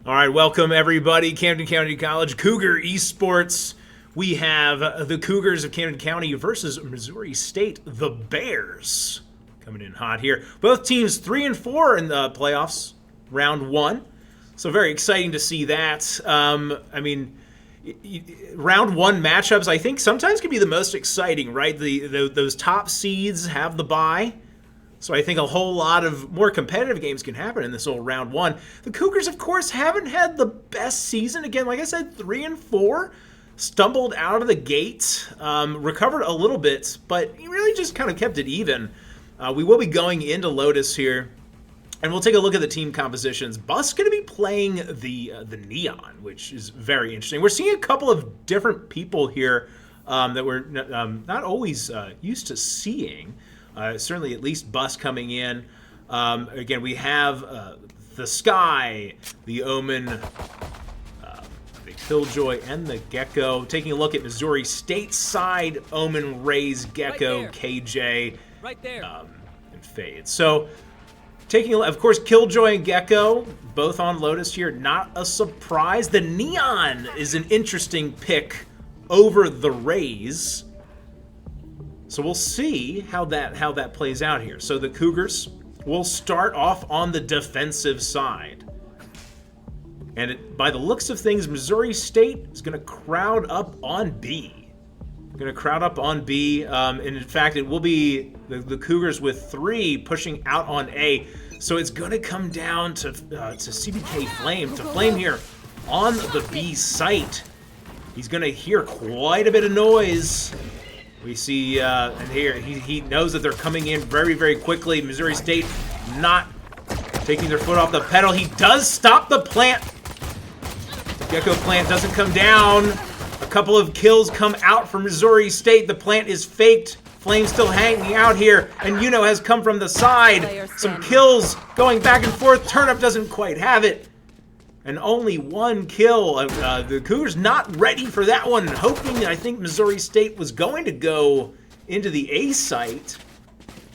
All right, welcome everybody. Camden County College Cougar Esports. We have the Cougars of Camden County versus Missouri State, the Bears, coming in hot here. Both teams 3-4 in the playoffs, round one. So very exciting to see that. I mean, round one matchups, I think sometimes can be the most exciting, right? Those top seeds have the bye. So I think a whole lot of more competitive games can happen in this old round one. The Cougars, of course, haven't had the best season. Again, like I said, 3-4. Stumbled out of the gate, recovered a little bit, but he really just kind of kept it even. We will be going into Lotus here, and we'll take a look at the team compositions. Bus going to be playing the Neon, which is very interesting. We're seeing a couple of different people here that we're not always used to seeing. Certainly at least Bus coming in. Again, we have the Sky, the Omen, the Killjoy, and the Gecko. Taking a look at Missouri State side, Omen, Rays, Gecko, right KJ, right there. And Fade. So, taking a look, of course, Killjoy and Gecko, both on Lotus here. Not a surprise. The Neon is an interesting pick over the Rays. So we'll see how that plays out here. So the Cougars will start off on the defensive side. And by the looks of things, Missouri State is going to crowd up on B. And in fact, it will be the Cougars with 3 pushing out on A. So it's going to come down to CBK Flame. To Flame here on the B site. He's going to hear quite a bit of noise. We see, and here, he knows that they're coming in very, very quickly. Missouri State not taking their foot off the pedal. He does stop the plant. The Gecko plant doesn't come down. A couple of kills come out from Missouri State. The plant is faked. Flame still hanging out here. And Yuno has come from the side. Some kills going back and forth. Turnip doesn't quite have it. And only 1 kill. The Cougars not ready for that one. Hoping, I think, Missouri State was going to go into the A site.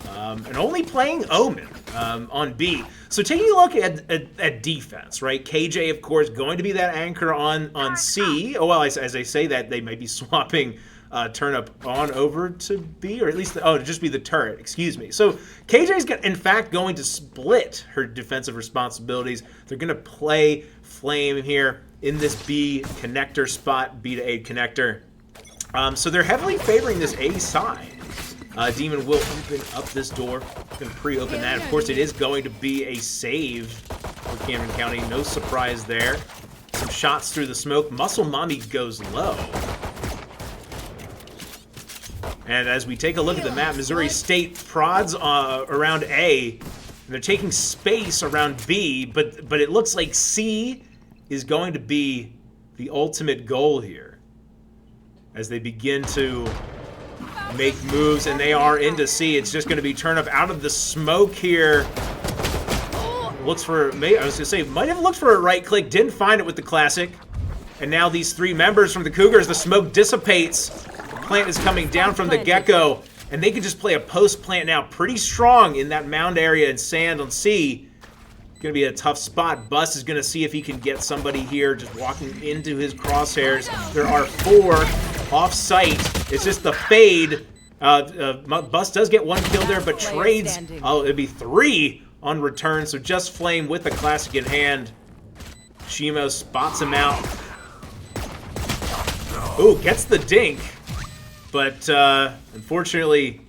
And only playing Omen on B. So taking a look at defense, right? KJ, of course, going to be that anchor on C. Oh, well, as I say that, they might be swapping Turnip on over to B, or at least, to just be the turret, excuse me. So KJ's, in fact, going to split her defensive responsibilities. They're going to play Flame here in this B connector spot, B to A connector. So they're heavily favoring this A side. Demon will open up this door. Going to pre-open that. Of course, it is going to be a save for Camden County. No surprise there. Some shots through the smoke. Muscle Mommy goes low. And as we take a look at the map, Missouri State prods around A. And they're taking space around B, but it looks like C is going to be the ultimate goal here. As they begin to make moves, and they are into C. It's just going to be Turnip out of the smoke here. Looks for, I was going to say, might have looked for a right click, didn't find it with the classic. And now these 3 members from the Cougars, the smoke dissipates. The plant is coming down from the Gecko, and they can just play a post plant now pretty strong in that mound area and sand on C. Going to be a tough spot. Bus is going to see if he can get somebody here just walking into his crosshairs. There are 4 off-site. It's just the fade. Bus does get 1 kill there, but trades. Oh, it'd be 3 on return. So just Flame with the classic in hand. Shimo spots him out. Ooh, gets the dink. But unfortunately,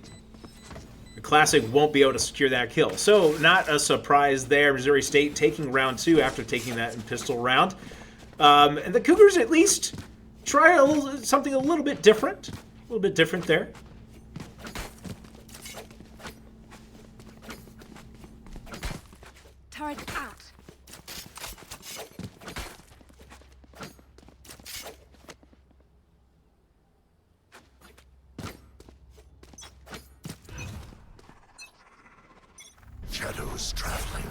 the classic won't be able to secure that kill. So not a surprise there. Missouri State taking round 2 after taking that in pistol round. And the Cougars at least try something a little bit different. A little bit different there. Turret out. Shadows traveling.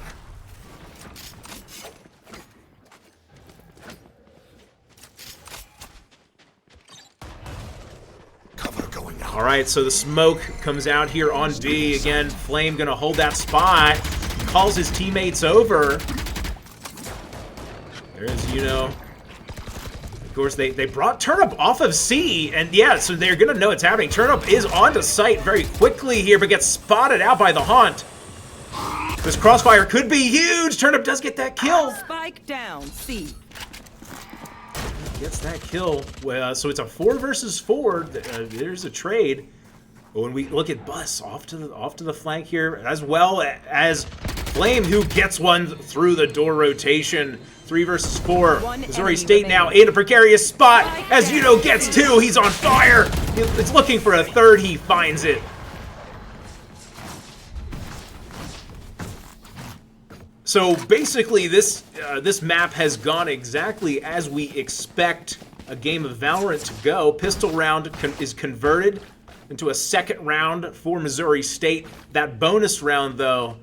Cover going out. All right, so the smoke comes out here on B. Again, Flame going to hold that spot. Calls his teammates over. There's, you know. Of course, they brought Turnip off of C, and yeah, so they're gonna know it's happening. Turnip is onto site very quickly here, but gets spotted out by the Haunt. This crossfire could be huge. Turnip does get that kill. Spike down, C. Gets that kill. Well, so it's a 4 versus 4. There's a trade. But when we look at Bus off to the flank here, as well as Flame, who gets one through the door rotation. 3 versus 4. Missouri State now in a precarious spot. As Yuno gets 2, he's on fire. It's looking for a third. He finds it. So basically, this map has gone exactly as we expect a game of Valorant to go. Pistol round is converted into a second round for Missouri State. That bonus round, though,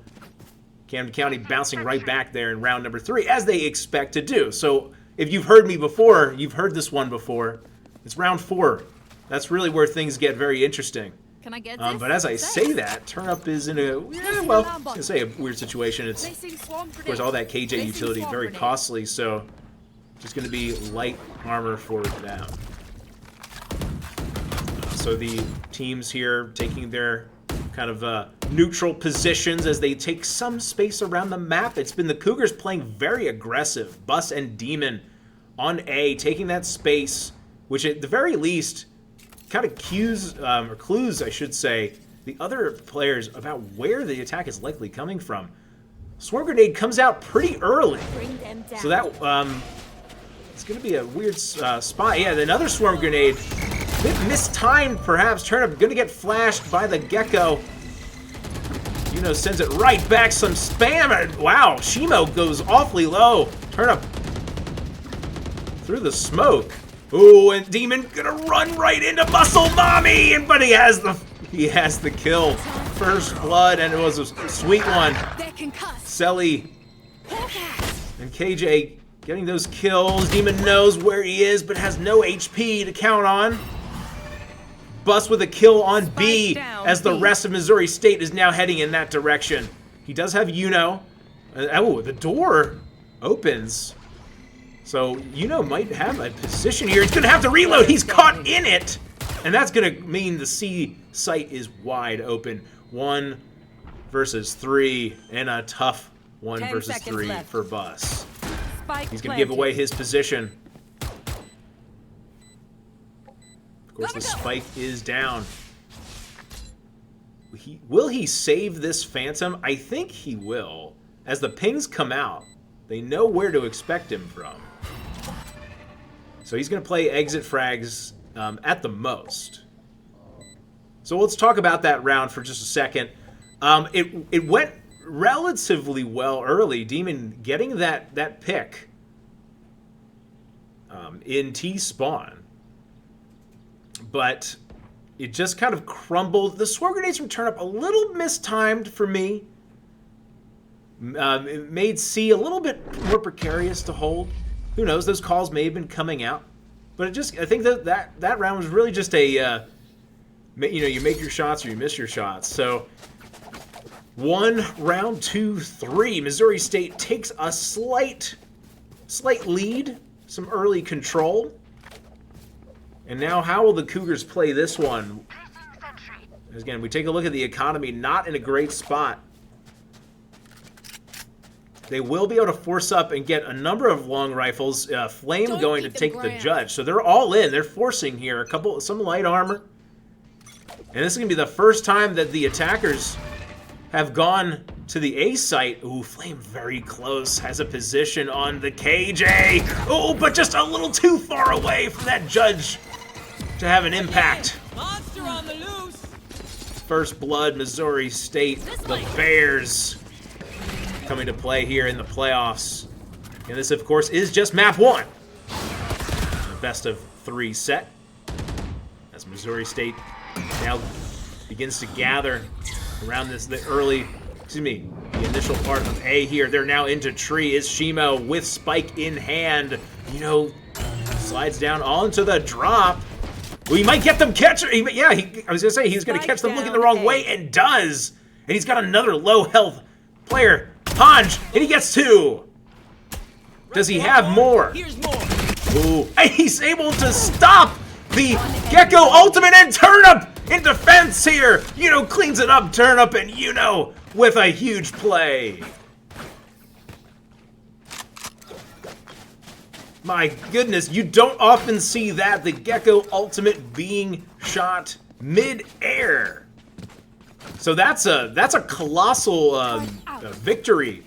Camden County bouncing right back there in round number 3, as they expect to do. So if you've heard me before, you've heard this one before. It's round 4. That's really where things get very interesting. Can I get this? But as I say that, Turnip is in a, well, I was gonna say a weird situation. It's, of course, all that KJ utility, very costly, so just gonna be light armor for them. So the teams here taking their kind of neutral positions as they take some space around the map. It's been the Cougars playing very aggressive. Bus and Demon on A, taking that space, which at the very least kind of cues, or clues, I should say, the other players about where the attack is likely coming from. Swarm Grenade comes out pretty early. So that, it's going to be a weird spot. Yeah, another Swarm Grenade. A bit mistimed, perhaps. Turnip going to get flashed by the Gecko. Yuno sends it right back. Some spam. And wow, Shimo goes awfully low. Turnip through the smoke. Ooh, and Demon gonna run right into Muscle Mommy, but he has the kill. First blood, and it was a sweet one. Selly and KJ getting those kills. Demon knows where he is, but has no HP to count on. Bus with a kill on B, as the rest of Missouri State is now heading in that direction. He does have Yuno. Oh, the door opens. So Yuno might have a position here. He's going to have to reload. He's caught in it. And that's going to mean the C site is wide open. 1 versus 3, and a tough 1 versus 3 for Bus. He's going to give away his position. Of course, the spike is down. Will he save this Phantom? I think he will. As the pings come out, they know where to expect him from. So he's going to play exit frags at the most. So let's talk about that round for just a second. It went relatively well early. Demon getting that pick in T-spawn. But it just kind of crumbled. The Swarm Grenades from Turnip a little mistimed for me. It made C a little bit more precarious to hold. Who knows? Those calls may have been coming out, but I think that round was really just a, you make your shots or you miss your shots. So 1, round 2, 3. Missouri State takes a slight lead, some early control, and now how will the Cougars play this one? Again, we take a look at the economy, not in a great spot. They will be able to force up and get a number of long rifles. Flame going to take the judge. So they're all in. They're forcing here. Some light armor. And this is going to be the first time that the attackers have gone to the A site. Ooh, Flame very close. Has a position on the KJ. Oh, but just a little too far away for that judge to have an impact. Monster on the loose. First blood, Missouri State. The Bears coming to play here in the playoffs. And this, of course, is just map 1. The best of 3 set. As Missouri State now begins to gather around the initial part of A here. They're now into tree. Is Shimo with spike in hand. Slides down onto the drop. Well, he might get them catch. I was going to say he's going to catch them looking the wrong way, and does. And he's got another low health player. Hanj, and he gets 2. Does he have more? Here's more. Ooh, and he's able to stop the Gecko ultimate and Turnip in defense here. Cleans it up, Turnip, and with a huge play. My goodness, you don't often see that, the Gecko ultimate being shot mid-air. So that's a colossal victory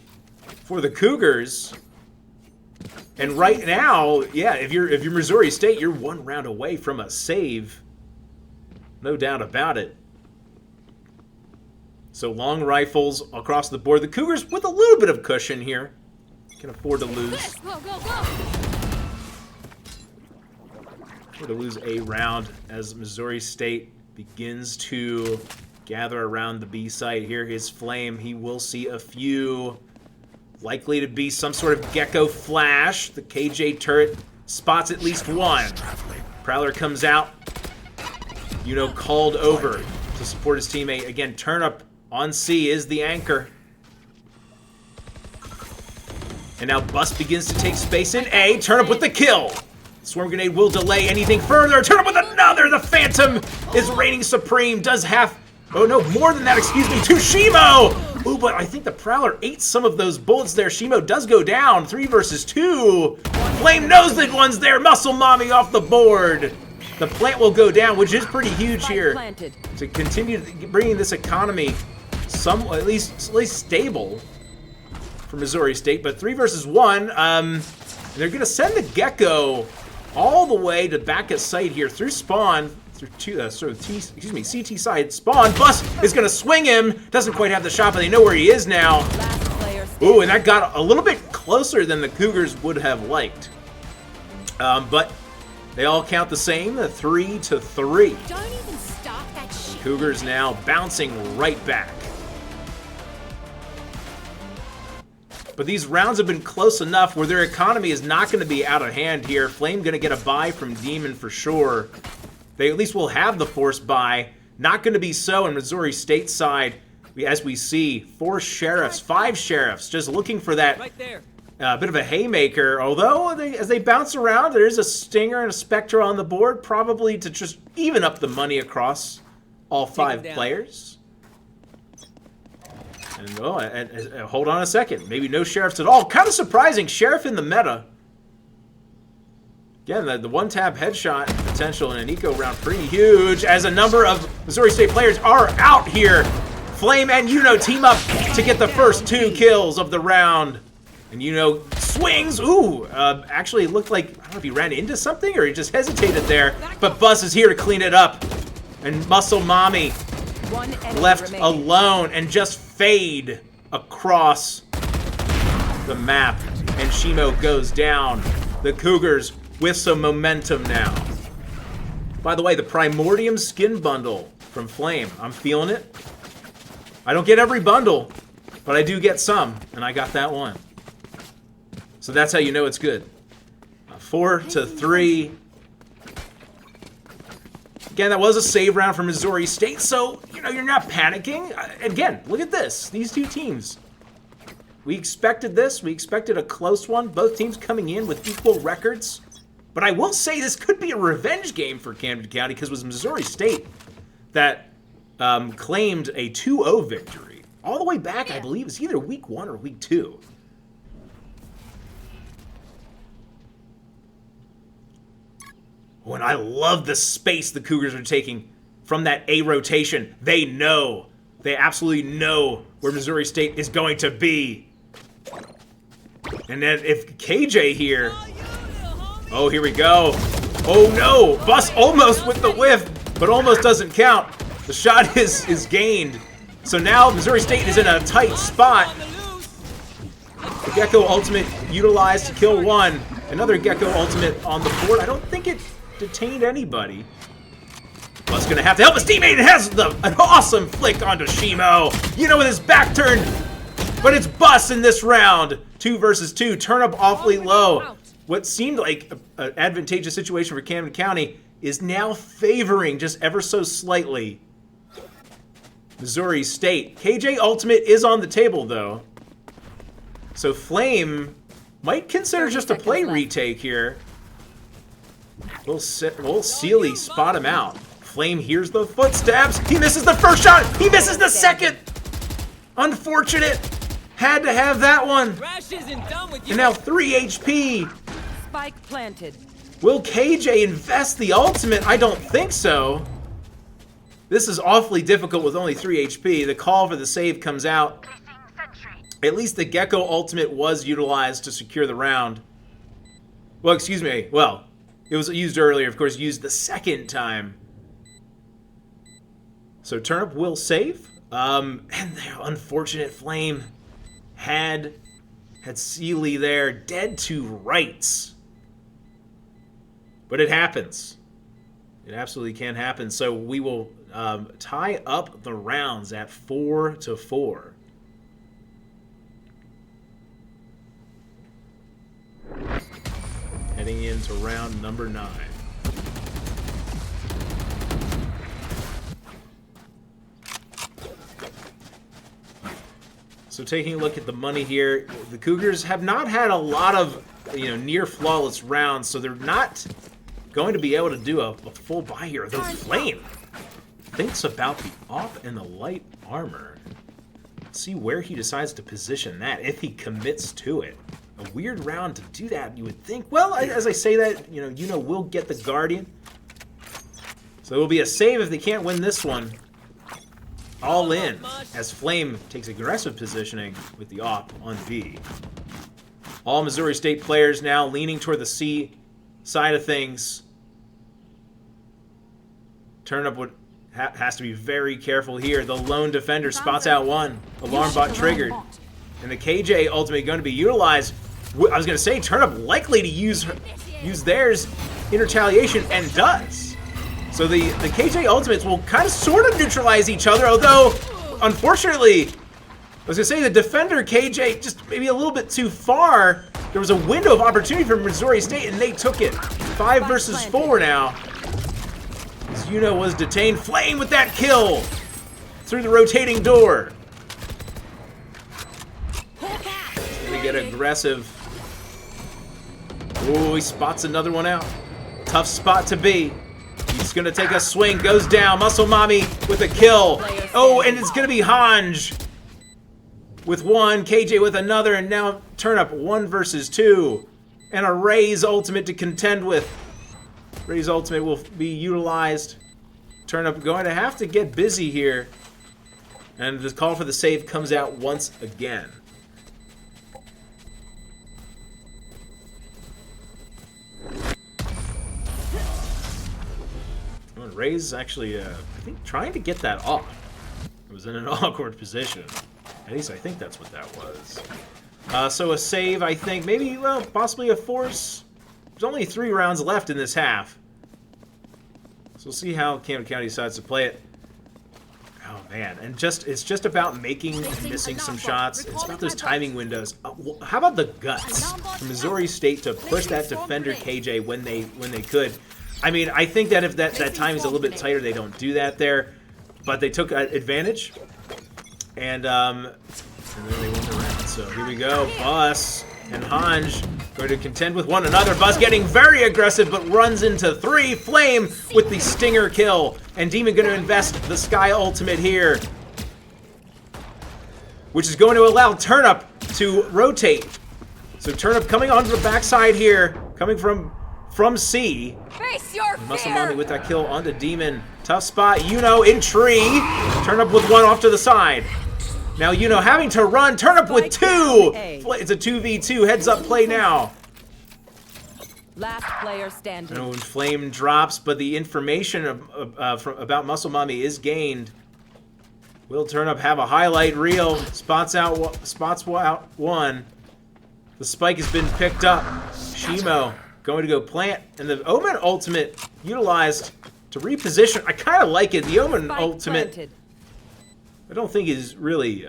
for the Cougars. And right now, yeah, if you're Missouri State, you're one round away from a save. No doubt about it. So long rifles across the board. The Cougars with a little bit of cushion here. Can afford to lose. Afford to lose a round as Missouri State begins to gather around the B site. Here is Flame. He will see a few. Likely to be some sort of Gecko flash. The KJ turret spots at least one. Prowler comes out. Called over to support his teammate. Again, Turnip on C is the anchor. And now Bust begins to take space in A. Turnip with the kill. Swarm Grenade will delay anything further. Turnip with another. The Phantom is reigning supreme. Does half... Oh no, more than that, excuse me, to Shimo! Ooh, but I think the Prowler ate some of those bullets there. Shimo does go down, 3 versus 2. Flame knows that one's there, Muscle Mommy off the board. The plant will go down, which is pretty huge here. To continue bringing this economy at least stable for Missouri State. But 3 versus 1, and they're gonna send the Gecko all the way to back at site here through spawn. CT side spawn. Bust is gonna swing him. Doesn't quite have the shot, but they know where he is now. Ooh, and that got a little bit closer than the Cougars would have liked. But they all count the same, 3-3. Don't even start that shit. Cougars now bouncing right back. But these rounds have been close enough where their economy is not going to be out of hand here. Flame going to get a buy from Demon for sure. They at least will have the force buy. Not going to be so on Missouri State side. As we see, 5 sheriffs, just looking for that Right there. bit of a haymaker. Although, as they bounce around, there's a Stinger and a Spectre on the board, probably to just even up the money across all 5 players. And hold on a second. Maybe no sheriffs at all. Kind of surprising. Sheriff in the meta. Again, the one-tap headshot potential in an eco round pretty huge as a number of Missouri State players are out here. Flame and team up to get the first 2 kills of the round. And swings. Ooh, actually it looked like, I don't know if he ran into something or he just hesitated there. But Buzz is here to clean it up. And Muscle Mommy left alone and just fade across the map. And Shimo goes down. The Cougars with some momentum now. By the way, the Primordium skin bundle from Flame. I'm feeling it. I don't get every bundle, but I do get some, and I got that one. So that's how you know it's good. 4-3. Again, that was a save round for Missouri State, so, you're not panicking. Again, look at this. These 2 teams. We expected this. We expected a close one. Both teams coming in with equal records. But I will say this could be a revenge game for Camden County because it was Missouri State that claimed a 2-0 victory. All the way back, I believe, it's either week 1 or week 2. Oh, and I love the space the Cougars are taking from that A rotation. They absolutely know where Missouri State is going to be. And then if KJ here... Oh, here we go. Oh no, Bus almost with the whiff, but almost doesn't count. The shot is gained. So now Missouri State is in a tight spot. The Gecko ultimate utilized to kill 1. Another Gecko ultimate on the board. I don't think it detained anybody. Bus gonna have to help his teammate and has an awesome flick onto Shimo. With his back turned, but it's Bus in this round. 2 versus 2, turn up awfully low. What seemed like an advantageous situation for Camden County is now favoring just ever so slightly Missouri State. KJ Ultimate is on the table, though. So Flame Might consider 30 just a seconds play left. retake here. Will Sealy spot him out. Flame hears the footsteps. He misses the first shot. He misses the second. Unfortunate. Had to have that one. Rash isn't done with you. And now 3 HP. Spike planted. Will KJ invest the ultimate? I don't think so. This is awfully difficult with only 3 HP. The call for the save comes out. At least the Gecko ultimate was utilized to secure the round. Well, excuse me. Well, it was used earlier, of course, used the second time. So Turnip will save. And the unfortunate Flame had Sealy there, dead to rights. But it happens. It absolutely can happen. So we will tie up the rounds at 4-4. Heading into round number 9. So taking a look at the money here, the Cougars have not had a lot of, near flawless rounds, so they're not going to be able to do a full buy here. Though Flame thinks about the op and the light armor. Let's see where he decides to position that, if he commits to it. A weird round to do that, you would think. Well, as I say that, we'll get the Guardian. So it will be a save if they can't win this one. All in, as Flame takes aggressive positioning with the op on B. All Missouri State players now leaning toward the C side of things. Turnip has to be very careful here. The lone defender spots out one. Alarm bot triggered. And the KJ ultimate going to be utilized. I was going to say Turnip likely to use theirs in retaliation, and does. So the KJ ultimates will kind of sort of neutralize each other, although, unfortunately, I was going to say the defender KJ just maybe a little bit too far. There was a window of opportunity for Missouri State, and they took it. 5 versus 4 now. As Yuno was detained. Flame with that kill through the rotating door. Gonna get aggressive. Ooh, he spots another one out. Tough spot to be. He's gonna take a swing, goes down. Muscle Mommy with a kill. Oh, and it's gonna be Hanj with one, KJ with another, and now Turnip 1 versus 2. And a Ray's ultimate to contend with. Ray's ultimate will be utilized. Turnip going to have to get busy here. And the call for the save comes out once again. Ray's actually, I think, trying to get that off. It was in an awkward position. At least I think that's what that was. So a save, I think, maybe, well, possibly a force. There's only 3 rounds left in this half. So we'll see how Camden County decides to play it. Oh, man. And it's just about making and missing some shots. It's about those timing windows. How about the guts for Missouri State to push that defender KJ when they could? I mean, I think that if that timing's a little bit tighter, they don't do that there. But they took advantage. And then they won the round. So here we go. Bus and Hanj going to contend with one another. Bus getting very aggressive, but runs into 3. Flame with the stinger kill. And Demon going to invest the Sky ultimate here, which is going to allow Turnip to rotate. So Turnip coming onto the backside here, coming from C. Face your Muscle fear. Mommy with that kill onto Demon. Tough spot. Yuno in tree. Turnip with 1 off to the side. Now Yuno having to run. Turnip with 2. It's a 2v2. Heads up play now. Last player standing. And Flame drops, but the information about Muscle Mommy is gained. Will Turnip have a highlight reel? Spots out 1. The spike has been picked up. Shimo going to go plant, and the Omen ultimate utilized to reposition. I kind of like it. The Omen ultimate, Planted. I don't think is really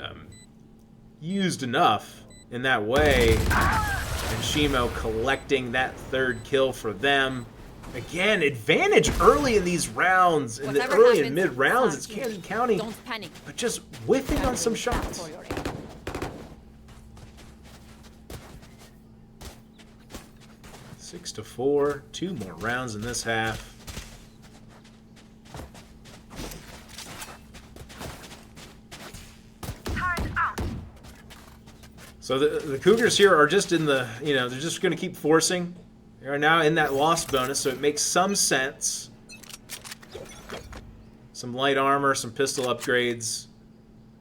used enough in that way. And Shimo collecting that 3rd kill for them. Again, advantage early in these rounds, in the Whatever early and happens, mid rounds. it's It's not Camden County, Don't panic. but just whiffing on some shots. 6-4. 2 more rounds in this half. So the Cougars here are just in the, they're just going to keep forcing. They are now in that loss bonus, so it makes some sense. Some light armor, some pistol upgrades.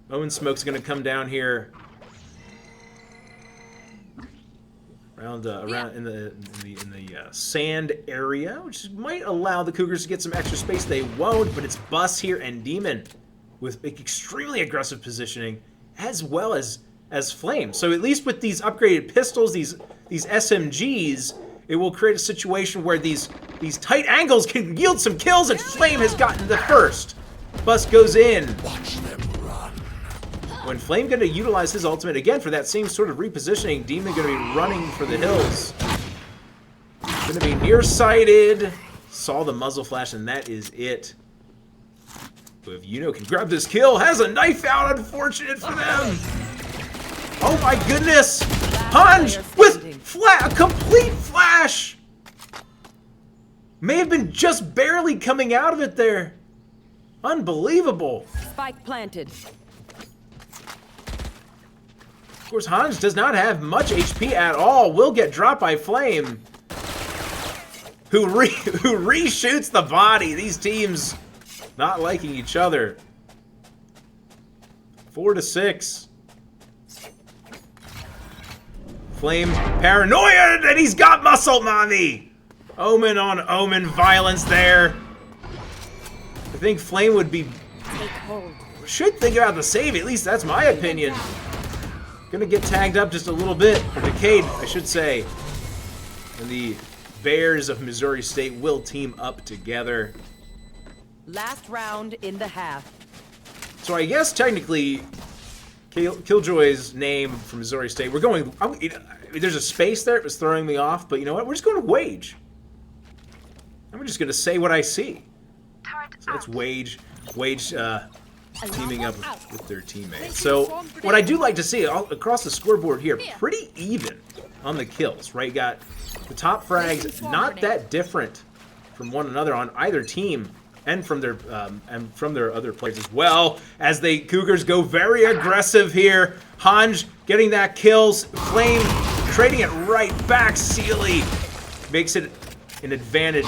Owen Smoke's going to come down here. Around in the sand area, which might allow the Cougars to get some extra space. They won't, but it's Bus here and Demon with extremely aggressive positioning, as well as Flame. So at least with these upgraded pistols, these SMGs, it will create a situation where these tight angles can yield some kills, and Flame has gotten the first. Bus goes in. Watch them run. When Flame going to utilize his ultimate again for that same sort of repositioning, Demon going to be running for the hills. Going to be nearsighted. Saw the muzzle flash, and that is it. If can grab this kill, has a knife out. Unfortunate for them. Oh my goodness! Hanj with a complete flash! May have been just barely coming out of it there. Unbelievable. Spike planted. Of course, Hanj does not have much HP at all. Will get dropped by Flame, who reshoots the body. These teams not liking each other. 4-6. Flame paranoid, and he's got muscle mommy. Omen on Omen violence there. I think Flame would be should think about the save. At least that's my opinion. Gonna get tagged up just a little bit, or decayed, I should say. And the Bears of Missouri State will team up together. Last round in the half. So I guess technically, Killjoy's name from Missouri State. We're going. There's a space there. It was throwing me off, but you know what? We're just going to Wage. I'm just going to say what I see. So that's Wage. Wage teaming up with their teammates. So what I do like to see across the scoreboard here, pretty even on the kills, right? Got the top frags not that different from one another on either team. And from their other players as well, as the Cougars go very aggressive here. Hanj getting that kills. Flame trading it right back. Sealy makes it an advantage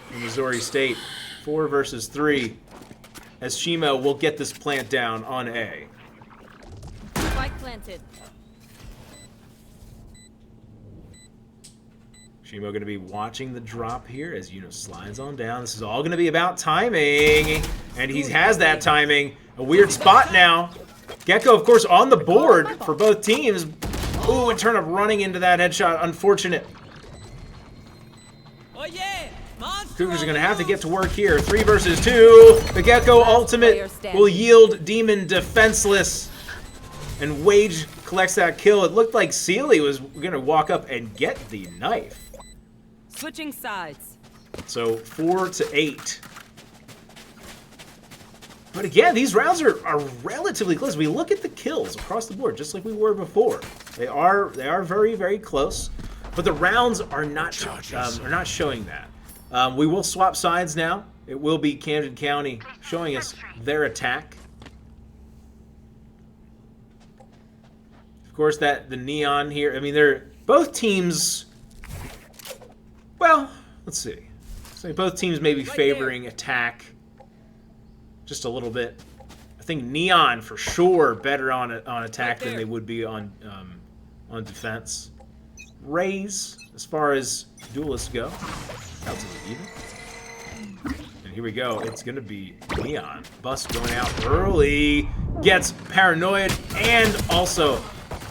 for Missouri State. 4 versus 3, as Shimo will get this plant down on A. Spike planted. Shimo going to be watching the drop here as slides on down. This is all going to be about timing, and he has that timing. A weird spot now. Gecko, of course, on the board for both teams. Ooh, and turn up running into that headshot. Unfortunate. Oh yeah! Cougars are going to have to get to work here. 3 versus 2. The Gecko ultimate will yield Demon defenseless, and Wage collects that kill. It looked like Sealy was going to walk up and get the knife. Switching sides. So 4-8. But again, these rounds are relatively close. We look at the kills across the board, just like we were before. They are very, very close. But the rounds are not showing that. We will swap sides now. It will be Camden County showing us their attack. Of course, the neon here. I mean, they're both teams. Well, let's see. So both teams may be favoring attack just a little bit. I think Neon for sure better on attack than they would be on defense. Rays, as far as duelists go, relatively even. And here we go. It's gonna be Neon. Bus going out early, gets paranoid, and also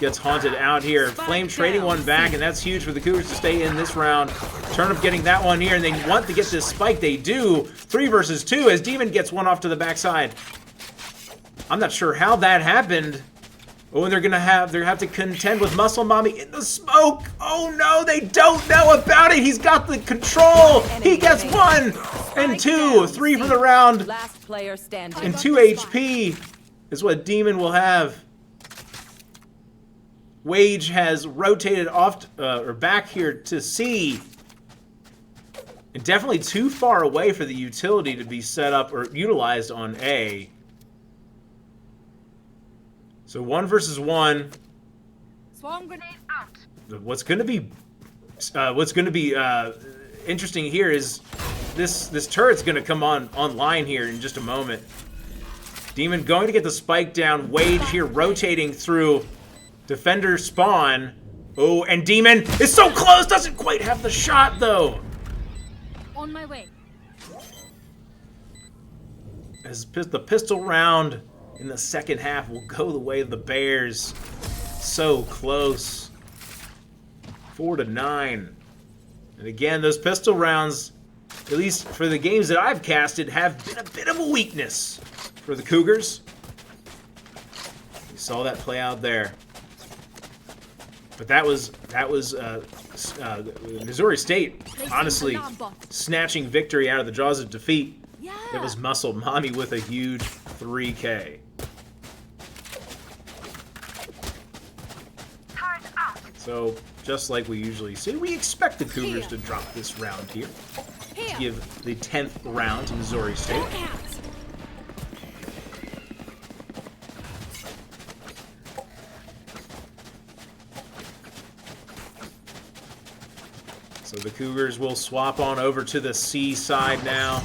gets haunted out here. Flame trading one back, and that's huge for the Cougars to stay in this round. Turnip getting that one here, and they want to get this spike. They do. 3 versus 2 as Demon gets one off to the backside. I'm not sure how that happened. Oh, and they're gonna have to contend with Muscle Mommy in the smoke. Oh no, they don't know about it. He's got the control. He gets 1 and 2, 3 for the round. Last player standing. And 2 HP is what Demon will have. Wage has rotated off or back here to C. And definitely too far away for the utility to be set up or utilized on A. So 1 versus 1. Swarm grenade out. What's going to be interesting here is this turret's going to come online here in just a moment. Demon going to get the spike down. Wage here rotating through defender spawn. Oh, and Demon is so close, doesn't quite have the shot though. On my way. As the pistol round in the second half will go the way of the Bears. So close. 4-9. And again, those pistol rounds, at least for the games that I've casted, have been a bit of a weakness for the Cougars. You saw that play out there. But that was Missouri State, honestly, snatching victory out of the jaws of defeat. Yeah. It was Muscle Mommy with a huge 3K. So, just like we usually see, we expect the Cougars to drop this round here. To give the 10th round to Missouri State. So the Cougars will swap on over to the C side now.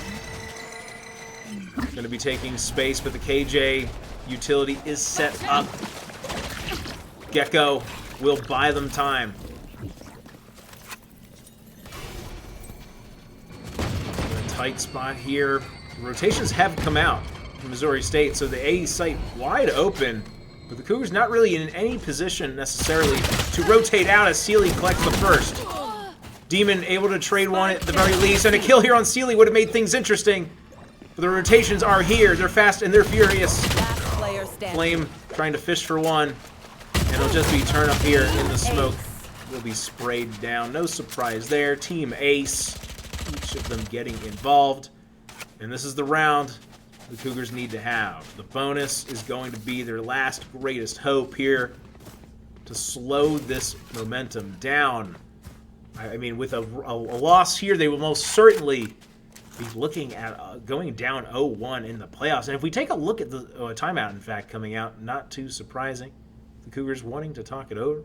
Going to be taking space, but the KJ utility is set up. Gecko will buy them time. A tight spot here. Rotations have come out from Missouri State, so the A site wide open, but the Cougars not really in any position necessarily to rotate out as Sealy collects the first. Demon able to trade one at the very least, and a kill here on Sealy would have made things interesting. But the rotations are here. They're fast and they're furious. Last player standing. Flame trying to fish for one. And it'll just be turn up here in the smoke. Will be sprayed down. No surprise there. Team Ace. Each of them getting involved. And this is the round the Cougars need to have. The bonus is going to be their last greatest hope here to slow this momentum down. I mean, with a loss here, they will most certainly be looking at going down 0-1 in the playoffs. And if we take a look at the timeout, in fact, coming out, not too surprising. The Cougars wanting to talk it over.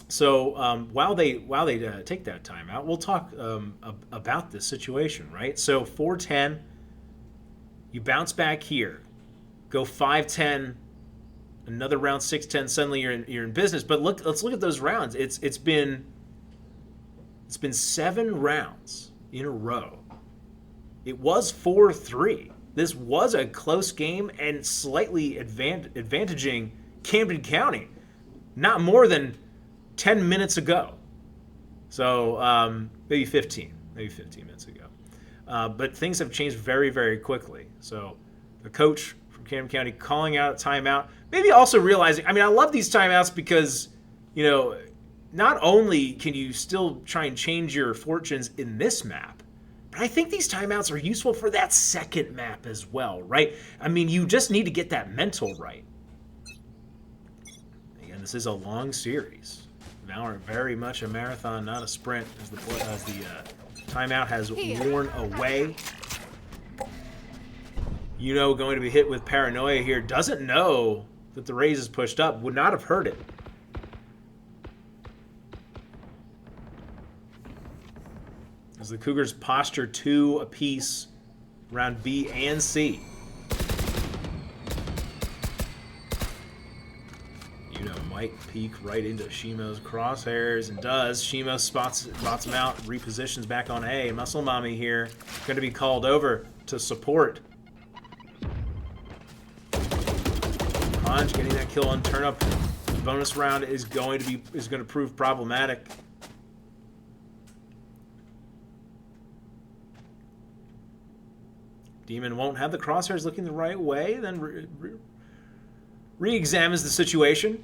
So while they take that timeout, we'll talk about this situation, right? So 4-10, you bounce back here, go 5-10. Another round 6-10. Suddenly you're in business. But let's look at those rounds. It's been 7 rounds in a row. It was 4-3. This was a close game and slightly advantaging Camden County. Not more than 10 minutes ago. So maybe 15 minutes ago. But things have changed very, very quickly. So the coach from Camden County calling out a timeout. Maybe also realizing, I mean, I love these timeouts because, you know, not only can you still try and change your fortunes in this map, but I think these timeouts are useful for that second map as well, right? I mean, you just need to get that mental right. Again, this is a long series. Valorant very much a marathon, not a sprint, as the timeout has worn away. You know, going to be hit with paranoia here. Doesn't know that the raise is pushed up. Would not have heard it. As the Cougars posture 2 apiece around B and C. You know, might peek right into Shimo's crosshairs and does. Shimo spots him out, repositions back on A. Muscle Mommy here going to be called over to support. Punch getting that kill on turn up. The bonus round is going to prove problematic. Demon won't have the crosshairs looking the right way, then re-examines the situation.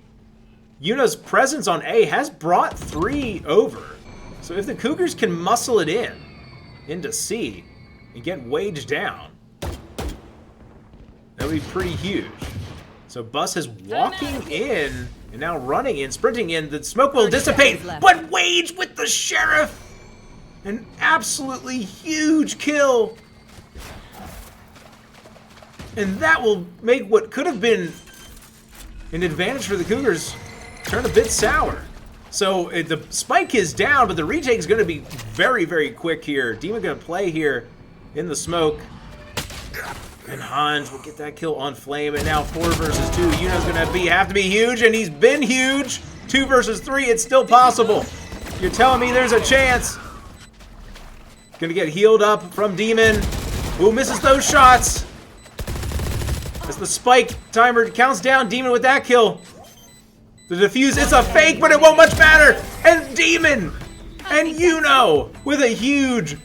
Yuna's presence on A has brought 3 over. So if the Cougars can muscle it into C and get Wage down, that would be pretty huge. So Bus is walking in and now running in, sprinting in. The smoke will 30 dissipate, seconds left. but Wage with the Sheriff. An absolutely huge kill. And that will make what could have been an advantage for the Cougars turn a bit sour. So the spike is down, but the retake is going to be very, very quick here. Demon going to play here in the smoke. And Hans will get that kill on Flame. And now 4 versus 2. Yuno's going to have to be huge, and he's been huge. 2 versus 3, it's still possible. You're telling me there's a chance. Going to get healed up from Demon. Who misses those shots. As the spike timer counts down, Demon with that kill. The defuse, it's a fake, but it won't much matter. And Demon and Yuno with a huge,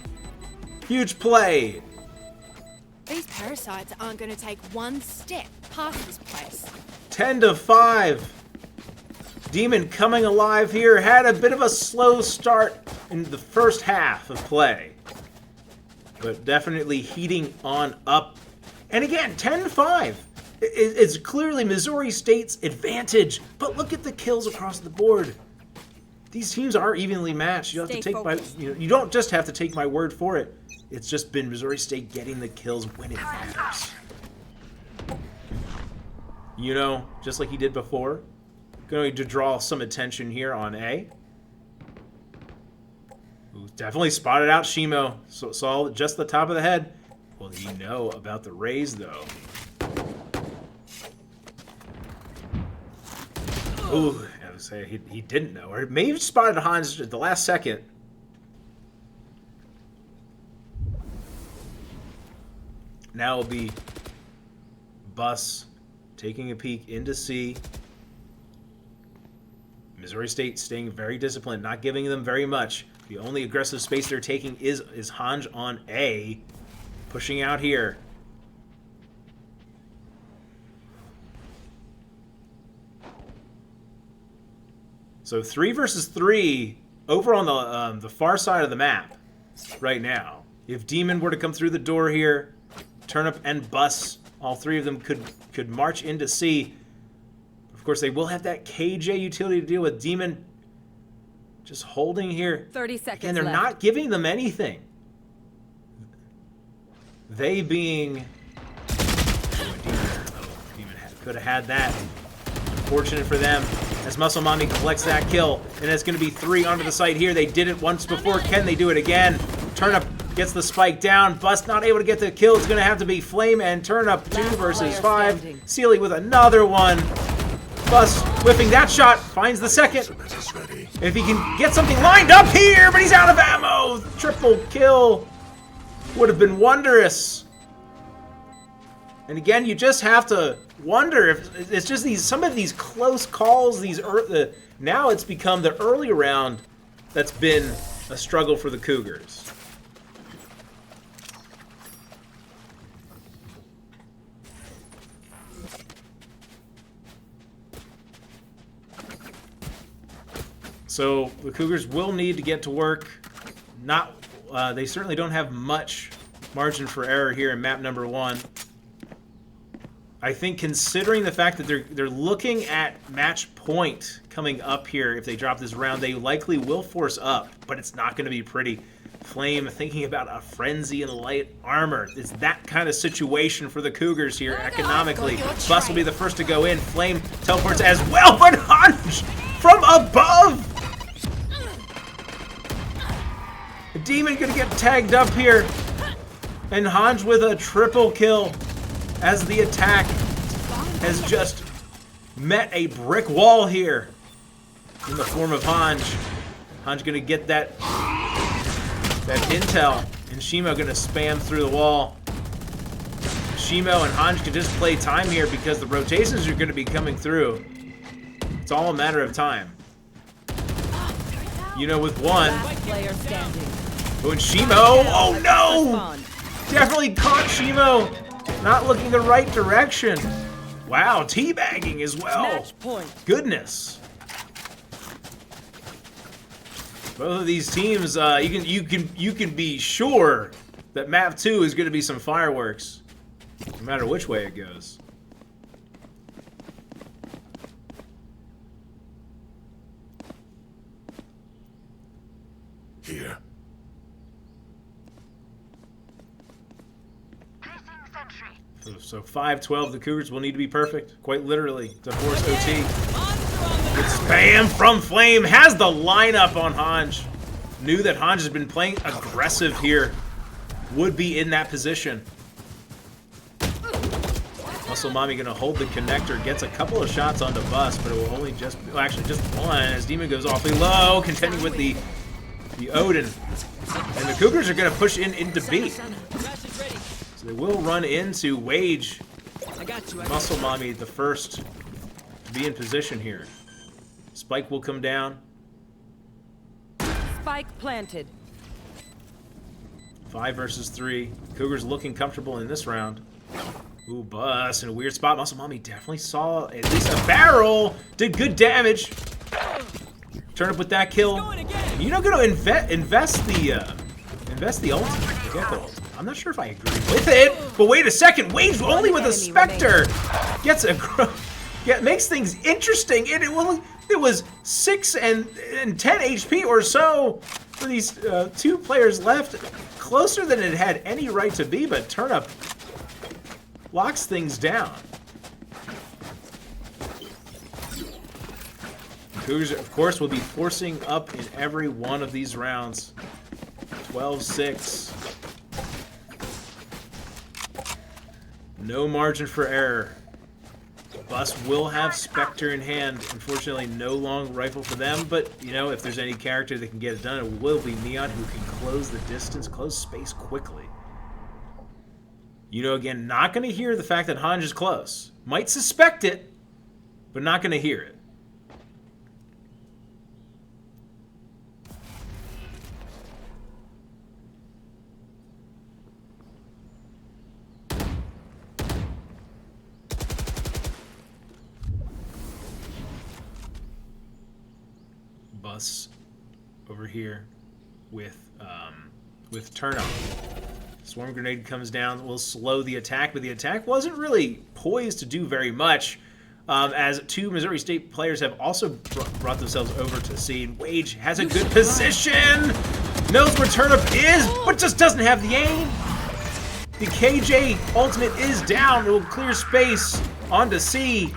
huge play. These parasites aren't going to take one step past this place. 10-5. Demon coming alive here. Had a bit of a slow start in the first half of play, but definitely heating on up. And again, 10-5. It's clearly Missouri State's advantage, but look at the kills across the board. These teams are evenly matched. You have to take you don't just have to take my word for it. It's just been Missouri State getting the kills when it matters. You know, just like he did before. Going to draw some attention here on A. Ooh, definitely spotted out Shimo. So saw just the top of the head. Well, did he know about the raise, though? Ooh, I would say he didn't know. Or maybe spotted Hans at the last second. Now it'll be Bus taking a peek into C. Missouri State staying very disciplined, not giving them very much. The only aggressive space they're taking is Hanj on A. Pushing out here. So 3 versus 3 over on the far side of the map right now. If Demon were to come through the door here, Turnip and Bus, all three of them could march into C. Of course, they will have that KJ utility to deal with. Demon just holding here. 30 seconds and they're left. not giving them anything. They being... Demon could have had that. Unfortunate for them. As Muscle Mommy collects that kill. And it's going to be 3 onto the site here. They did it once before. Can they do it again? Turnip gets the spike down. Bus not able to get the kill. It's going to have to be Flame and Turnip. 2 versus 5. Sealy with another one. Bus whipping that shot. Finds the second. If he can get something lined up here, but he's out of ammo. Triple kill. Would have been wondrous. And again, you just have to wonder if it's just some of these close calls. Now it's become the early round that's been a struggle for the Cougars. So the Cougars will need to get to work. They certainly don't have much margin for error here in map number 1. I think considering the fact that they're looking at match point coming up here, if they drop this round, they likely will force up, but it's not going to be pretty. Flame thinking about a frenzy in light armor. It's that kind of situation for the Cougars here economically. Bus will be the first to go in. Flame teleports as well, but Hunch from above! The Demon gonna get tagged up here. And Hanj with a triple kill as the attack has just met a brick wall here in the form of Hanj. Hanj gonna get that intel, and Shimo gonna spam through the wall. Shimo and Hanj can just play time here because the rotations are gonna be coming through. It's all a matter of time. You know, with one. Last player standing. Oh, and Shimo! Oh no! Definitely caught Shimo! Not looking the right direction. Wow, teabagging as well. Match point. Goodness. Both of these teams, you can be sure that map 2 is going to be some fireworks, no matter which way it goes. Here. So 5-12, the Cougars will need to be perfect, quite literally, to force OT. Good spam from Flame, has the lineup on Hanj. Knew that Hanj has been playing aggressive here. Would be in that position. Muscle Mommy gonna hold the connector, gets a couple of shots onto Bus, but it will only just, well, actually just one, as Demon goes awfully low, contending with the Odin. And the Cougars are gonna push into B. So they will run into Wage. Muscle Mommy, the first to be in position here. Spike will come down. Spike planted. 5 versus 3. Cougars looking comfortable in this round. Ooh, Bus in a weird spot. Muscle Mommy definitely saw at least a barrel. Did good damage. Turn up with that kill. You're not going to invest the ultimate. Get the ultimate. I'm not sure if I agree with it, but wait a second. Wage only with a Spectre gets makes things interesting. And it was 6 and 10 HP or so for these 2 players left. Closer than it had any right to be, but Turnip locks things down. Cougars, of course, will be forcing up in every one of these rounds. 12-6. No margin for error. Bus will have Spectre in hand. Unfortunately, no long rifle for them, but, you know, if there's any character that can get it done, it will be Neon, who can close the distance, close space quickly. You know, again, not going to hear the fact that Hanj is close. Might suspect it, but not going to hear it. Bus over here with Turn-Up. Swarm Grenade comes down, will slow the attack, but the attack wasn't really poised to do very much, as 2 Missouri State players have also brought themselves over to C. Wage has a good position, knows where Turn-Up is, but just doesn't have the aim. The KJ ultimate is down. It will clear space onto C.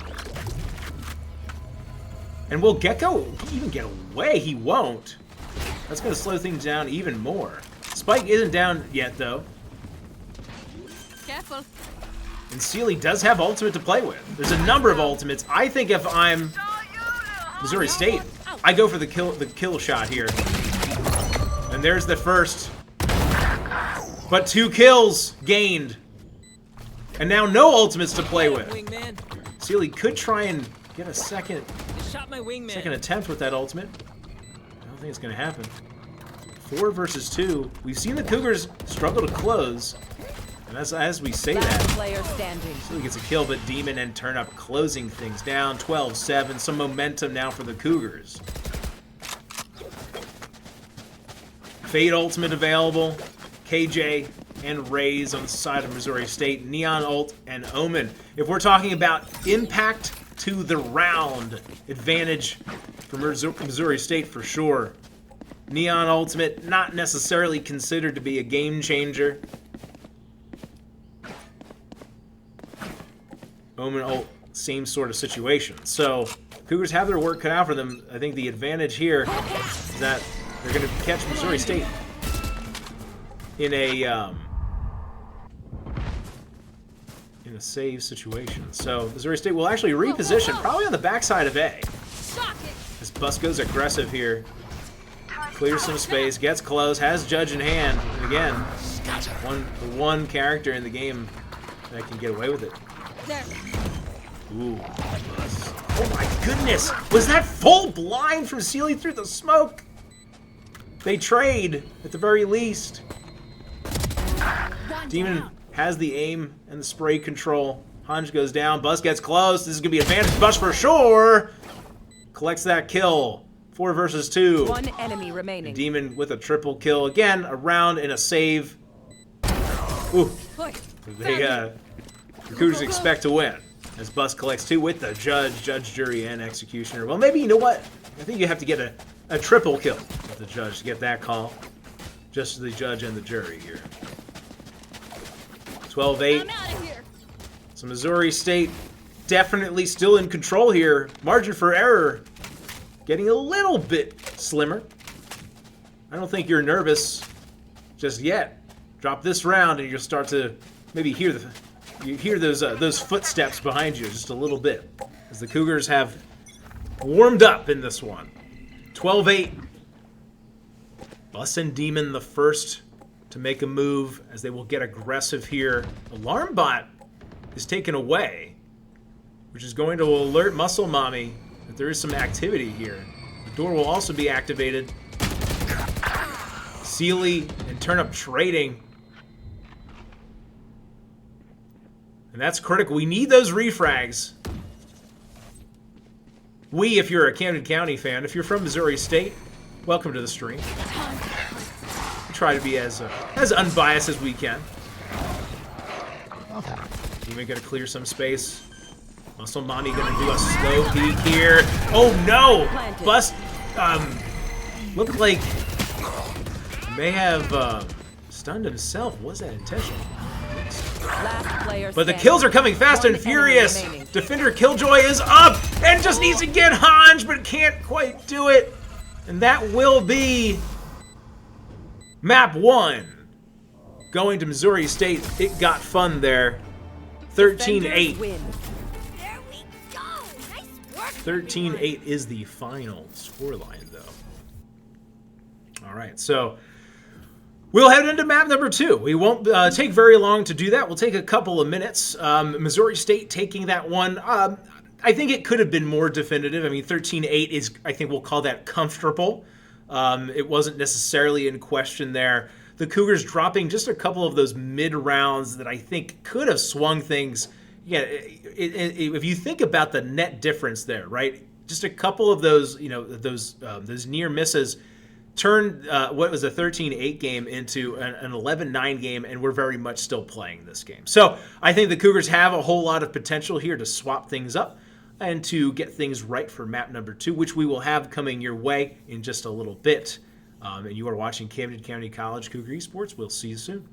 And will Gecko even get away? He won't. That's going to slow things down even more. Spike isn't down yet, though. Careful. And Sealy does have ultimate to play with. There's a number of ultimates. I think if I'm Missouri State, I go for the kill shot here. And there's the first. But 2 kills gained. And now no ultimates to play with. Sealy could try and get a second attempt with that ultimate. I don't think it's going to happen. 4 versus 2. We've seen the Cougars struggle to close. And as we say that, Sealy gets a kill, but Demon and Turn-Up closing things down. 12-7. Some momentum now for the Cougars. Fade ultimate available. KJ and Raze on the side of Missouri State. Neon ult and Omen. If we're talking about impact to the round, advantage for Missouri State for sure. Neon ultimate, not necessarily considered to be a game changer. Omen ult, same sort of situation. So, Cougars have their work cut out for them. I think the advantage here is that they're going to catch Missouri State in a save situation. So Missouri State will actually reposition, probably on the backside of A. As Bus goes aggressive here. Clears some space, gets close, has Judge in hand. And again, the one character in the game that can get away with it. Ooh, Bus. Oh my goodness! Was that full blind from Sealy through the smoke? They trade, at the very least. Demon has the aim and the spray control. Hanj goes down. Bus gets close. This is going to be advantage Bus for sure. Collects that kill. 4 versus 2. 1 enemy remaining. And Demon with a triple kill. Again, a round and a save. Ooh. The Cougars expect to win. As Bus collects 2 with the judge, jury, and executioner. Well, maybe, you know what? I think you have to get a triple kill. the judge to get that call. Just the judge and the jury here. 12-8. I'm out of here. So Missouri State definitely still in control here. Margin for error getting a little bit slimmer. I don't think you're nervous just yet. Drop this round and you'll start to maybe hear those footsteps behind you just a little bit, as the Cougars have warmed up in this one. 12-8. Bus and Demon the first to make a move, as they will get aggressive here. Alarm bot is taken away, which is going to alert Muscle Mommy that there is some activity here. The door will also be activated. Sealy and Turnip trading. And that's critical. We need those refrags. If you're a Camden County fan, if you're from Missouri State, welcome to the stream. We try to be as unbiased as we can. Demon gonna clear some space. Muscle Mommy gonna do a slow peek here. Oh no! Bust looked like may have stunned himself. Was that intentional? Last player But the standing. kills are coming fast One and furious. enemy remaining. Defender Killjoy is up and just needs to get Hanj, but can't quite do it. And that will be map 1. Going to Missouri State. It got fun there. 13-8. Defenders win. There we go. Nice work. 13-8 is the final scoreline, though. All right, so we'll head into map number 2. We won't take very long to do that. We'll take a couple of minutes. Missouri State taking that one. I think it could have been more definitive. I mean, 13-8 is, I think we'll call that comfortable. It wasn't necessarily in question there. The Cougars dropping just a couple of those mid-rounds that I think could have swung things. Yeah, if you think about the net difference there, right? Just a couple of those, those near misses turned what was a 13-8 game into an 11-9 game, and we're very much still playing this game. So I think the Cougars have a whole lot of potential here to swap things up and to get things right for map number 2, which we will have coming your way in just a little bit. And you are watching Camden County College Cougar Esports. We'll see you soon.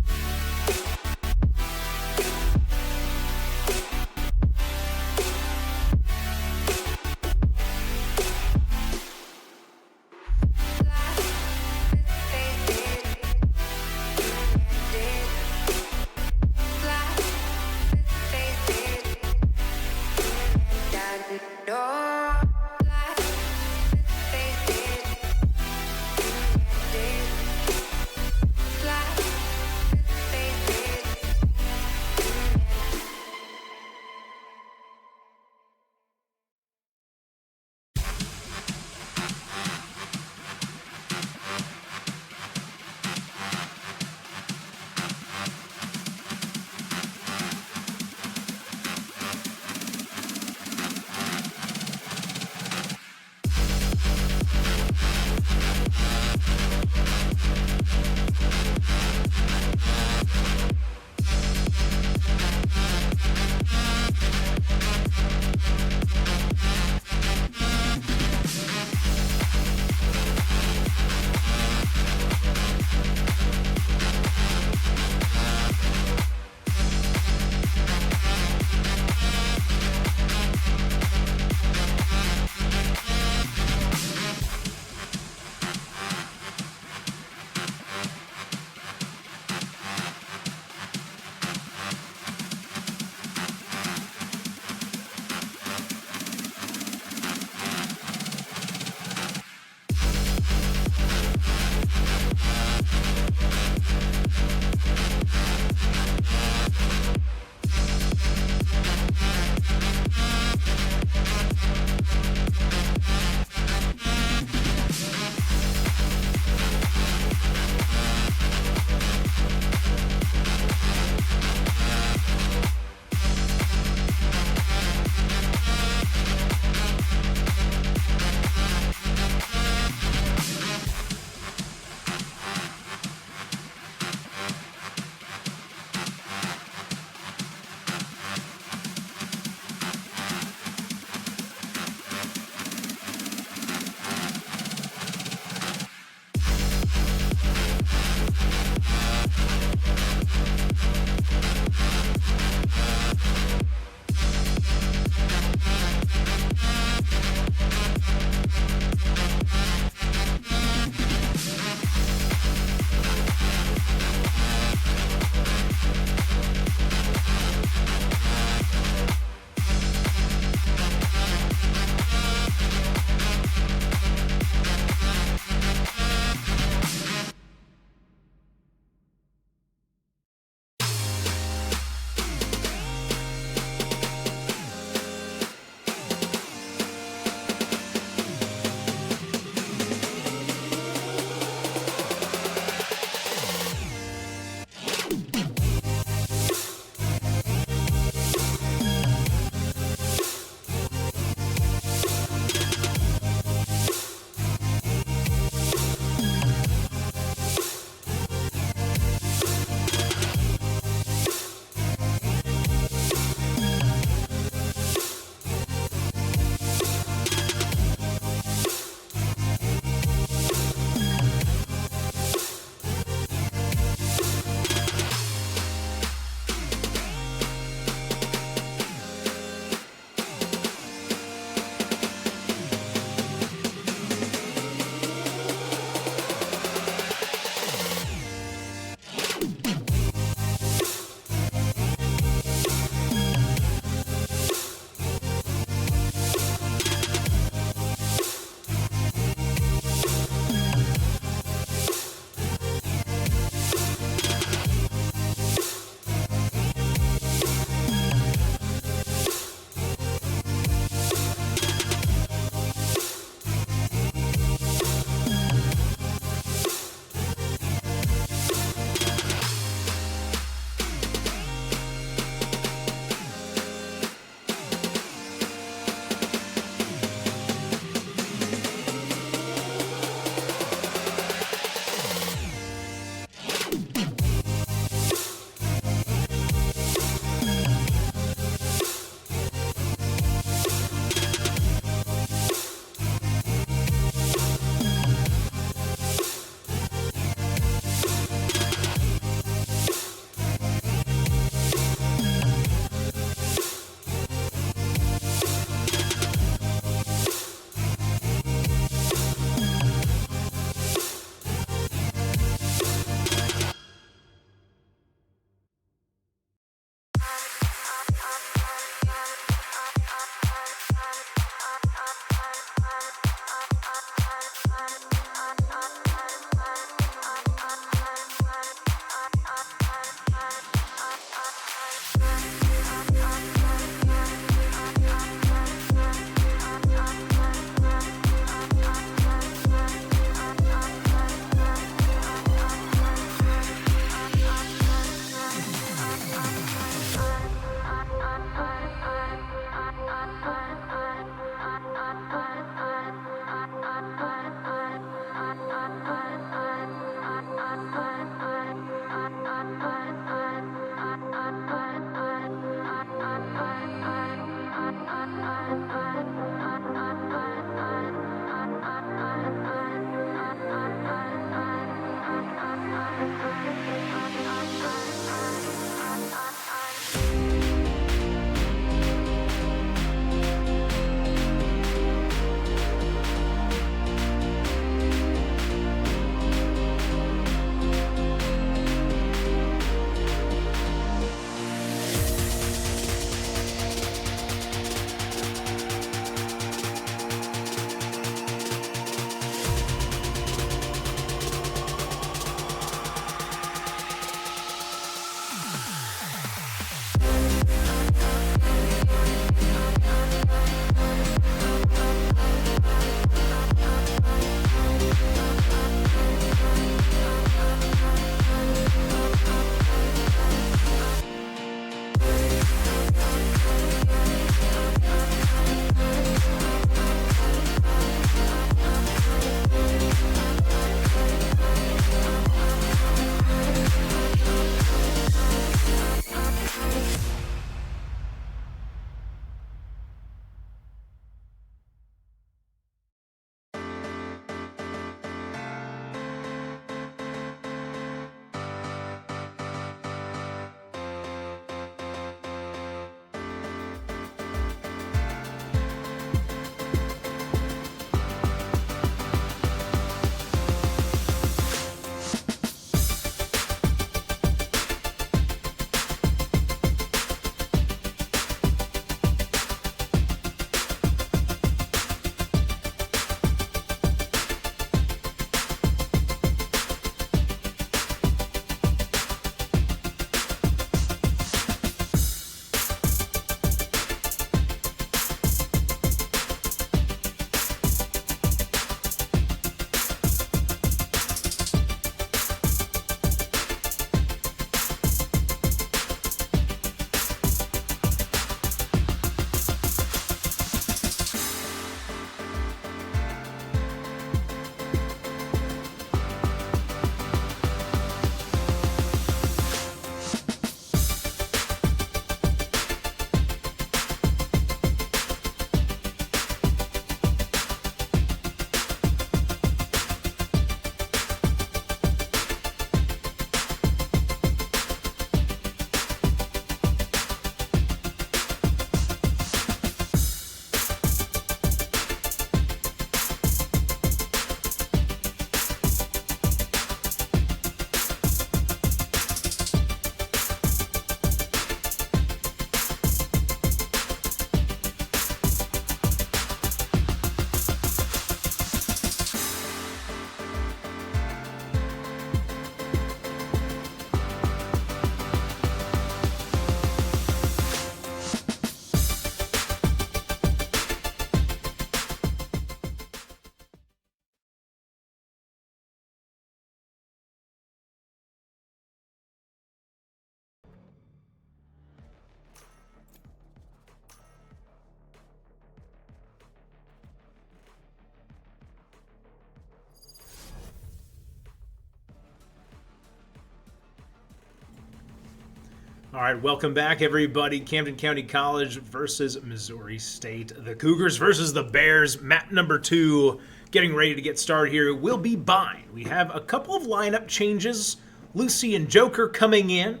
All right, welcome back, everybody. Camden County College versus Missouri State. The Cougars versus the Bears. Map number 2 getting ready to get started here. Will be Bind. We have a couple of lineup changes. Lucy and Joker coming in.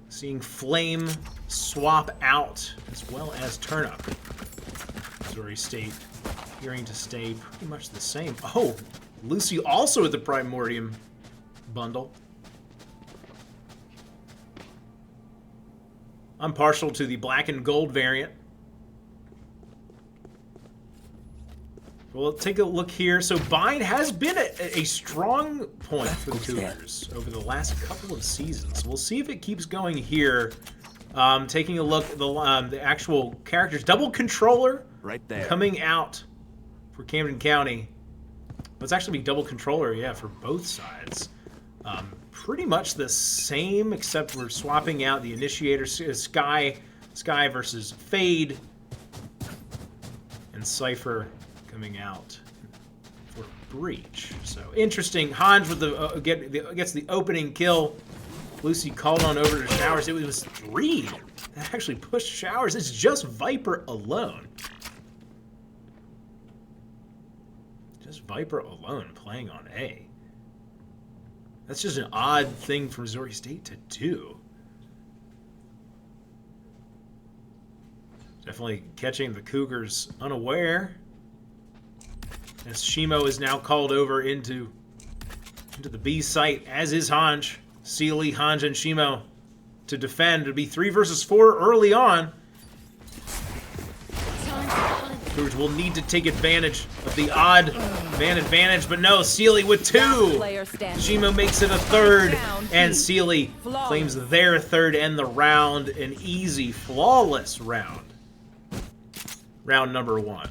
Seeing Flame swap out as well as Turnup. Missouri State appearing to stay pretty much the same. Oh, Lucy also with the Primordium bundle. I'm partial to the black and gold variant. Well, let's take a look here. So Bind has been a strong point for the Cougars over the last couple of seasons. We'll see if it keeps going here. Taking a look at the actual characters. Double controller right there coming out for Camden County. Let's actually be double controller, yeah, for both sides. Pretty much the same, except we're swapping out the initiator Sky versus Fade, and Cypher coming out for Breach. So interesting. Hans with the gets the opening kill. Lucy called on over to Showers. It was 3 that actually pushed Showers. It's just Viper alone. Just Viper alone playing on A. That's just an odd thing for Missouri State to do. Definitely catching the Cougars unaware. As Shimo is now called over into the B site, as is Hanj. Sealy, Hanj, and Shimo to defend. It'll be 3 versus 4 early on. Cougars will need to take advantage of the odd man advantage, but no, Sealy with 2. Shimo makes it a 3rd, and Sealy claims their 3rd and the round. An easy, flawless round. Round number 1.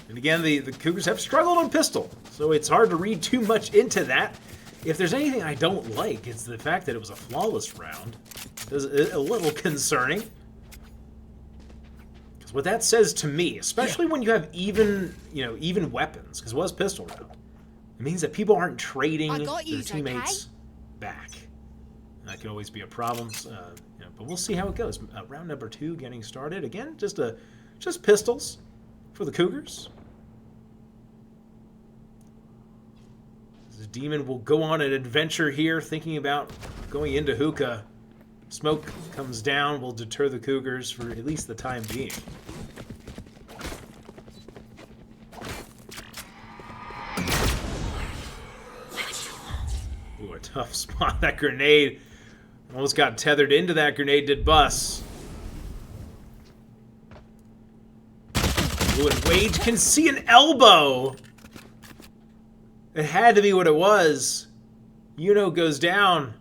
And again, the Cougars have struggled on pistol, so it's hard to read too much into that. If there's anything I don't like, it's the fact that it was a flawless round. It's a little concerning. Because what that says to me, especially when you have even weapons, because it was pistol round, it means that people aren't trading their teammates back. That can always be a problem, but we'll see how it goes. Round number 2 getting started. Again, just pistols for the Cougars. The Demon will go on an adventure here, thinking about going into hookah. Smoke comes down, will deter the Cougars for at least the time being. Ooh, a tough spot. That grenade almost got tethered into that grenade, did Bus. Ooh, and Wage can see an elbow. It had to be what it was. Yuno goes down.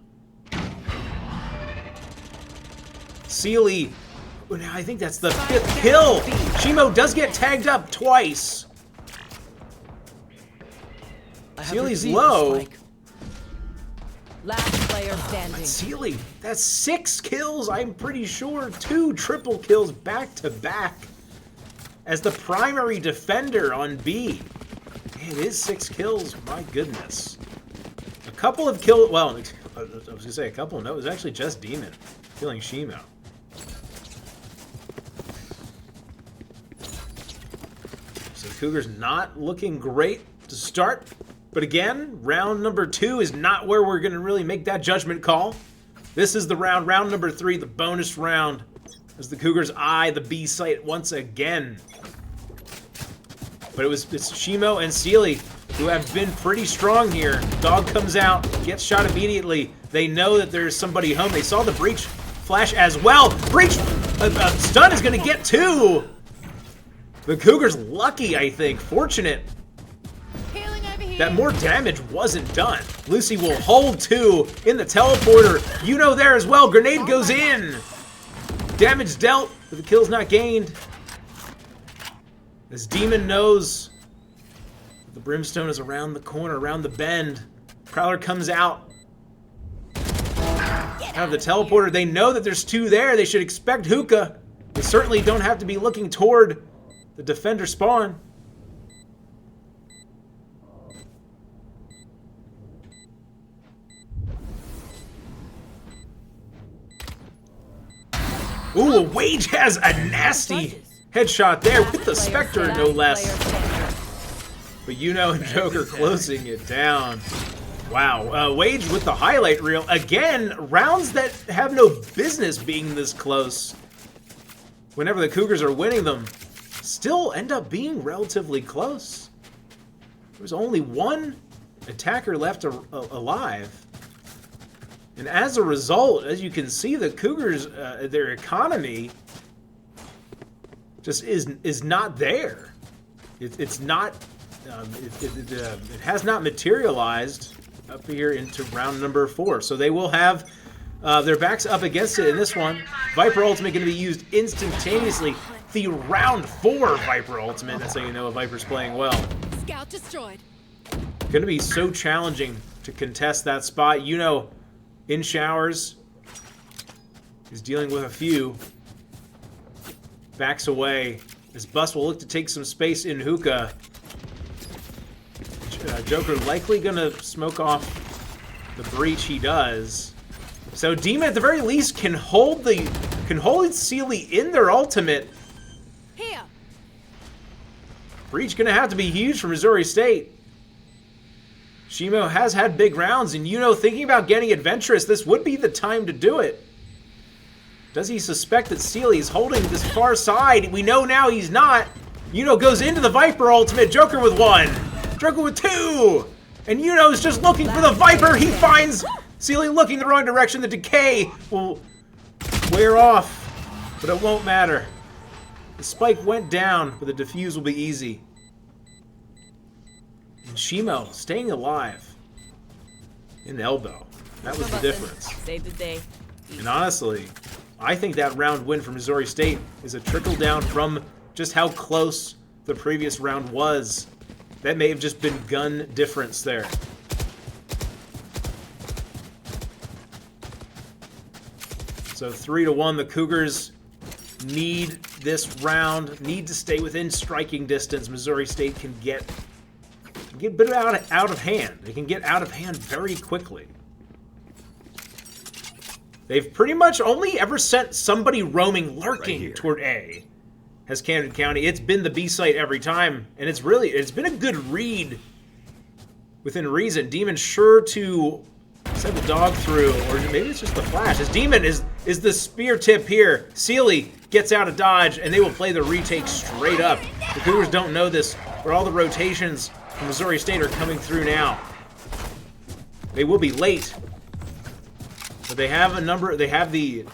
Sealy, I think that's the 5th kill. Shimo does get tagged up twice. Sealy's low. Last player standing. Sealy, that's 6 kills, I'm pretty sure. 2 triple kills back to back as the primary defender on B. It is 6 kills, my goodness. A couple of kills, well, I was going to say a couple, no, it was actually just Demon killing Shimo. So the Cougars not looking great to start, but again, round number 2 is not where we're going to really make that judgment call. This is the round number 3, the bonus round, as the Cougars eye the B site once again. But it's Shimo and Sealy who have been pretty strong here. Dog comes out, gets shot immediately. They know that there's somebody home. They saw the Breach flash as well. Breach, stun is going to get 2. The Cougars lucky, I think. Fortunate that more damage wasn't done. Lucy will hold 2 in the teleporter. Yuno there as well. Grenade goes in. Damage dealt, but the kill's not gained. This Demon knows that the Brimstone is around the corner, around the bend. Prowler comes out of the teleporter. They know that there's 2 there. They should expect hookah. They certainly don't have to be looking toward the defender spawn. Ooh, Wage has a nasty headshot there with the Spectre, no less. But and Joker closing it down. Wow, Wage with the highlight reel. Again, rounds that have no business being this close. Whenever the Cougars are winning them, still end up being relatively close. There's only one attacker left alive. And as a result, as you can see, the Cougars, their economy just is not there. It's not, it has not materialized up here into round number 4. So they will have their backs up against it in this one. Viper Ultimate going to be used instantaneously. The round 4 Viper Ultimate. That's how you know a Viper's playing well. Scout destroyed. Going to be so challenging to contest that spot. In Showers is dealing with a few. Backs away as Bus will look to take some space in Hookah. Joker likely going to smoke off the breach. He does. So Demon at the very least can hold Sealy in their ultimate. Here. Breach gonna have to be huge for Missouri State. Shimo has had big rounds, and thinking about getting adventurous, this would be the time to do it. Does he suspect that Sealy is holding this far side? We know now he's not. Goes into the Viper ultimate. Joker with 1. Joker with 2. And is just looking for the Viper. He finds Sealy looking the wrong direction. The decay will wear off, but it won't matter. The spike went down, but the defuse will be easy. And Shimo staying alive in elbow. That was the difference. Save the day. And honestly, I think that round win for Missouri State is a trickle down from just how close the previous round was. That may have just been gun difference there. So 3-1, the Cougars need this round, need to stay within striking distance. Missouri State can get a bit out of hand. They can get out of hand very quickly. They've pretty much only ever sent somebody roaming, lurking toward A. Has Camden County. It's been the B site every time, and it's been a good read within reason. Demon sure to send the dog through, or maybe it's just the flash. As Demon is the spear tip here. Sealy gets out of dodge, and they will play the retake straight up. The Cougars don't know this, but all the rotations from Missouri State are coming through now. They will be late, but they have a number. They have the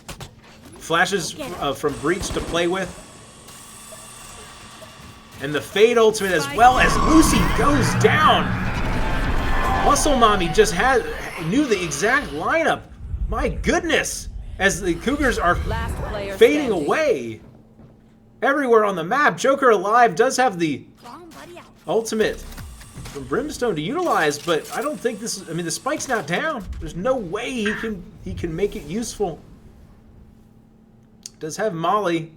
flashes from Breach to play with, and the Fade ultimate as well as Lucy goes down. Muscle Mommy just knew the exact lineup. My goodness, as the Cougars are fading away everywhere on the map. Joker alive does have the ultimate from Brimstone to utilize, but I don't think this is. I mean, the spike's not down. There's no way he can make it useful. Does have Molly.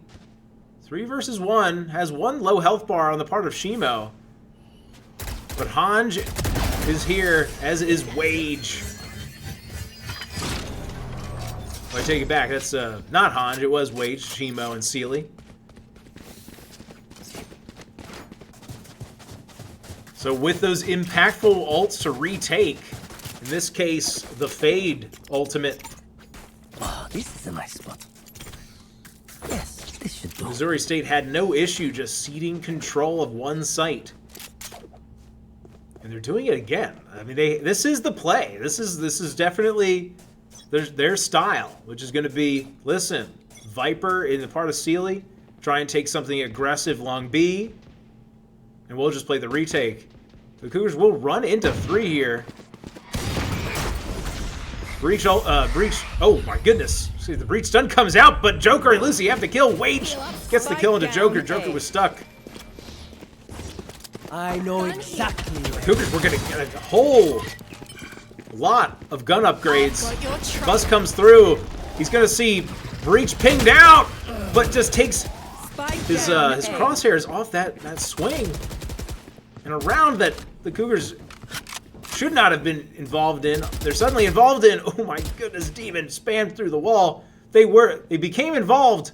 3 versus 1. Has 1 low health bar on the part of Shimo. But Hanj is here, as is Wage. I take it back. That's not Hanj. It was Wage, Shimo, and Sealy. So with those impactful ults to retake, in this case, the Fade ultimate. Oh, this is a nice spot. Yes, this should do. Missouri State had no issue just ceding control of one site. And they're doing it again. I mean, this is the play. This is definitely their style, which is going to be, listen, Viper in the part of Sealy, try and take something aggressive long B, and we'll just play the retake. The Cougars will run into 3 here. Breach, oh my goodness. See, the Breach stun comes out, but Joker and Lucy have to kill. Wage gets the kill into Joker. Joker was stuck. I know exactly. The Cougars were going to get a whole lot of gun upgrades. Bus comes through. He's going to see Breach pinged out, but just takes his crosshairs off that swing. And a round that the Cougars should not have been involved in. They're suddenly involved in. Oh my goodness, Demon spammed through the wall. They became involved.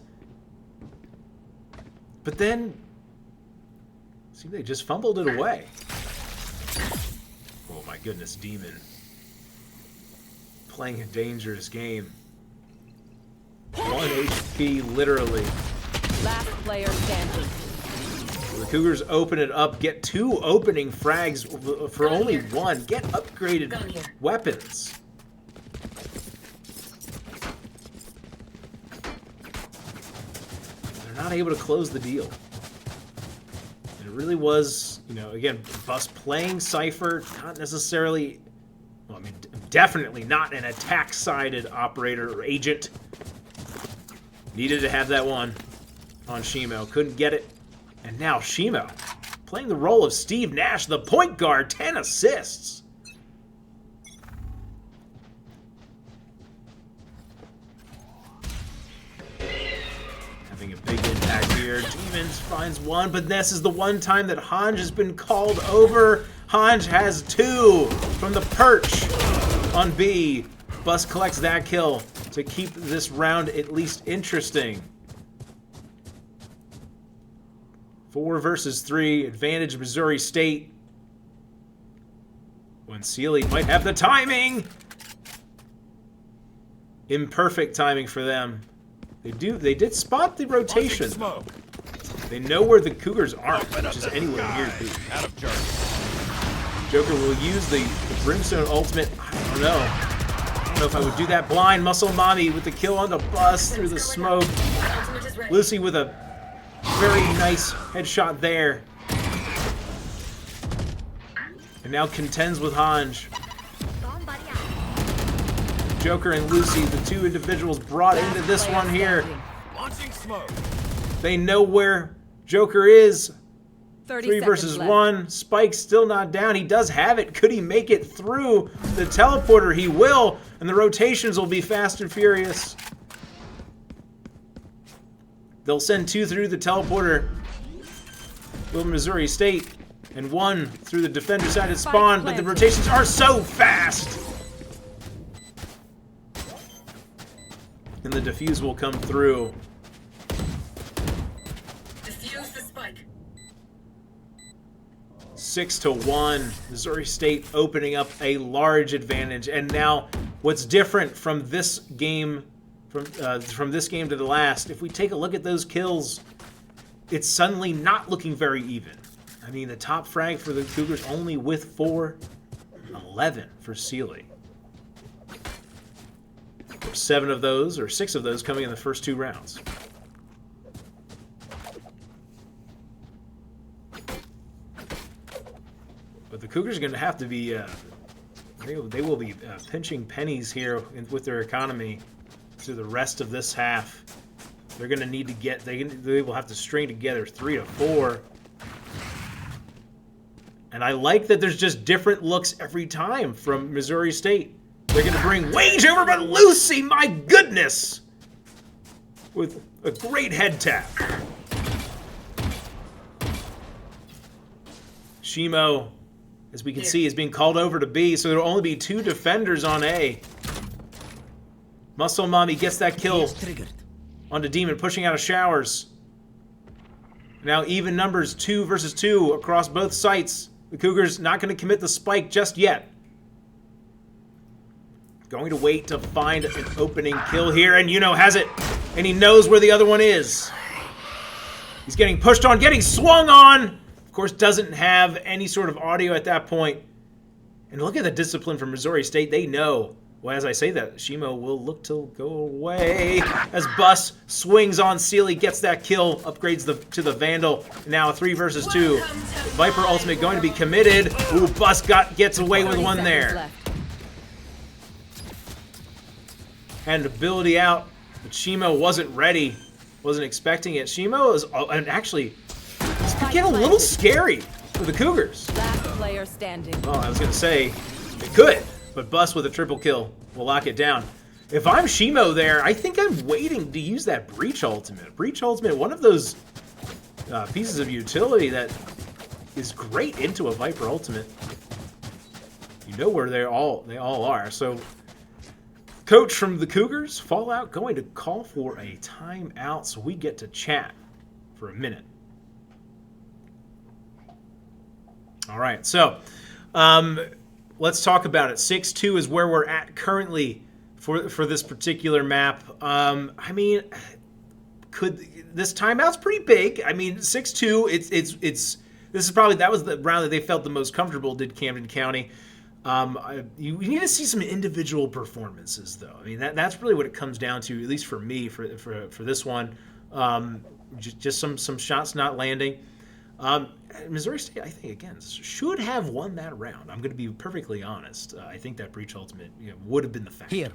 But then, see, they just fumbled it away. Oh my goodness, Demon. Playing a dangerous game. 1 HP, literally. Last player standing. The Cougars open it up, get 2 opening frags for only 1. Get upgraded weapons. They're not able to close the deal. And it really was, you know, again, Bus playing Cypher, not necessarily, well, I mean, definitely not an attack-sided operator or agent. Needed to have that one on Shimo. Couldn't get it. And now Shimo playing the role of Steve Nash, the point guard, 10 assists. Having a big impact here. Demons finds 1, but this is the one time that Hanj has been called over. Hanj has 2 from the perch on B. Bus collects that kill to keep this round at least interesting. 4 versus 3, advantage Missouri State. When Sealy might have the timing. Imperfect timing for them. They did spot the rotation. They know where the Cougars aren't, which is anywhere near B. Joker will use the Brimstone ultimate. I don't know. I don't know if I would do that. Blind Muscle Mommy with the kill on the Bus through the smoke. Lucy with a very nice headshot there. And now contends with Hanj. Joker and Lucy, the 2 individuals brought into this one here. They know where Joker is. 3 versus 1. Spike's still not down. He does have it. Could he make it through the teleporter? He will. And the rotations will be fast and furious. They'll send 2 through the teleporter. Will Missouri State. And 1 through the defender-sided spawn. But the rotations are so fast. And the defuse will come through. Defuse the spike. 6-1. Missouri State opening up a large advantage. And now, what's different from this game, from this game to the last, if we take a look at those kills, it's suddenly not looking very even. I mean, the top frag for the Cougars only with 4, 11 for Sealy. 7 of those, or 6 of those, coming in the first 2 rounds. But the Cougars are going to have to be, they will be pinching pennies here with their economy through the rest of this half. They're going to need to get, they will have to string together 3 to 4. And I like that there's just different looks every time from Missouri State. They're going to bring Wage over, but Lucy, my goodness! With a great head tap. Shimo, as we can see, is being called over to B, so there will only be 2 defenders on A. Muscle Mommy gets that kill onto Demon, pushing out of showers. Now even numbers, 2 versus 2 across both sites. The Cougars not going to commit the spike just yet. Going to wait to find an opening kill here, and Yuno has it. And he knows where the other one is. He's getting pushed on, getting swung on. Of course, doesn't have any sort of audio at that point. And look at the discipline from Missouri State. They know. Well, as I say that, Shimo will look to go away as Bus swings on Sealy, gets that kill, upgrades to the Vandal. Now 3 versus 2. Viper ultimate going to be committed. Ooh, Bus gets away with one there. Had an ability out, but Shimo wasn't ready. Wasn't expecting it. Shimo is, and actually, it's getting a little scary for the Cougars. Last player standing. Well, I was going to say, it could, but Bus with a triple kill will lock it down. If I'm Shimo there, I think I'm waiting to use that Breach Ultimate. Breach Ultimate, one of those pieces of utility that is great into a Viper Ultimate. You know where they all are, so Coach from the Cougars, Fallout, going to call for a timeout so we get to chat for a minute. All right, so let's talk about it. 6-2 is where we're at currently for this particular map. I mean, this timeout's pretty big. I mean, 6-2. This is probably, that was the round that they felt the most comfortable. Did Camden County. You need to see some individual performances, though. I mean, that's really what it comes down to, at least for me, for this one. Just some shots not landing. Missouri State, I think, again, should have won that round. I'm going to be perfectly honest. I think that breach ultimate would have been the factor. Here.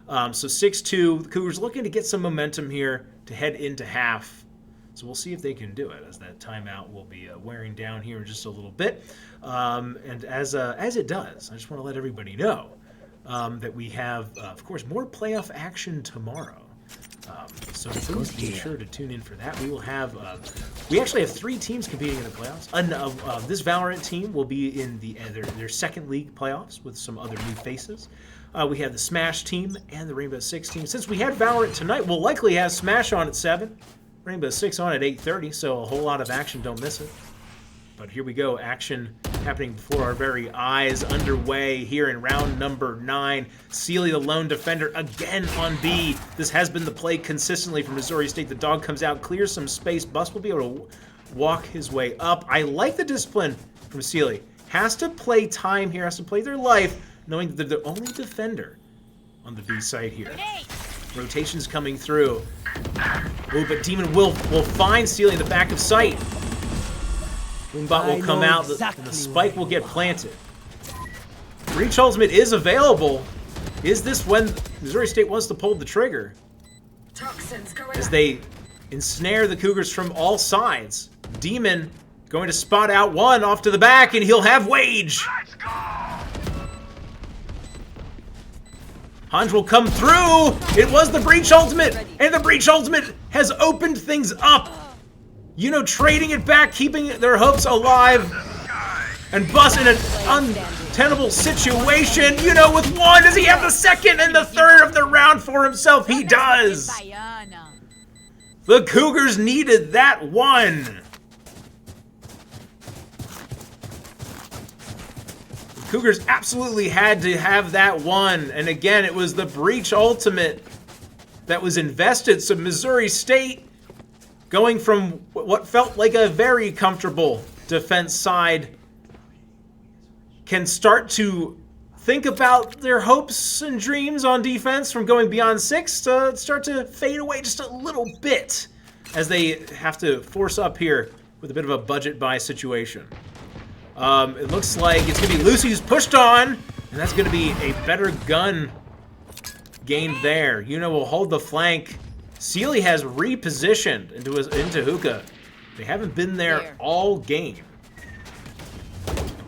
So 6-2, the Cougars looking to get some momentum here to head into half. So we'll see if they can do it, as that timeout will be wearing down here in just a little bit. And as it does, I just want to let everybody know that we have, of course, more playoff action tomorrow. So please be sure to tune in for that. We will have, we actually have 3 teams competing in the playoffs. This Valorant team will be in their second league playoffs with some other new faces. We have the Smash team and the Rainbow Six team. Since we had Valorant tonight, we'll likely have Smash on at 7, Rainbow Six on at 8:30, so a whole lot of action, don't miss it. But here we go, action happening before our very eyes, underway here in round number 9. Sealy, the lone defender, again on B. This has been the play consistently for Missouri State. The dog comes out, clears some space. Bus will be able to walk his way up. I like the discipline from Sealy. Has to play time here, has to play their life, knowing that they're the only defender on the B side here. Rotations coming through. Oh, but Demon will find Sealy in the back of sight. Boombot will come out, and the spike will get planted. Breach ultimate is available. Is this when Missouri State wants to pull the trigger? Toxins going As up. they ensnare the Cougars from all sides. Demon going to spot out one off to the back, and he'll have Wage. Hanj will come through. It was the Breach ultimate, and the Breach ultimate has opened things up. Trading it back, keeping their hopes alive. And Bus in an untenable situation. With one, does he have the second and the third of the round for himself? He does. The Cougars needed that one. The Cougars absolutely had to have that one. And again, it was the Breach ultimate that was invested. So Missouri State, going from what felt like a very comfortable defense side, can start to think about their hopes and dreams on defense from going beyond 6 to start to fade away just a little bit as they have to force up here with a bit of a budget buy situation. It looks like it's going to be Lucy who's pushed on, and that's going to be a better gun gained there. Will hold the flank. Sealy has repositioned into hookah. They haven't been there all game.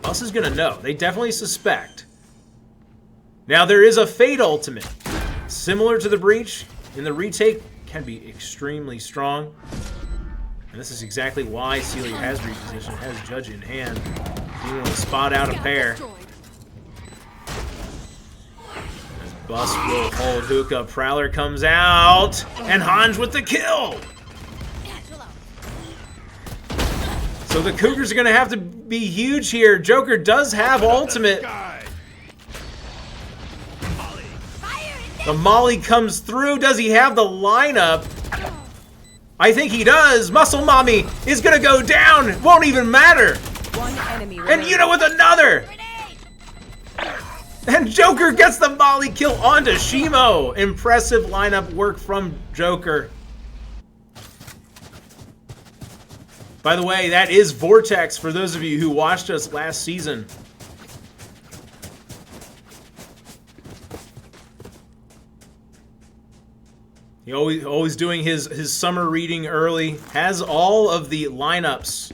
Bus is going to know. They definitely suspect. Now there is a Fade ultimate. Similar to the Breach, in the retake, can be extremely strong. And this is exactly why Sealy has repositioned, has Judge in hand. He will spot out a pair. Bus will hold hookah. Prowler comes out, and Hanj with the kill. So the Cougars are going to have to be huge here. Joker does have ultimate. The Molly comes through. Does he have the lineup? I think he does. Muscle Mommy is going to go down. It won't even matter. One enemy And remaining. with another. And Joker gets the Molly kill onto Shimo. Impressive lineup work from Joker. By the way, that is Vortex for those of you who watched us last season. He always doing his summer reading early. Has all of the lineups.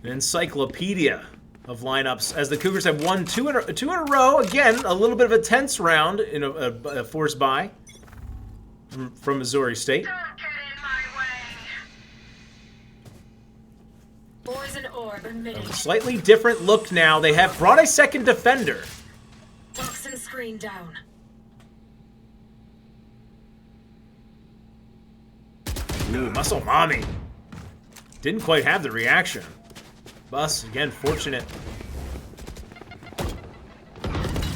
An encyclopedia of lineups as the Cougars have won two in a row. Again, a little bit of a tense round in a force buy from Missouri State. Don't get in my way. Poison orb emitting. A slightly different look now. They have brought a second defender. screen down. Ooh, Muscle Mommy. Didn't quite have the reaction. Bus, again, fortunate.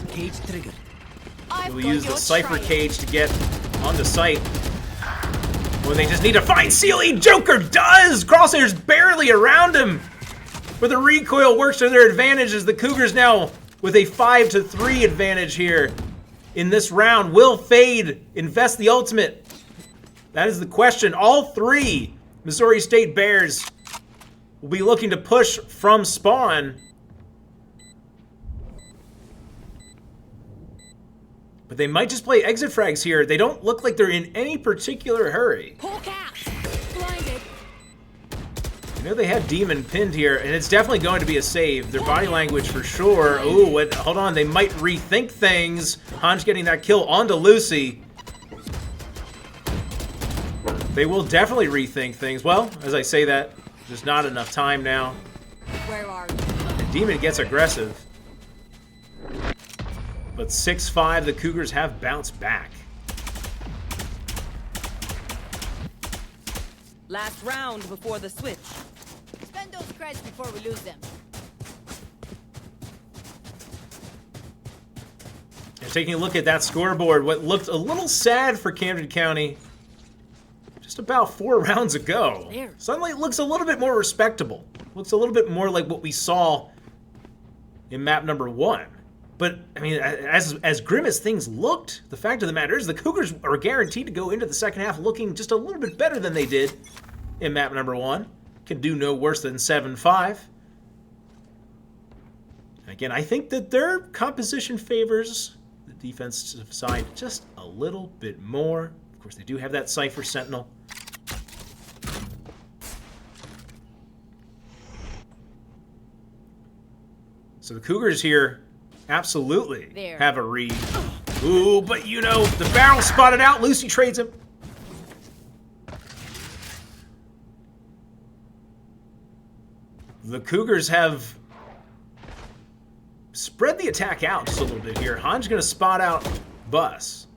Cage triggered. We'll use the Cypher cage to get onto site. When they just need to find Sealy. Joker does! Crosshair's barely around him. But the recoil works to their advantage as the Cougars now with a 5-3 advantage here in this round. Will Fade invest the ultimate? That is the question. All three Missouri State Bears will be looking to push from spawn. But they might just play exit frags here. They don't look like they're in any particular hurry. Hawk out. Blinded. You know they have Demon pinned here, and it's definitely going to be a save. Their body language for sure. Ooh, hold on. They might rethink things. Hanj getting that kill onto Lucy. They will definitely rethink things. Well, as I say that, there's not enough time now. Where are you? And Demon gets aggressive. But 6-5, the Cougars have bounced back. Last round before the switch. Spend those creds before we lose them. And taking a look at that scoreboard, what looked a little sad for Camden County just about 4 rounds ago, suddenly it looks a little bit more respectable. Looks a little bit more like what we saw in map number 1. But, I mean, as grim as things looked, the fact of the matter is the Cougars are guaranteed to go into the second half looking just a little bit better than they did in map number 1. Can do no worse than 7-5. Again, I think that their composition favors the defensive side just a little bit more. Of course, they do have that Cypher Sentinel. So the Cougars here absolutely have a read. Ooh, but you know, the barrel spotted out. Lucy trades him. The Cougars have spread the attack out just a little bit here. Han's going to spot out Bus.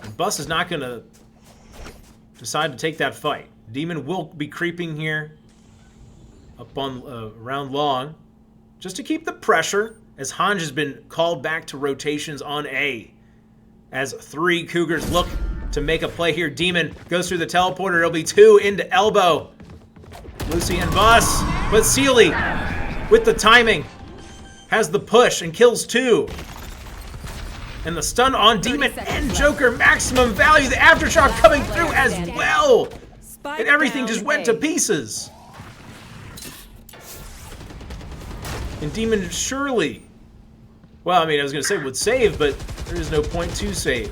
And Bus is not going to decide to take that fight. Demon will be creeping here up on around long just to keep the pressure, as Hanj has been called back to rotations on A. As 3 Cougars look to make a play here. Demon goes through the teleporter. It'll be 2 into elbow. Lucy and Bus. But Sealy, with the timing, has the push and kills 2. And the stun on Demon and Joker. Maximum value. The aftershock coming through as well. And everything just went to pieces. And Demon surely, well, I mean, I was going to say would save, but there is no point to save.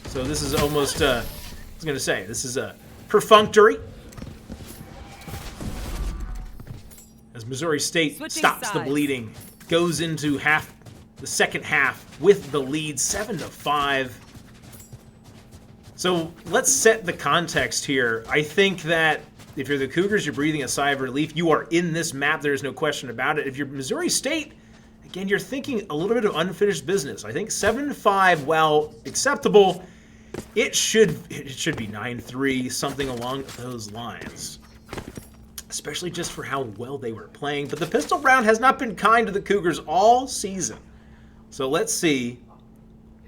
So this is almost, I was going to say, this is a perfunctory. As Missouri State stops the bleeding, goes into the second half with the lead, 7-5. So let's set the context here. I think that if you're the Cougars, you're breathing a sigh of relief. You are in this map. There's no question about it. If you're Missouri State, again, you're thinking a little bit of unfinished business. I think 7-5, while acceptable, it should be 9-3, something along those lines. Especially just for how well they were playing. But the pistol round has not been kind to the Cougars all season. So let's see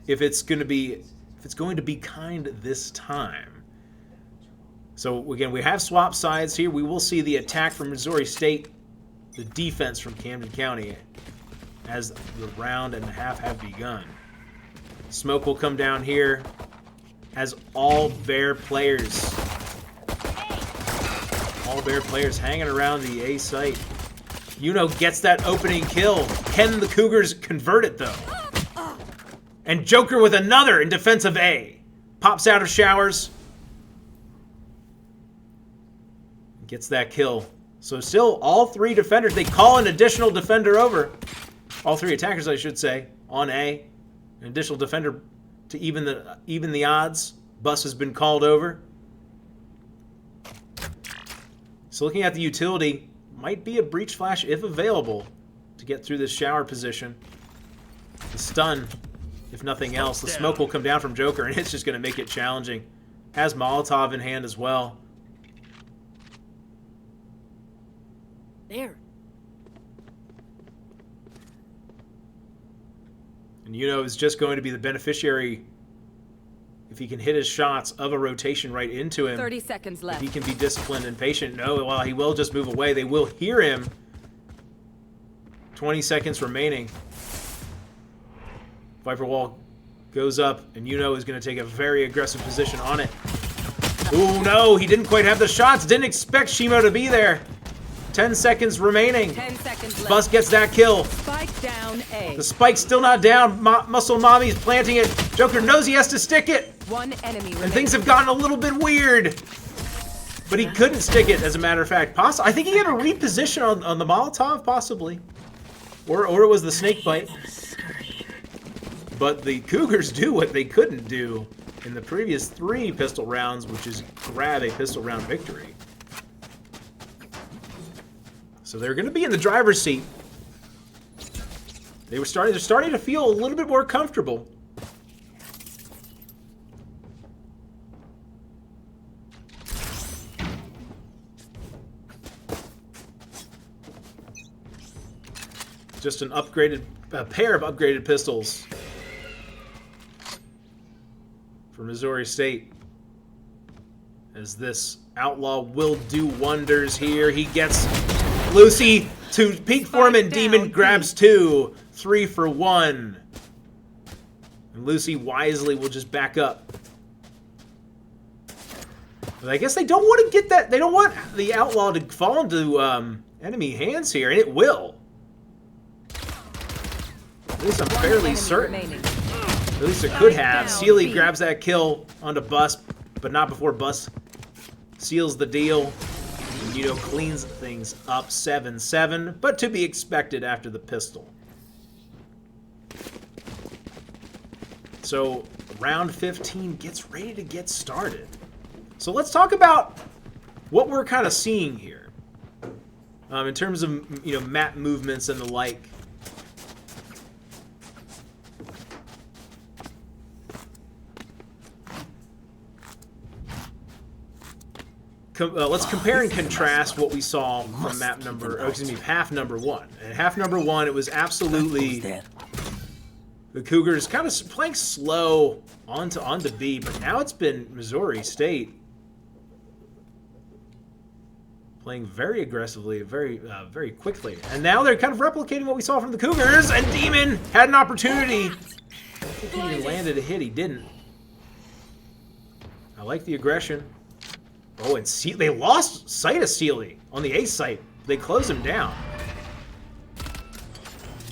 if it's going to be kind this time. So again, we have swap sides here. We will see the attack from Missouri State, the defense from Camden County, as the round and a half have begun. Smoke will come down here as all Bear players hanging around the A site. Yuno gets that opening kill. Can the Cougars convert it though? And Joker with another in defense of A. Pops out of showers. Gets that kill. So still all 3 defenders. They call an additional defender over. All 3 attackers, I should say, on A. An additional defender to even the odds. Bus has been called over. So looking at the utility, might be a breach flash if available to get through this shower position. The stun if nothing else. The smoke will come down from Joker, and it's just going to make it challenging. Has Molotov in hand as well. There. And Yuno is just going to be the beneficiary, if he can hit his shots, of a rotation right into him. 30 seconds left. If he can be disciplined and patient. No, well, he will just move away. They will hear him. 20 seconds remaining. Viper wall goes up, and Yuno is going to take a very aggressive position on it. Ooh, no, he didn't quite have the shots. Didn't expect Shimo to be there. 10 seconds remaining. 10 seconds left. Bus gets that kill. Spike down A. The spike's still not down. Muscle Mommy's planting it. Joker knows he has to stick it. One enemy remaining. And things have gotten a little bit weird. But he couldn't stick it, as a matter of fact. I think he had a reposition on the Molotov, possibly. Or it was the snake bite. But the Cougars do what they couldn't do in the previous 3 pistol rounds, which is grab a pistol round victory. So they're going to be in the driver's seat. They're starting to feel a little bit more comfortable. Just a pair of upgraded pistols for Missouri State. As this outlaw will do wonders here. He gets Lucy to peek for him, and Demon grabs 2. 3 for 1. And Lucy wisely will just back up. But I guess they don't want to get that. They don't want the outlaw to fall into enemy hands here, and it will. At least I'm fairly certain. At least it could have. Sealy grabs that kill onto Bus, but not before Bus seals the deal. And Yuno cleans things up 7-7, but to be expected after the pistol. So round 15 gets ready to get started. So let's talk about what we're kind of seeing here in terms of map movements and the like. Let's compare and contrast what we saw from half number 1. And half number 1, it was absolutely the Cougars kind of playing slow onto B, but now it's been Missouri State playing very aggressively, very quickly. And now they're kind of replicating what we saw from the Cougars, and Demon had an opportunity. I think he even landed a hit. He didn't. I like the aggression. Oh, and they lost sight of Sealy on the A site. They closed him down.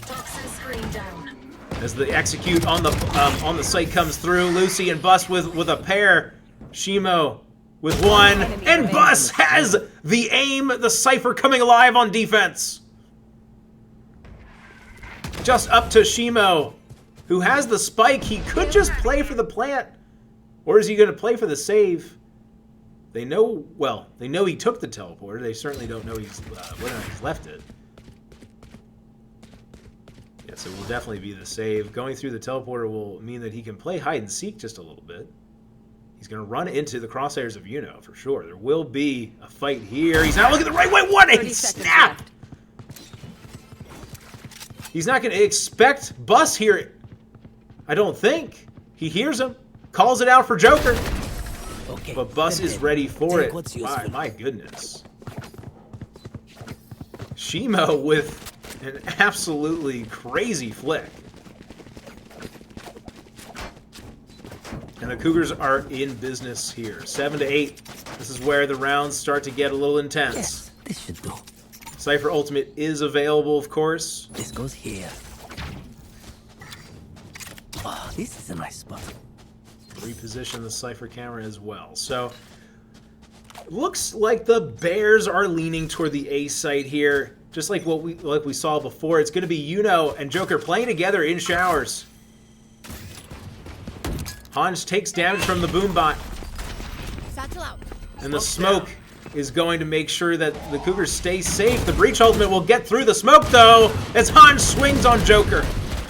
Toxin screen down. As the execute on the site comes through, Lucy and Bus with a pair. Shimo with 1, and Bus has the aim. The Cypher coming alive on defense. Just up to Shimo, who has the spike. He could just play for the plant, or is he going to play for the save? They know he took the teleporter. They certainly don't know whether or not he's left it. Yes, it will definitely be the save. Going through the teleporter will mean that he can play hide and seek just a little bit. He's going to run into the crosshairs of Yuno for sure. There will be a fight here. He's not looking the right way. What a snap! He's not going to expect Bus here. I don't think. He hears him. Calls it out for Joker. Okay, but Bus is ready for it. My goodness. Shimo with an absolutely crazy flick. And the Cougars are in business here. 7-8. This is where the rounds start to get a little intense. Yes, this should do. Cypher Ultimate is available, of course. This goes here. Oh, this is a nice spot. Reposition the Cypher camera as well. So, looks like the Bears are leaning toward the A site here. Just like we saw before. It's going to be Yuno and Joker playing together in showers. Hans takes damage from the boombot. Satchel out. And the smoke is going to make sure that the Cougars stay safe. The Breach Ultimate will get through the smoke, though, as Hans swings on Joker.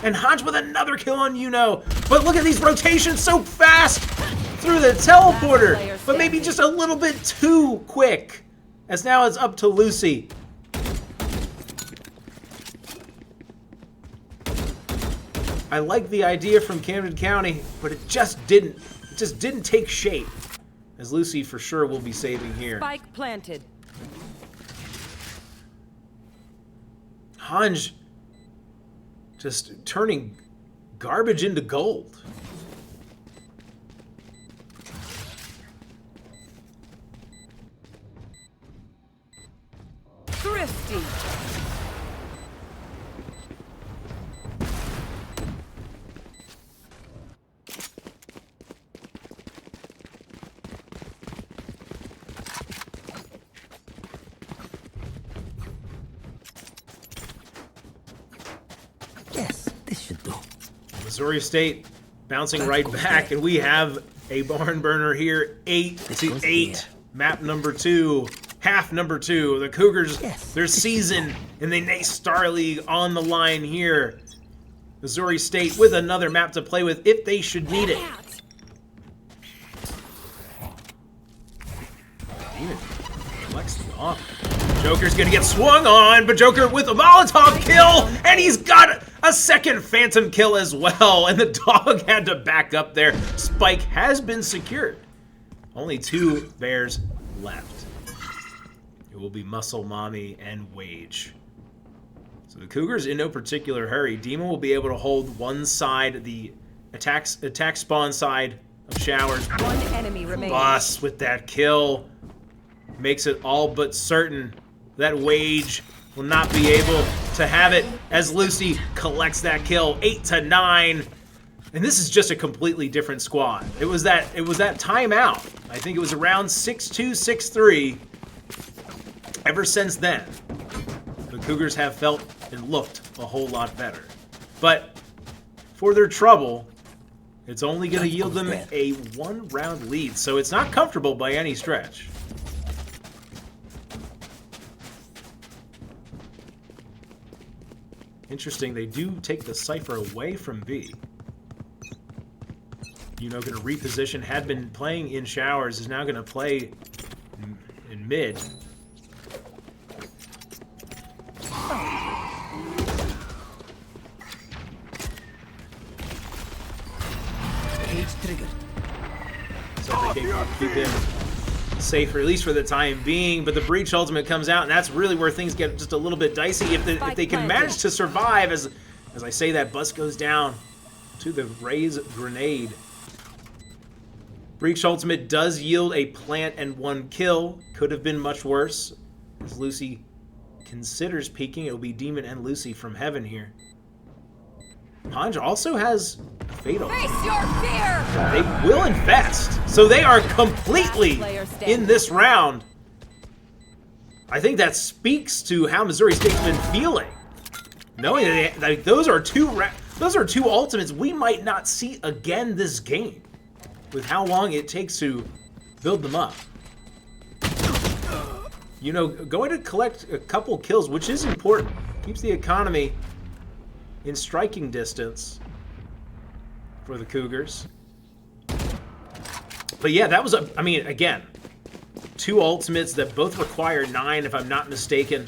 And Hodge with another kill on Yuno. But look at these rotations so fast through the teleporter. But maybe just a little bit too quick. As now it's up to Lucy. I like the idea from Camden County, but it just didn't take shape. As Lucy for sure will be saving here. Spike planted. Hanj just turning garbage into gold. Thrifty. Yes, this should do. Missouri State bouncing right back, and we have a barn burner here. 8-8. Map number 2. Half number 2. The Cougars, their season in the NACE Star League on the line here. Missouri State with another map to play with if they should need it. Demon flexing off. Joker's gonna get swung on, but Joker with a Molotov kill, and he's got a second Phantom kill as well, and the dog had to back up there. Spike has been secured. Only 2 bears left. It will be Muscle Mommy and Wage. So the Cougars in no particular hurry. Demon will be able to hold one side, the attack spawn side of Showers. One enemy remaining. Boss with that kill makes it all but certain that Wage will not be able to have it as Lucy collects that kill. 8-9. And this is just a completely different squad. It was that timeout. I think it was around 6-2, 6-3. Ever since then, the Cougars have felt and looked a whole lot better. But for their trouble, it's only going to yield them a 1-round lead. So it's not comfortable by any stretch. Interesting, they do take the Cypher away from B. You know, going to reposition, had been playing in Showers, is now going to play in mid. Cage triggered. So they can keep him safer, at least for the time being. But the Breach Ultimate comes out, and that's really where things get just a little bit dicey. If they can manage to survive, as I say, that bus goes down to the Raze grenade. Breach Ultimate does yield a plant and 1 kill. Could have been much worse. As Lucy considers peeking, it will be Demon and Lucy from Heaven here. Hanj also has Fatal. Face your fear! They will infest, so they are completely in this round. I think that speaks to how Missouri State's been feeling, knowing that those are two ultimates we might not see again this game, with how long it takes to build them up. You know, going to collect a couple kills, which is important, keeps the economy in striking distance for the Cougars. But yeah, that was I mean, again, 2 ultimates that both require 9, if I'm not mistaken.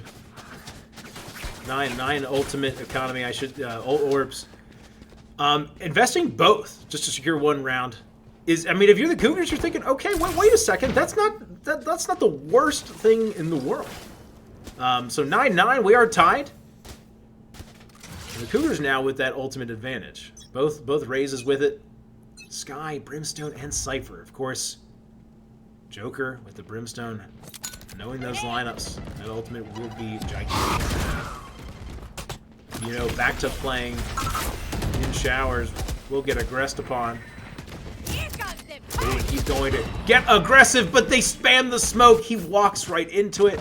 9 ultimate economy, I should, orbs. Investing both just to secure 1 round is, I mean, if you're the Cougars, you're thinking, okay, wait a second, that's not the worst thing in the world. So 9-9, we are tied. And the Cougars now with that ultimate advantage. Both Razes with it. Sky, Brimstone, and Cypher. Of course, Joker with the Brimstone. Knowing those lineups, that ultimate will be gigantic. You know, back to playing in Showers. We'll get aggressed upon. Ooh, and he's going to get aggressive, but they spam the smoke. He walks right into it.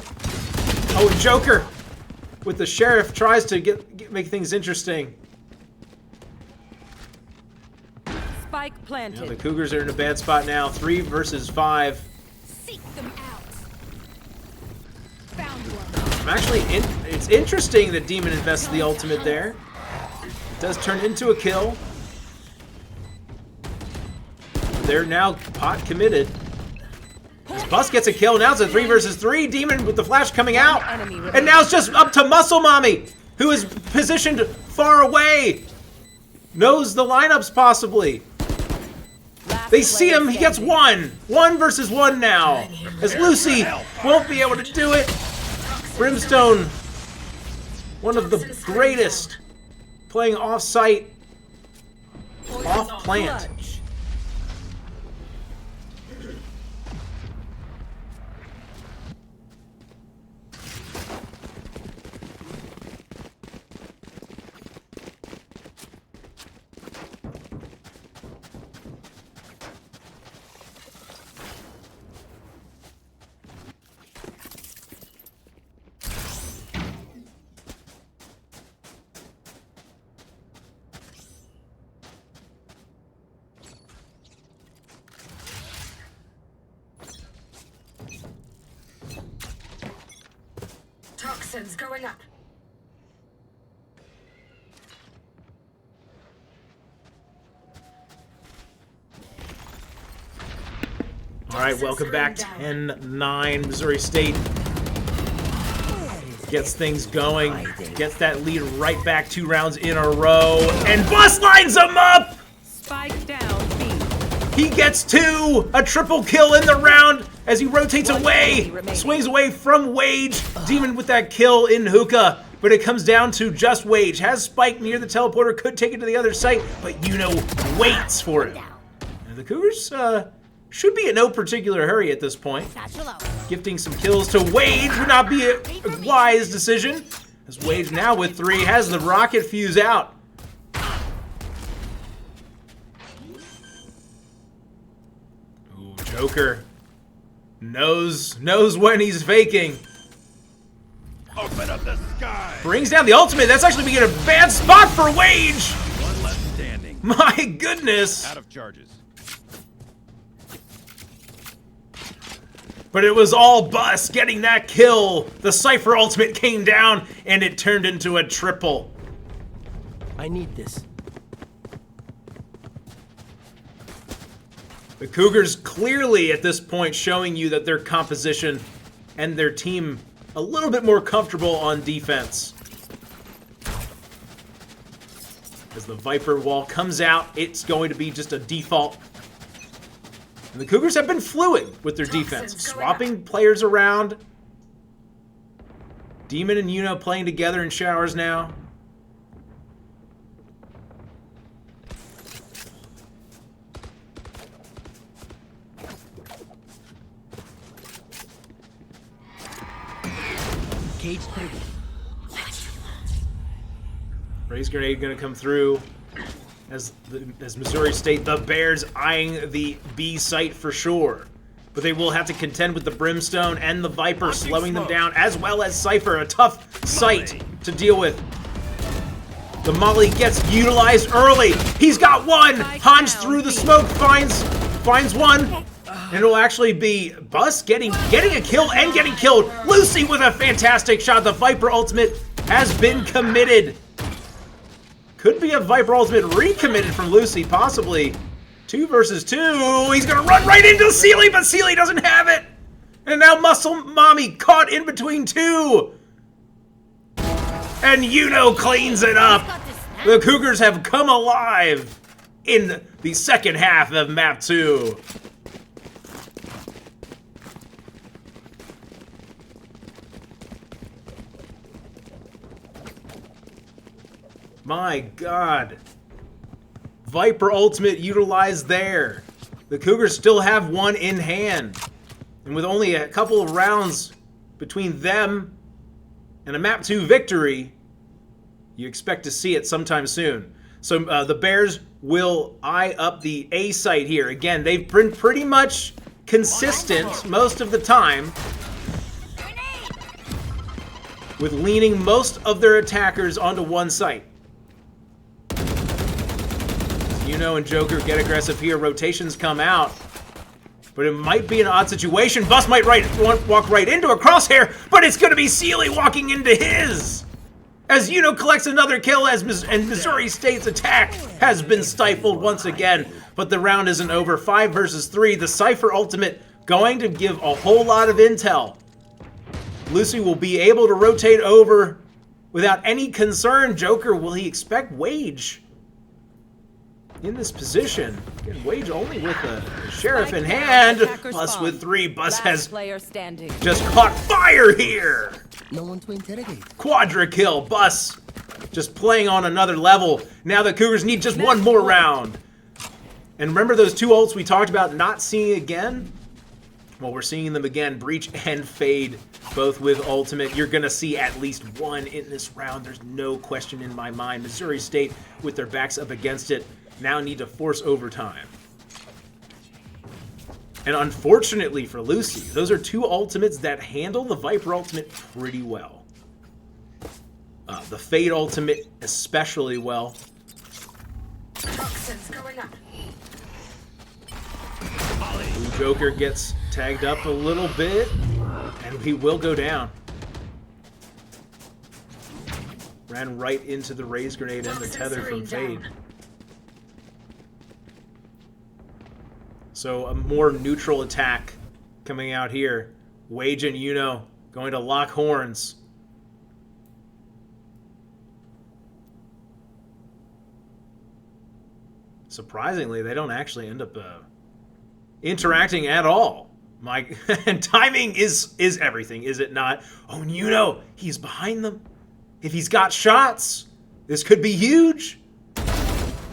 Oh, and Joker with the Sheriff tries to make things interesting. Spike planted. You know, the Cougars are in a bad spot now. 3 versus 5. Seek them out. Found one. It's interesting that Demon invests the ultimate there. Does turn into a kill. They're now pot committed. As Bus gets a kill, now it's a 3 versus 3. Demon with the flash coming out. And now it's just up to Muscle Mommy, who is positioned far away. Knows the lineups possibly. They see him, he gets one. 1 versus 1 now. As Lucy won't be able to do it. Brimstone, one of the greatest, playing off-site, off-plant. Toxins going up. All right, welcome back. 10-9. Missouri State gets things going. Gets that lead right back 2 rounds in a row. And Bus lines him up! Spike down, B. He gets 2! A triple kill in the round as he rotates away. Swings away from Wage. Demon with that kill in hookah. But it comes down to just Wage. Has Spike near the teleporter. Could take it to the other site. But waits for him. And the Cougars should be in no particular hurry at this point. Gifting some kills to Wage would not be a wise decision. As Wage now with 3 has the rocket fuse out. Ooh, Joker knows when he's faking. Open up the sky. Brings down the ultimate. That's actually being a bad spot for Wage. One left standing. My goodness. Out of charges. But it was all Bus getting that kill. The Cypher ultimate came down, and it turned into a triple. I need this. The Cougars clearly at this point showing you that their composition and their team a little bit more comfortable on defense. As the Viper wall comes out, it's going to be just a default. And the Cougars have been fluid with their defense, swapping players around. Demon and Yuno playing together in showers now. Cage 30. Raise grenade going to come through as Missouri State, the Bears eyeing the B site for sure. But they will have to contend with the Brimstone and the Viper slowing them down, as well as Cypher, a tough site to deal with. The Molly gets utilized early. He's got 1. Hans through the smoke finds 1. And it'll actually be Bus getting a kill and getting killed. Lucy with a fantastic shot. The Viper ultimate has been committed. Could be a Viper ultimate recommitted from Lucy, possibly. 2 versus 2. He's gonna run right into Sealy, but Sealy doesn't have it. And now Muscle Mommy caught in between 2. And Yuno cleans it up. The Cougars have come alive in the second half of map 2. My God. Viper ultimate utilized there. The Cougars still have 1 in hand. And with only a couple of rounds between them and a map 2 victory, you expect to see it sometime soon. So the Bears will eye up the A site here. Again, they've been pretty much consistent most of the time with leaning most of their attackers onto one site. Yuno and Joker get aggressive here. Rotations come out. But it might be an odd situation. Bus might walk right into a crosshair, but it's going to be Sealy walking into his. As Yuno collects another kill and Missouri State's attack has been stifled once again. But the round isn't over. 5 versus 3. The Cypher ultimate going to give a whole lot of intel. Lucy will be able to rotate over without any concern. Joker, will he expect Wage in this position? Again, Wage only with the sheriff in hand. Bus with 3. Bus has Player standing. just caught fire here. No one to interrogate. Quadra kill. Bus just playing on another level. Now the Cougars need just one more round. And remember those 2 ults we talked about not seeing again? Well, we're seeing them again. Breach and Fade, both with ultimate. You're going to see at least one in this round. There's no question in my mind. Missouri State, with their backs up against it, now need to force overtime. And unfortunately for Lucy, those are 2 ultimates that handle the Viper ultimate pretty well. The Fade ultimate especially well. Toxins going up. Blue Joker gets tagged up a little bit, and he will go down. Ran right into the raise grenade and the tether from Fade. So a more neutral attack coming out here. Wage and Yuno going to lock horns. Surprisingly, they don't actually end up interacting at all. And timing is everything, is it not? Oh, and Yuno, he's behind them. If he's got shots, this could be huge.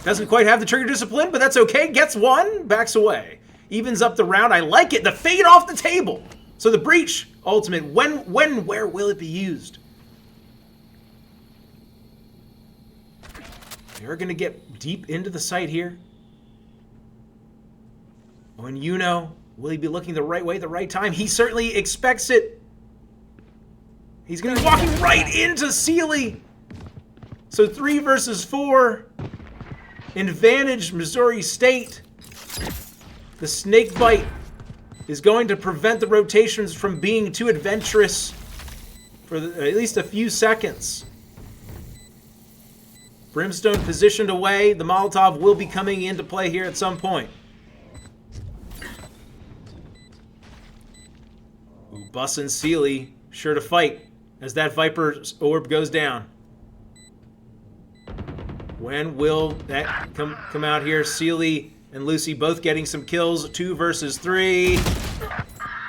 Doesn't quite have the trigger discipline, but that's okay. Gets one, backs away. Evens up the round. I like it. The Fade off the table. So the Breach ultimate, where will it be used? They're going to get deep into the site here. Oh, and Yuno, will he be looking the right way at the right time? He certainly expects it. He's going to be walking right into Sealy. So 3 versus 4. Advantage Missouri State. The snake bite is going to prevent the rotations from being too adventurous for at least a few seconds. Brimstone positioned away. The Molotov will be coming into play here at some point. Ooh, Bus and Sealy sure to fight as that Viper's orb goes down. When will that come out here? Sealy and Lucy both getting some kills. 2 versus 3.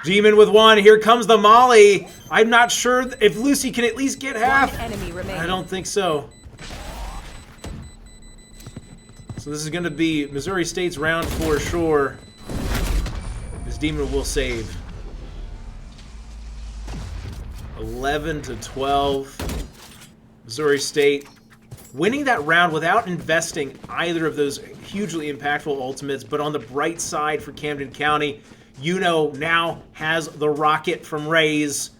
Demon with 1. Here comes the Molly. I'm not sure if Lucy can at least get half. One enemy remaining. I don't think so. So this is going to be Missouri State's round for sure. This Demon will save. 11-12. Missouri State winning that round without investing either of those hugely impactful ultimates, but on the bright side for Camden County, Yuno now has the rocket from Raze.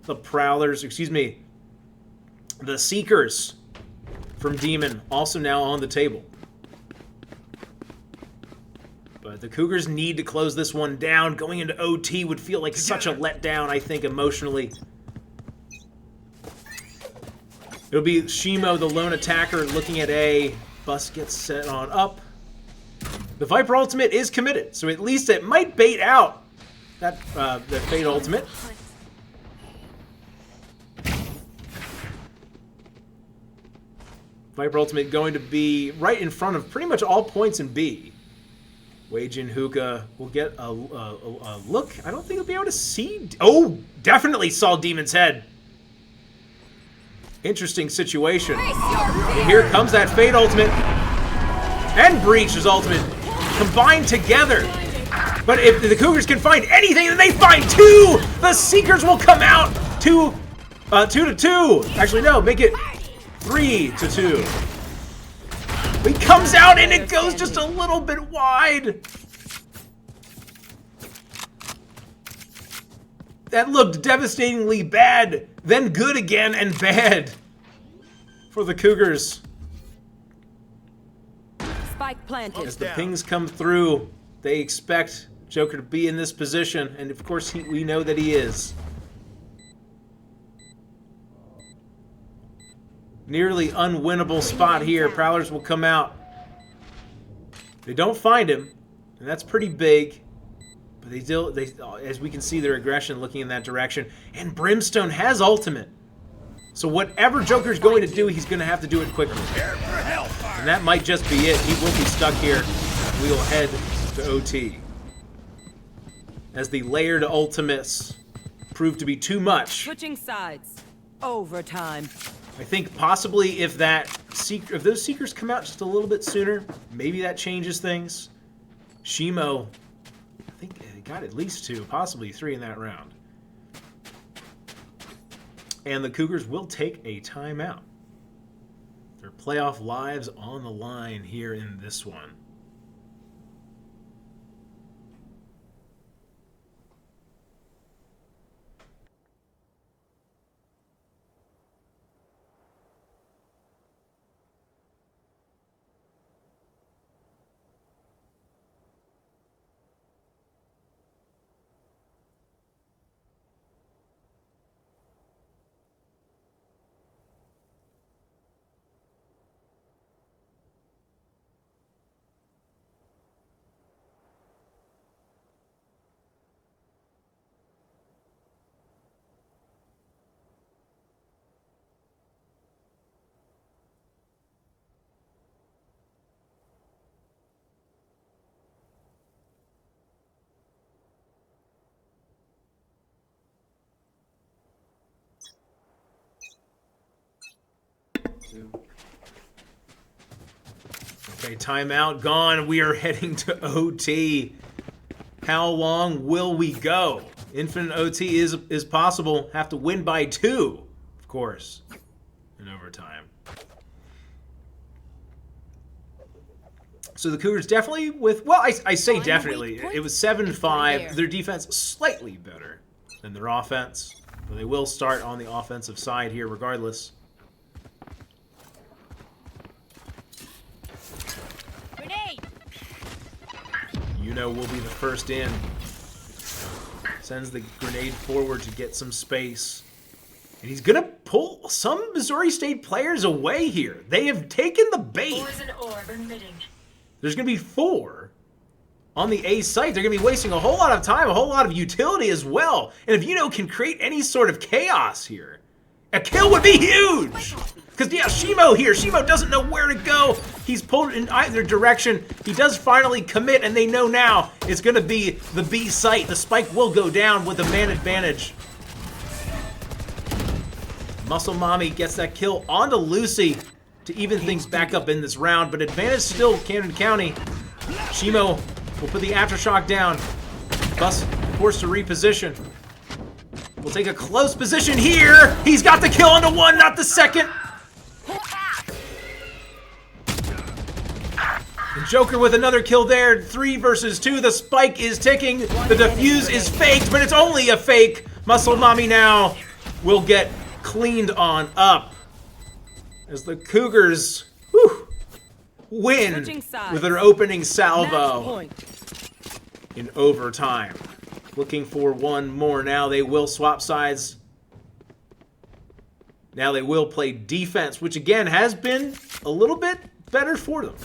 The Prowlers, the Seekers from Demon also now on the table. But the Cougars need to close this one down. Going into OT would feel like such a letdown, I think, emotionally. It'll be Shimo, the lone attacker, looking at A. Bus gets set on up. The Viper ultimate is committed, so at least it might bait out that Fade ultimate. Viper ultimate going to be right in front of pretty much all points in B. Wage and Hookah will get a look. I don't think he'll be able to see. Oh, definitely saw Demon's head. Interesting situation. And here comes that Fade ultimate and Breach's ultimate combined together. But if the Cougars can find anything, then they find 2. The Seekers will come out 2-2. Actually, no, make it 3-2. He comes out and it goes just a little bit wide. That looked devastatingly bad, then good again and bad for the Cougars. Spike planted. As the pings come through, they expect Joker to be in this position, and of course we know that he is. nearly unwinnable spot here. Prowlers will come out. They don't find him, and that's pretty big. But they as we can see, their aggression looking in that direction. And Brimstone has ultimate. So whatever Joker's going to do, he's going to have to do it quickly. And that might just be it. He will be stuck here. We will head to OT. As the layered ultimates prove to be too much. Switching sides. Overtime. I think possibly if those Seekers come out just a little bit sooner, maybe that changes things. Shimo, I think he got at least 2, possibly 3 in that round. And the Cougars will take a timeout. Their playoff lives on the line here in this one. Okay, timeout gone. We are heading to OT. How long will we go? Infinite OT is possible. Have to win by 2, of course, in overtime. So the Cougars definitely well, I say definitely. It was 7-5. Their defense slightly better than their offense. But they will start on the offensive side here regardless. Yuno will be the first in. Sends the grenade forward to get some space. And he's going to pull some Missouri State players away here. They have taken the bait. Poison orb emitting. There's going to be 4 on the A site. They're going to be wasting a whole lot of time, a whole lot of utility as well. And if Yuno can create any sort of chaos here, a kill would be huge. Because, yeah, Shimo here. Shimo doesn't know where to go. He's pulled in either direction. He does finally commit, and they know now it's going to be the B site. The spike will go down with a man advantage. Muscle Mommy gets that kill onto Lucy to even things back up in this round, but advantage still Camden County. Shimo will put the Aftershock down. Bus forced to reposition. We'll take a close position here. He's got the kill onto 1, not the second. And Joker with another kill there. 3 versus 2. The spike is ticking. The defuse is faked, but it's only a fake. Muscle Mommy now will get cleaned on up as the Cougars win with their opening salvo in overtime. Looking for one more now. They will swap sides. Now they will play defense, which again has been a little bit better for them.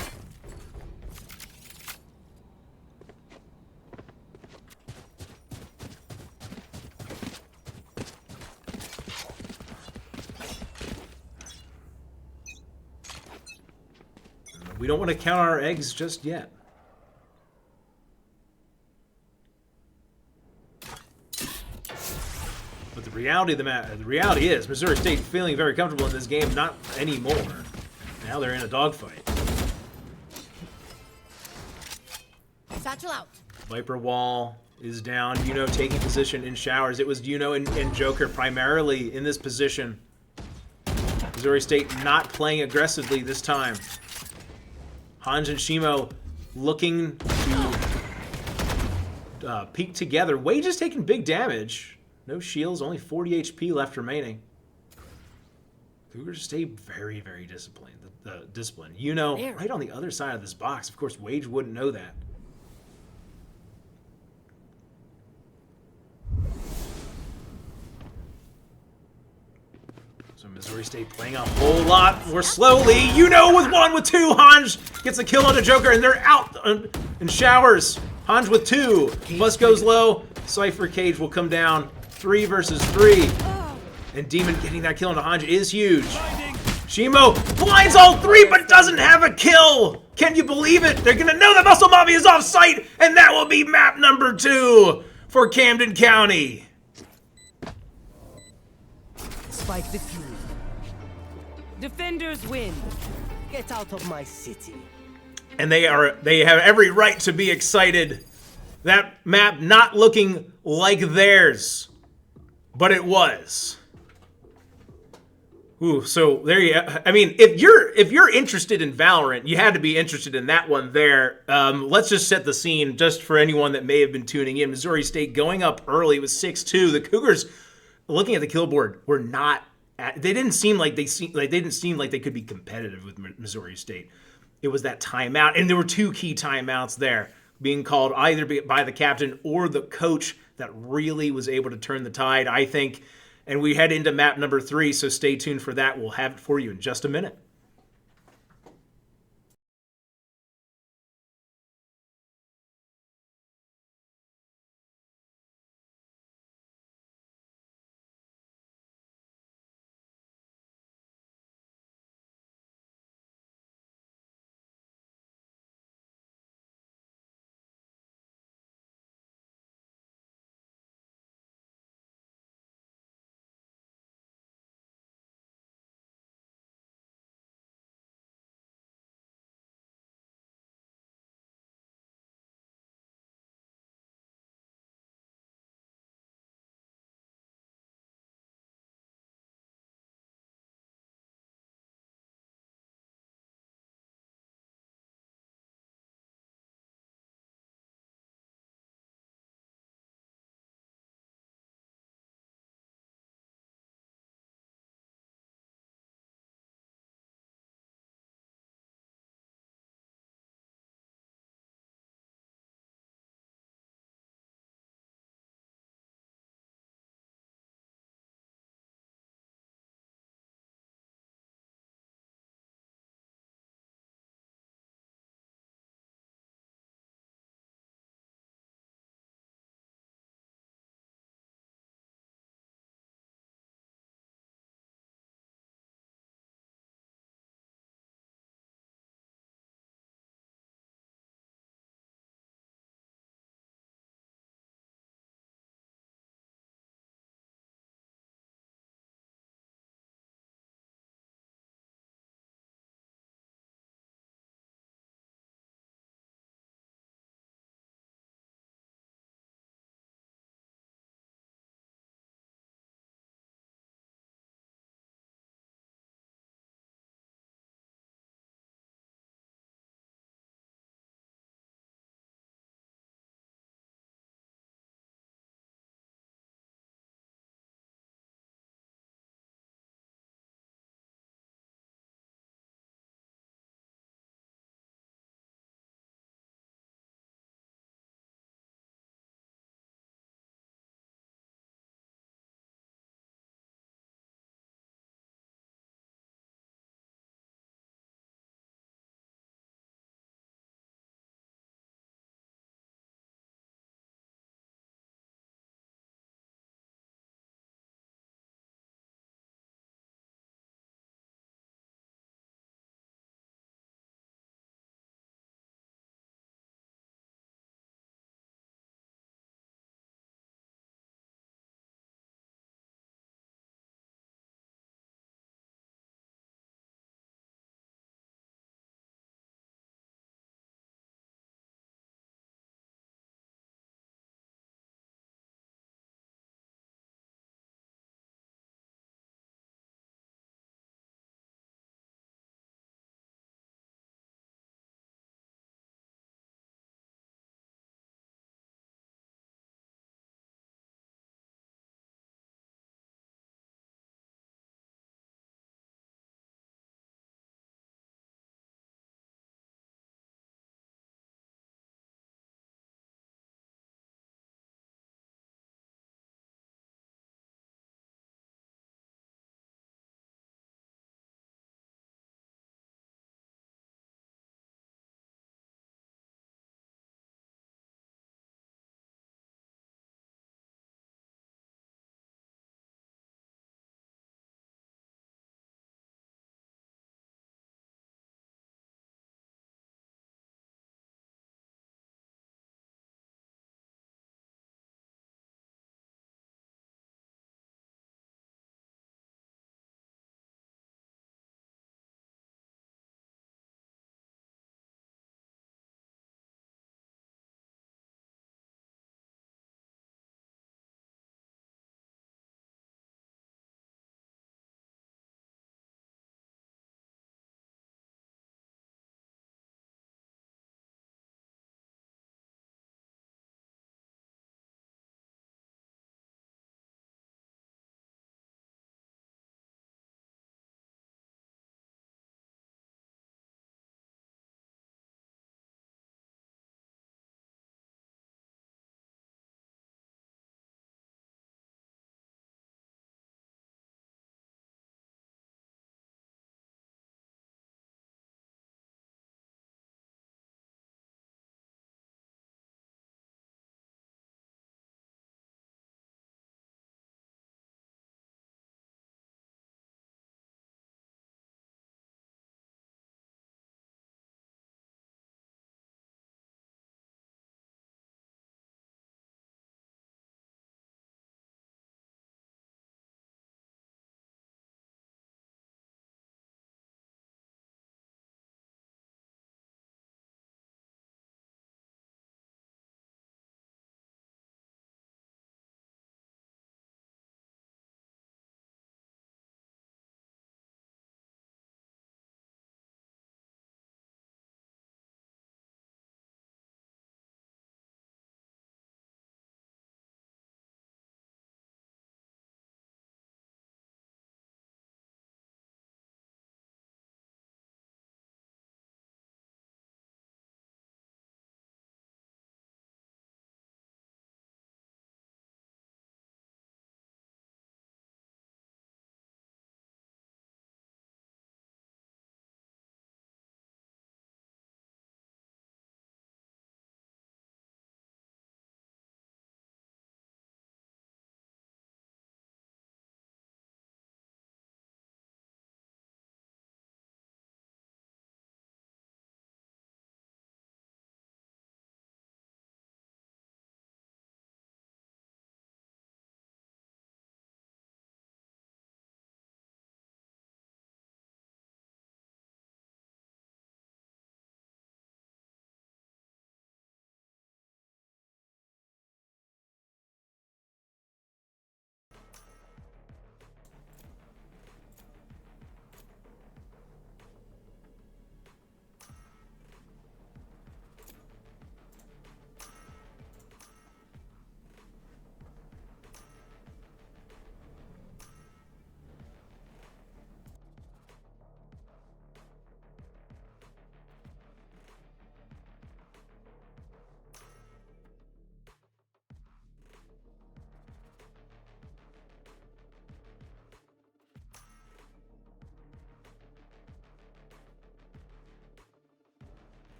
We don't want to count our eggs just yet. But the reality of the reality is Missouri State feeling very comfortable in this game. Not anymore. Now they're in a dogfight. Satchel out. Viper wall is down. Yuno taking position in showers. It was Yuno and Joker primarily in this position. Missouri State not playing aggressively this time. Hanj and Shimo looking to peek together. Wage is taking big damage. No shields, only 40 HP left remaining. Cougars stay very, very disciplined. Disciplined. Yuno right on the other side of this box. Of course, Wage wouldn't know that. So Missouri Missouri State playing a whole lot more slowly. You know, with 1, with 2, Hanj gets a kill on the Joker, and they're out in showers. Hanj with 2. Bus goes low. Cypher Cage will come down. 3 versus 3. And Demon getting that kill on the Hanj is huge. Shimo blinds all 3 but doesn't have a kill. Can you believe it? They're gonna know that Muscle Mafia is off site, and that will be map number 2 for Camden County. Spike defused. Defenders win. Get out of my city. And they have every right to be excited. That map not looking like theirs, but it was. Ooh, so there you. I mean, if you're interested in Valorant, you had to be interested in that one there. Let's just set the scene, just for anyone that may have been tuning in. Missouri State going up early with 6-2. The Cougars, looking at the kill board, were not. They didn't seem like they could be competitive with Missouri State. It was that timeout, and there were 2 key timeouts there being called either by the captain or the coach that really was able to turn the tide, I think. And we head into map number 3, so stay tuned for that. We'll have it for you in just a minute.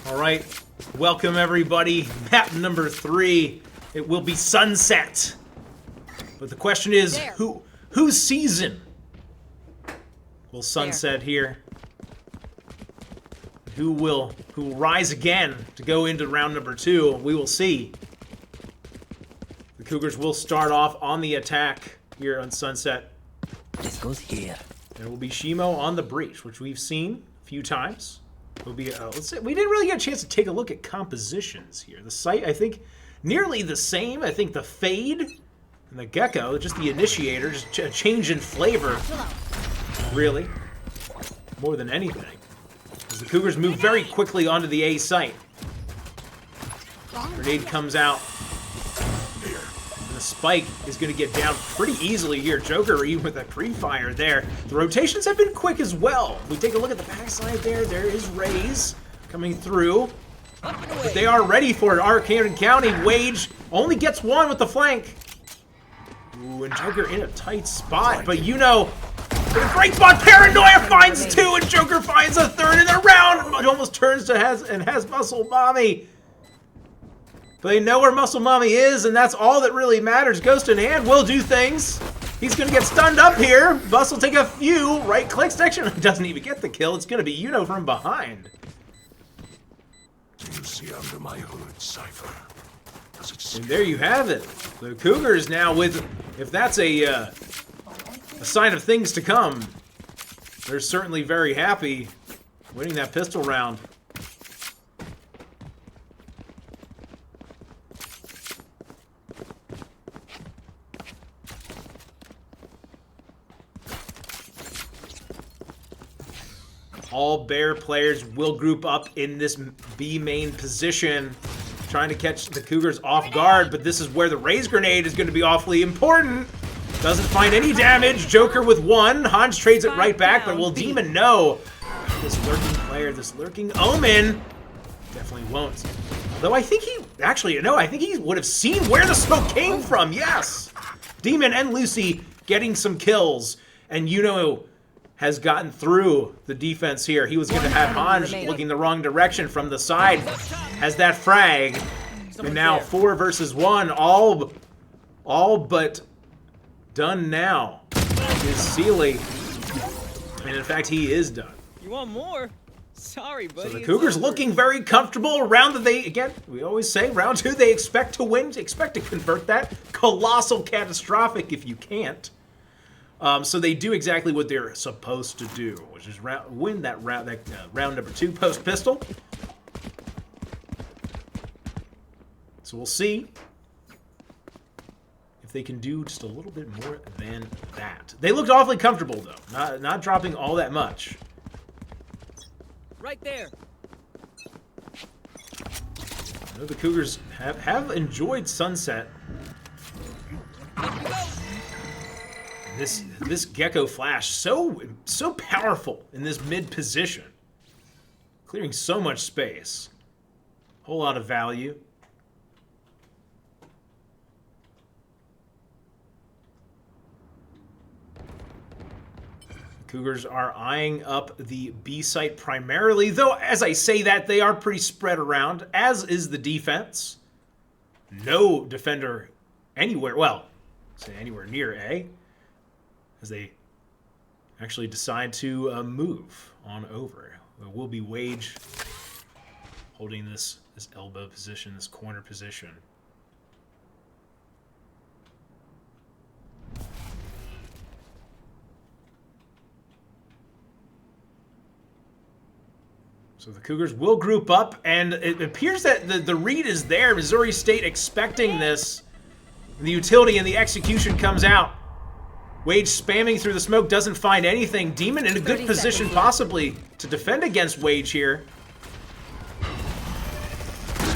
All right, welcome everybody. Map number 3. It will be Sunset. But the question is, whose season will Sunset here? Who will rise again to go into round number 2? We will see. The Cougars will start off on the attack here on Sunset. This goes here. There will be Shimo on the breach, which we've seen a few times. It'll be let's say we didn't really get a chance to take a look at compositions here. The site, I think, nearly the same. I think the Fade and the Gecko, just the Initiator, just a change in flavor, really, more than anything. As the Cougars move very quickly onto the A site. Grenade comes out. And the Spike is going to get down pretty easily here. Joker, even with a pre-fire there. The rotations have been quick as well. We take a look at the backside there. There is Raze coming through. But they are ready for it. Arcane County, Wage only gets one with the flank. Ooh, and Joker in a tight spot. But you know, in a great spot, Paranoia finds 2, and Joker finds a 3rd in the round. It almost turns to has Muscle Mommy. But they know where Muscle Mommy is, and that's all that really matters. Ghost in hand will do things. He's going to get stunned up here. Bus will take a few. Right clicks. Actually, doesn't even get the kill. It's going to be Yuno from behind. Do you see under my hood, Cypher? Does it And there you have it. The Cougars now with, if that's a sign of things to come, they're certainly very happy winning that pistol round. All Bear players will group up in this B main position, trying to catch the Cougars off guard, but this is where the Raze Grenade is going to be awfully important. Doesn't find any damage. Joker with 1. Hans trades it right back, but will Demon know? This lurking player, this lurking Omen, definitely won't. Although I think he, actually, no, I think he would have seen where the smoke came from, yes! Demon and Lucy getting some kills, and Yuno has gotten through the defense here. He was going to have Hans looking the wrong direction from the side. Has that frag. And now 4 versus 1. All but done now is Sealy. And in fact, he is done. You want more? Sorry, buddy. So the Cougars looking very comfortable. Round that they, again, we always say, round 2, they expect to win. Expect to convert that. Colossal catastrophic if you can't. So they do exactly what they're supposed to do, which is win that round, round number 2 post pistol. So we'll see if they can do just a little bit more than that. They looked awfully comfortable though, not dropping all that much. Right there. I know the Cougars have enjoyed Sunset. This Gecko flash so powerful in this mid position, clearing so much space, whole lot of value. Cougars are eyeing up the B site primarily, though as I say that, they are pretty spread around, as is the defense. No defender anywhere, well, say anywhere near A, as they actually decide to move on over. It will be Wage holding this elbow position, this corner position. So the Cougars will group up, and it appears that the read is there. Missouri State expecting this. The utility and the execution comes out. Wage spamming through the smoke, doesn't find anything. Demon in a good position possibly to defend against Wage here.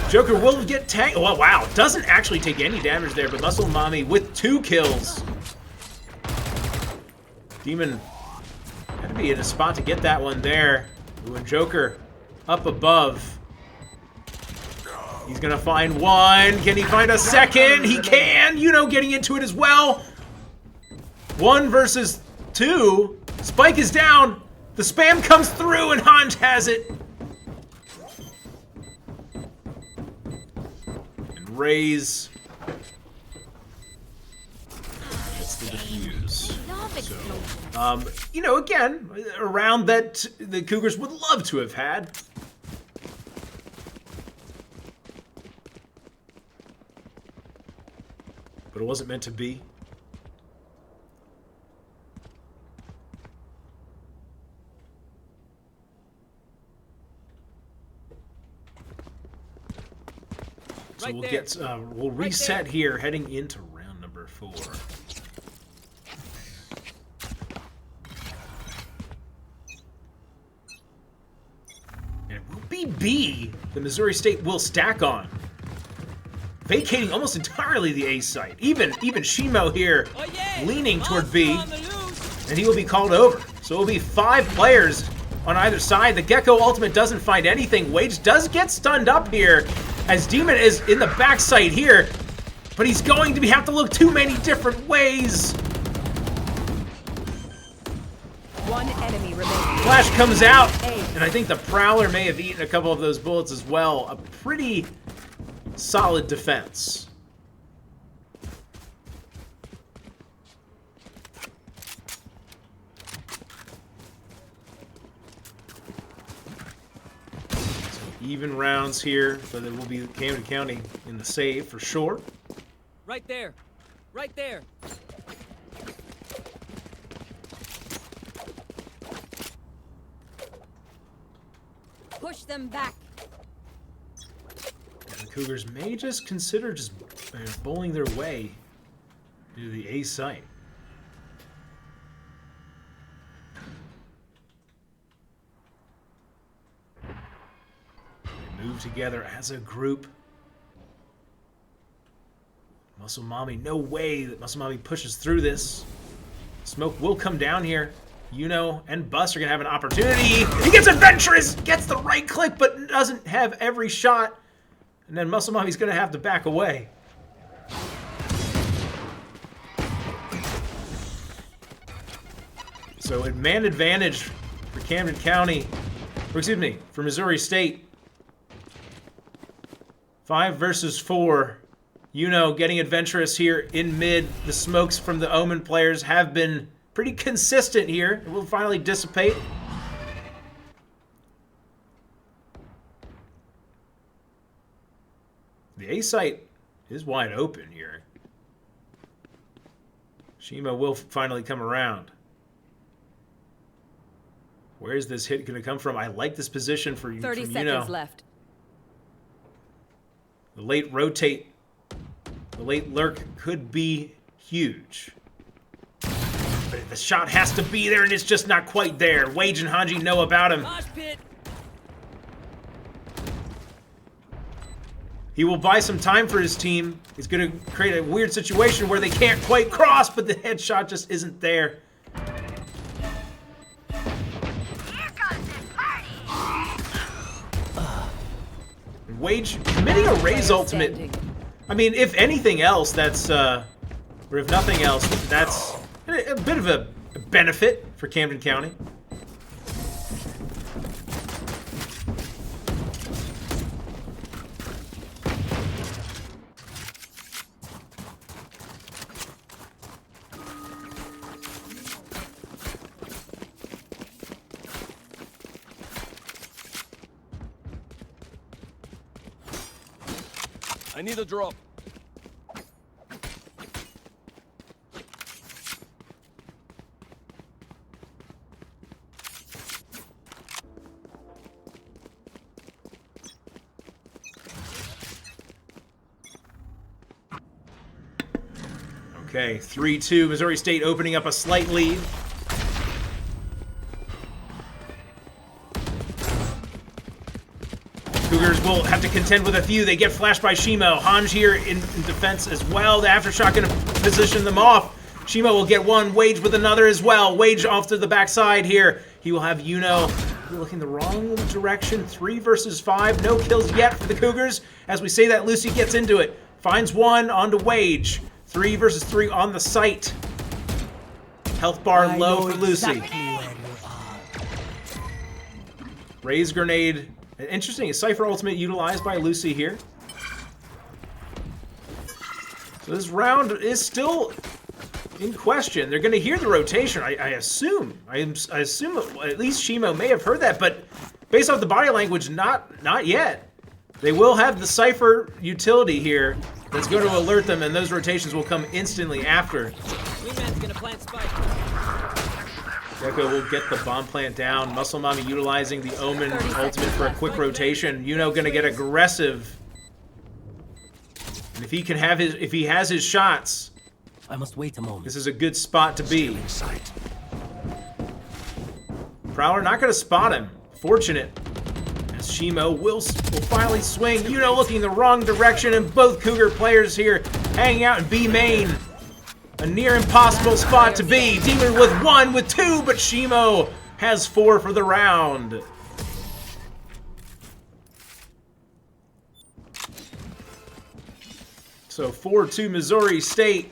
Joker will get tanked. Oh, wow. Doesn't actually take any damage there, but Muscle Mommy with 2 kills. Demon had to be in a spot to get that one there. Ooh, and Joker up above. He's gonna find 1. Can he find a second? He can. You know, getting into it as well. 1 versus 2. Spike is down. The spam comes through, and Hans has it. Raze. Gets the defuse. Love So, you know, again, a round that the Cougars would love to have had. But it wasn't meant to be. So Right we'll there. get we'll reset here, heading into round number 4. And it will be B the Missouri State will stack on, vacating almost entirely the A site. Even Shimo here Oh, yeah. leaning toward Monster B, on the loose. and he will be called over. So it will be 5 players on either side. The Gecko ultimate doesn't find anything. Wage does get stunned up here, as Demon is in the backside here, but he's going to have to look too many different ways. One enemy remaining. Flash comes out, and I think the Prowler may have eaten a couple of those bullets as well. A pretty solid defense. Even rounds here, but it will be Camden County in the save for sure. Right there. Right there. Push them back. The Cougars may just consider just bowling their way to the A site. They move together as a group. Muscle Mommy, no way that Muscle Mommy pushes through this. Smoke will come down here. Yuno and Bus are going to have an opportunity. He gets adventurous, gets the right click, but doesn't have every shot. And then Muscle Mommy's going to have to back away. So a man advantage for Camden County, or excuse me, for Missouri State. 5 versus 4. Yuno getting adventurous here in mid. The smokes from the Omen players have been pretty consistent here. It will finally dissipate. The A site is wide open here. Shima will finally come around. Where is this hit going to come from? I like this position for 30 from seconds Yuno. left. The late rotate, the late lurk could be huge. But the shot has to be there, and it's just not quite there. Wage and Hanji know about him. Mosh pit. He will buy some time for his team. He's going to create a weird situation where they can't quite cross, but the headshot just isn't there. Wage committing a Raze ultimate. I mean, if anything else, that's, or if nothing else, that's a bit of a benefit for Camden County. I need a drop. Okay, 3-2, Missouri State opening up a slight lead. Cougars will have to contend with a few. They get flashed by Shimo. Hanj here in defense as well. The aftershock going to position them off. Shimo will get one. Wage with another as well. Wage off to the backside here. He will have Yuno looking the wrong direction. 3 versus 5. No kills yet for the Cougars. As we say that, Lucy gets into it. Finds one onto Wage. 3 versus 3 on the site. Health bar low for Lucy. Raise grenade. Interesting, a Cypher ultimate utilized by Lucy here. So this round is still in question. They're going to hear the rotation, I assume. I assume at least Shimo may have heard that, but based off the body language, not yet. They will have the Cypher utility here that's going to alert them, and those rotations will come instantly after. Wingman's gonna plant spike. Gecko will get the bomb plant down. Muscle Mommy utilizing the Omen ultimate for a quick rotation. Yuno gonna get aggressive. And if he can have if he has his shots, I must wait a moment. this is a good spot to be. In sight. Prowler not gonna spot him. Fortunate. As Shimo will finally swing. Yuno looking the wrong direction, and both Cougar players here hanging out in B main. A near impossible spot to be. Demon with 1, with 2, but Shimo has 4 for the round. So 4-2 Missouri State.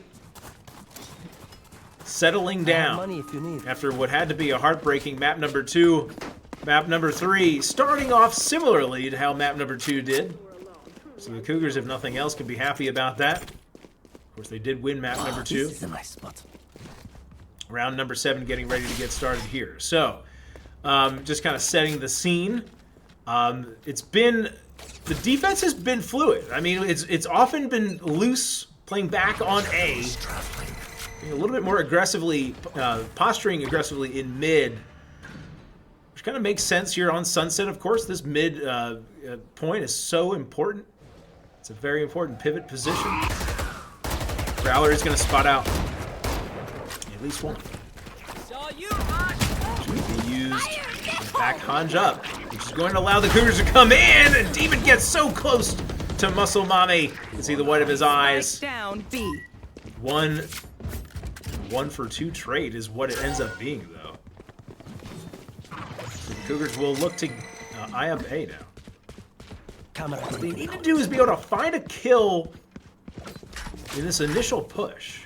Settling down Money if you need. after what had to be a heartbreaking map number 2. Map number 3 starting off similarly to how map number 2 did. So the Cougars, if nothing else, can be happy about that. Of course, they did win map number 2. This is a nice spot. Round number 7 getting ready to get started here. So, just kind of setting the scene. It's been, the defense has been fluid. I mean, it's often been loose, playing back on A. Being a little bit more aggressively, posturing aggressively in mid. Which kind of makes sense here on Sunset, of course. This mid point is so important. It's a very important pivot position. Prowler is going to spot out at least one. Saw you. Should be used to back Hanj up, which is going to allow the Cougars to come in, and Demon gets so close to Muscle Mommy. You can see the white of his eyes. Spike down B. 1 for 2 trade is what it ends up being, though. So the Cougars will look to eye up A now. What they need to do is be able to find a kill in this initial push.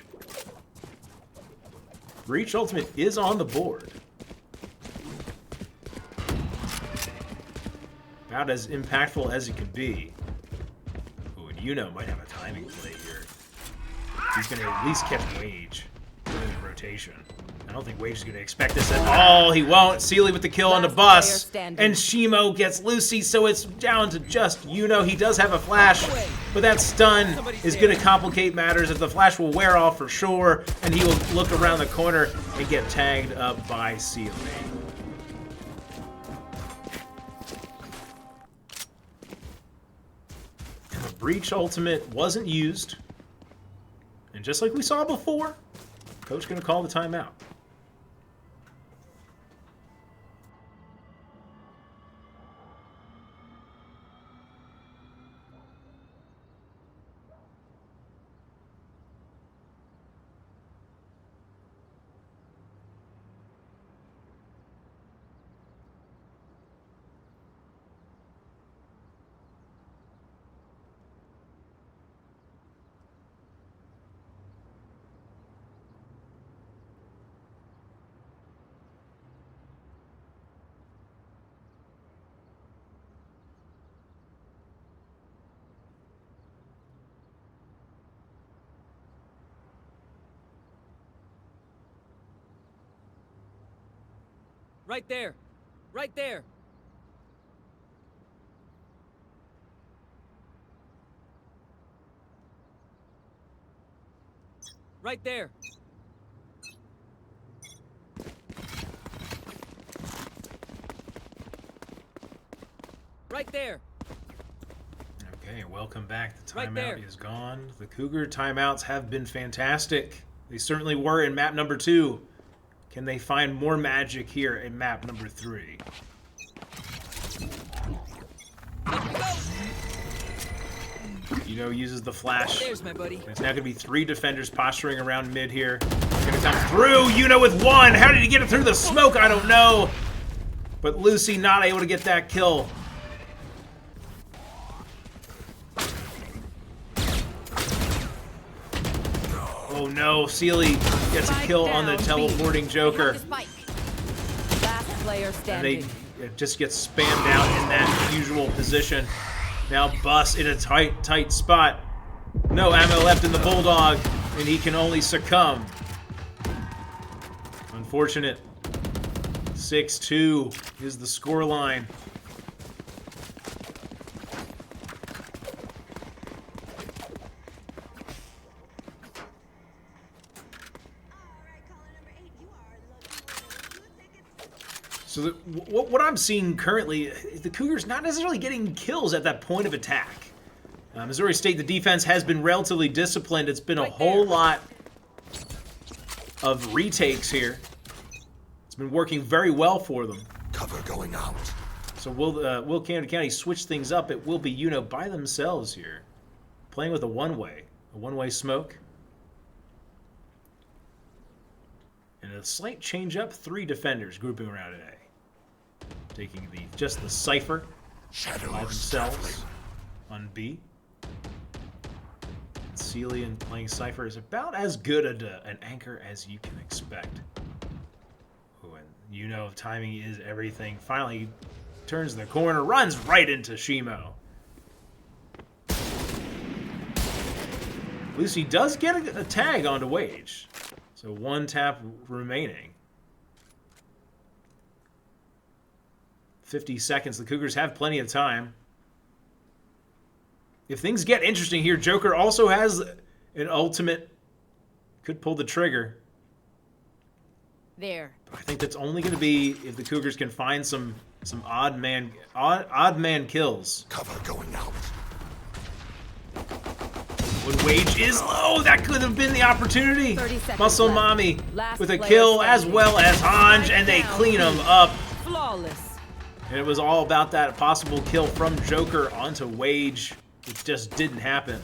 Breach ultimate is on the board. About as impactful as it can be. Ooh, and Yuno might have a timing play here. He's going to at least catch Wage during the rotation. I don't think Wage is going to expect this at all. He won't. Sealy with the kill on the Last bus. player standing. And Shimo gets Lucy, so it's down to just Yuno. He does have a flash, but that stun is going to complicate matters, as the flash will wear off for sure, and he will look around the corner and get tagged up by Sealy. And the Breach ultimate wasn't used. And just like we saw before, Coach going to call the timeout. Right there. Right there. Right there. Right there. Okay, welcome back. The Right there. timeout is gone. The Cougar timeouts have been fantastic. They certainly were in map number 2. Can they find more magic here in map number 3? Yuno uses the flash. There's my buddy. There's now going to be 3 defenders posturing around mid here. Going to come through. Yuno with 1. How did he get it through the smoke? I don't know. But Lucy not able to get that kill. Oh no, Sealy gets a kill on the teleporting Joker. Last player And standing. it just gets spammed out in that usual position. Now Bus in a tight spot. No ammo left in the Bulldog, and he can only succumb. Unfortunate. 6-2 is the scoreline. So what I'm seeing currently is the Cougars not necessarily getting kills at that point of attack. Missouri State, the defense has been relatively disciplined. It's been a whole lot of retakes here. It's been working very well for them. Cover going out. So will Camden County switch things up? It will be Uno by themselves here, playing with a one-way smoke. And a slight change up, 3 defenders grouping around today. Taking just the Cypher by themselves on B. And Celian playing Cypher is about as good an anchor as you can expect. Oh, and you know timing is everything. Finally turns the corner, runs right into Shimo. Lucy does get a tag onto Wage. So 1 tap remaining. 50 seconds. The Cougars have plenty of time. If things get interesting here, Joker also has an ultimate. Could pull the trigger. There. I think that's only going to be if the Cougars can find some odd man kills. Cover going out. When Wage is low, that could have been the opportunity. 30 seconds Muscle left. Mommy Last with a player kill as standing. well as Hanj, and they clean him up. Flawless. And it was all about that possible kill from Joker onto Wage. It just didn't happen.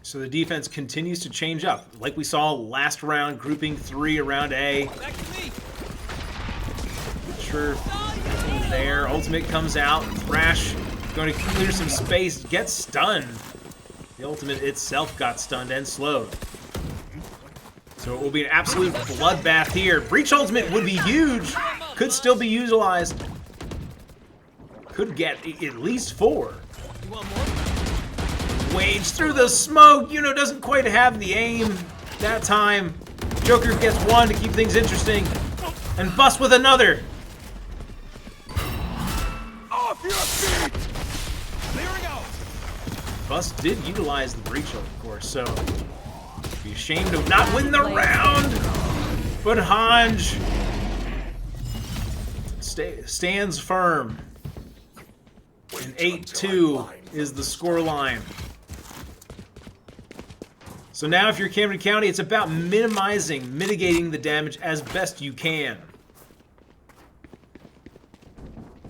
So the defense continues to change up. Like we saw last round, grouping 3 around A. Back to me. Not sure if there. Ultimate comes out. Thrash going to clear some space. Gets stunned. The ultimate itself got stunned and slowed. So it will be an absolute bloodbath here. Breach ultimate would be huge. Could still be utilized. Could get at least 4. You want more? Wage through the smoke. Uno doesn't quite have the aim that time. Joker gets 1 to keep things interesting. And Bust with another. Off your feet! Clearing out! Bust did utilize the breach, of course, so be ashamed to not win the round. But Hanj stands firm. And 8-2 is the scoreline. So now if you're Camden County, it's about mitigating the damage as best you can.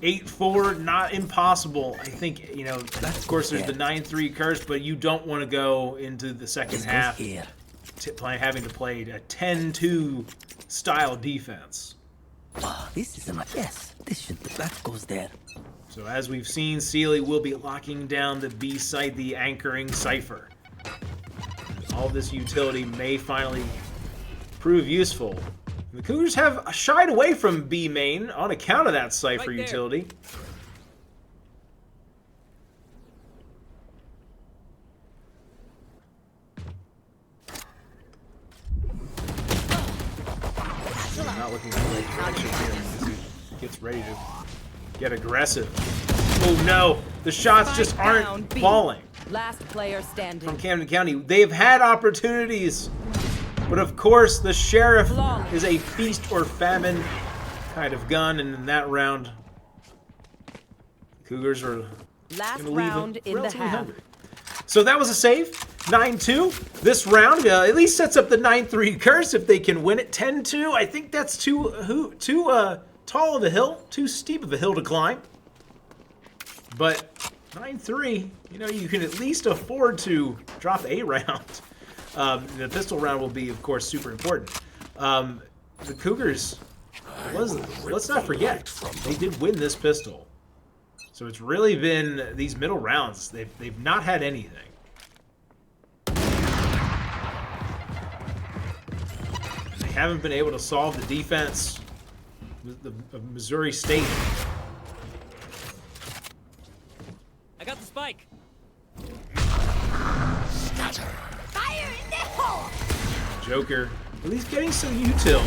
8-4, not impossible. I think, you know, of course there's the 9-3 curse, but you don't want to go into the second half having to play a 10-2 style defense. Oh, this is my yes. That goes there. So as we've seen, Sealy will be locking down the B site, the anchoring Cypher. All this utility may finally prove useful. The Cougars have shied away from B main on account of that Cypher Right there. utility. Not looking for the right direction here as he gets ready to get aggressive. Oh no, the shots just Spike down, aren't B. falling. Last player standing. From Camden County. They've had opportunities, but of course the Sheriff is a feast or famine kind of gun, and in that round, Cougars are Last gonna leave round in the relatively half. hungry. So that was a save, 9-2. This round at least sets up the 9-3 curse if they can win it. 10-2, I think that's too tall of a hill, too steep of a hill to climb. But 9-3, you know, you can at least afford to drop a round. The pistol round will be, of course, super important. The Cougars, let's not forget, they did win this pistol. So it's really been these middle rounds. They've not had anything. They haven't been able to solve the defense of Missouri State. I got the spike. Fire in the hole! Joker, at least getting some util,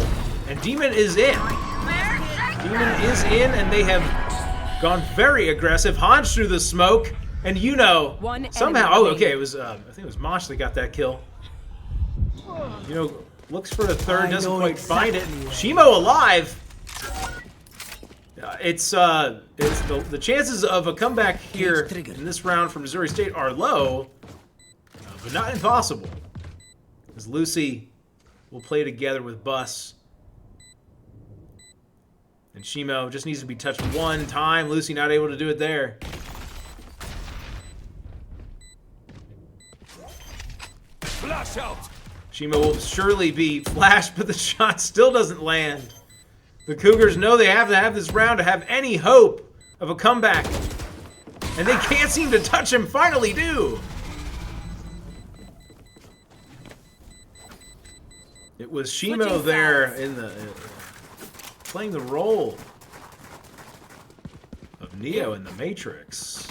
and Demon is in. Demon is in, and they have gone very aggressive. Hans through the smoke, and somehow. Oh, okay. It was I think it was Mosh that got that kill. Looks for the third, doesn't quite find it. Shimo alive. It's the chances of a comeback here in this round for Missouri State are low, but not impossible. As Lucy will play together with Bus. And Shimo just needs to be touched one time. Lucy not able to do it there. Flash out. Shimo will surely be flashed, but the shot still doesn't land. The Cougars know they have to have this round to have any hope of a comeback. And they can't seem to touch him. Finally do. It was Shimo there in the playing the role of Neo in the Matrix,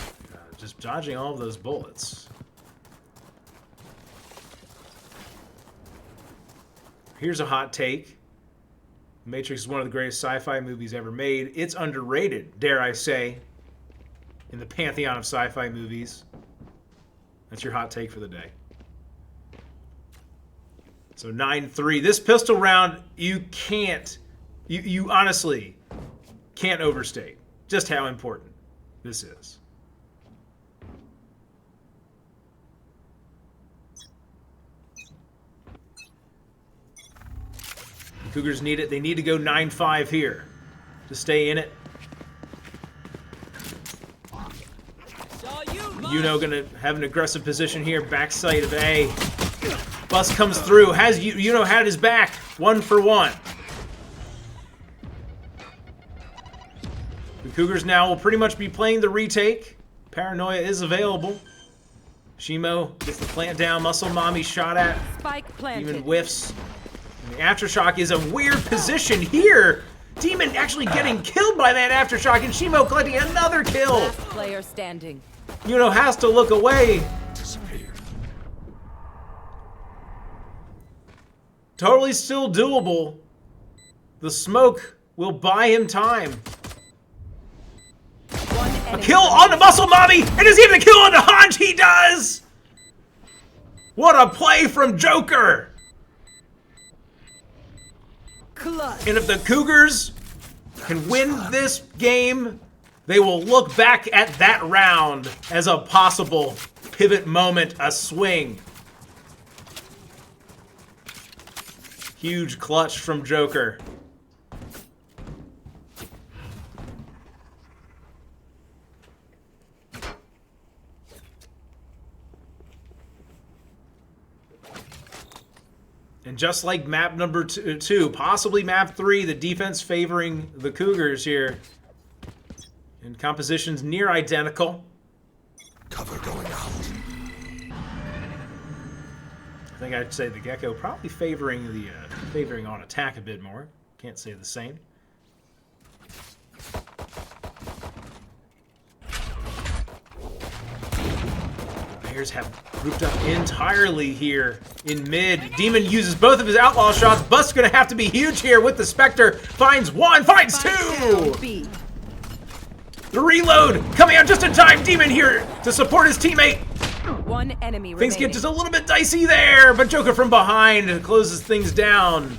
just dodging all of those bullets. Here's a hot take. Matrix is one of the greatest sci-fi movies ever made. It's underrated, dare I say, in the pantheon of sci-fi movies. That's your hot take for the day. So 9-3. This pistol round, you honestly can't overstate just how important this is. The Cougars need it. They need to go 9-5 here to stay in it. Gonna have an aggressive position here. Backside of A. Bus comes through. Has had his back. 1 for 1. The Cougars now will pretty much be playing the retake. Paranoia is available. Shimo gets the plant down. Muscle Mommy shot at. Spike planted. Demon whiffs. And the aftershock is a weird position here. Demon actually getting killed by that aftershock, and Shimo collecting another kill. Last player standing. Has to look away. Disappear. Totally still doable. The smoke will buy him time. A kill on the Muscle Mommy! And does he have a kill on the Hanj? He does! What a play from Joker! Clutch. And if the Cougars can win this game, they will look back at that round as a possible pivot moment, a swing. Huge clutch from Joker. And just like map number two, possibly map 3, the defense favoring the Cougars here. And compositions near identical. Cover going out. I think I'd say the Gecko probably favoring on attack a bit more. Can't say the same. The Bears have grouped up entirely here in mid. Demon uses both of his outlaw shots. Bust's gonna have to be huge here with the Spectre. Finds one, finds two! B. The reload coming out just in time. Demon here to support his teammate. One enemy Things remaining. get just a little bit dicey there, but Joker from behind closes things down.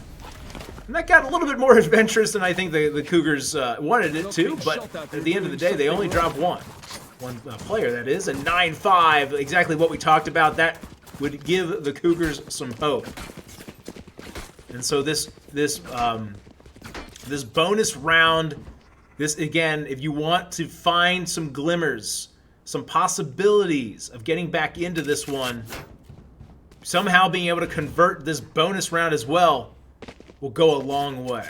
And that got a little bit more adventurous than I think the Cougars wanted it to, but at the end of the day, they only dropped one player, that is, a 9-5, exactly what we talked about. That would give the Cougars some hope. And so this bonus round, this again, if you want to find some glimmers, some possibilities of getting back into this one, somehow being able to convert this bonus round as well, will go a long way.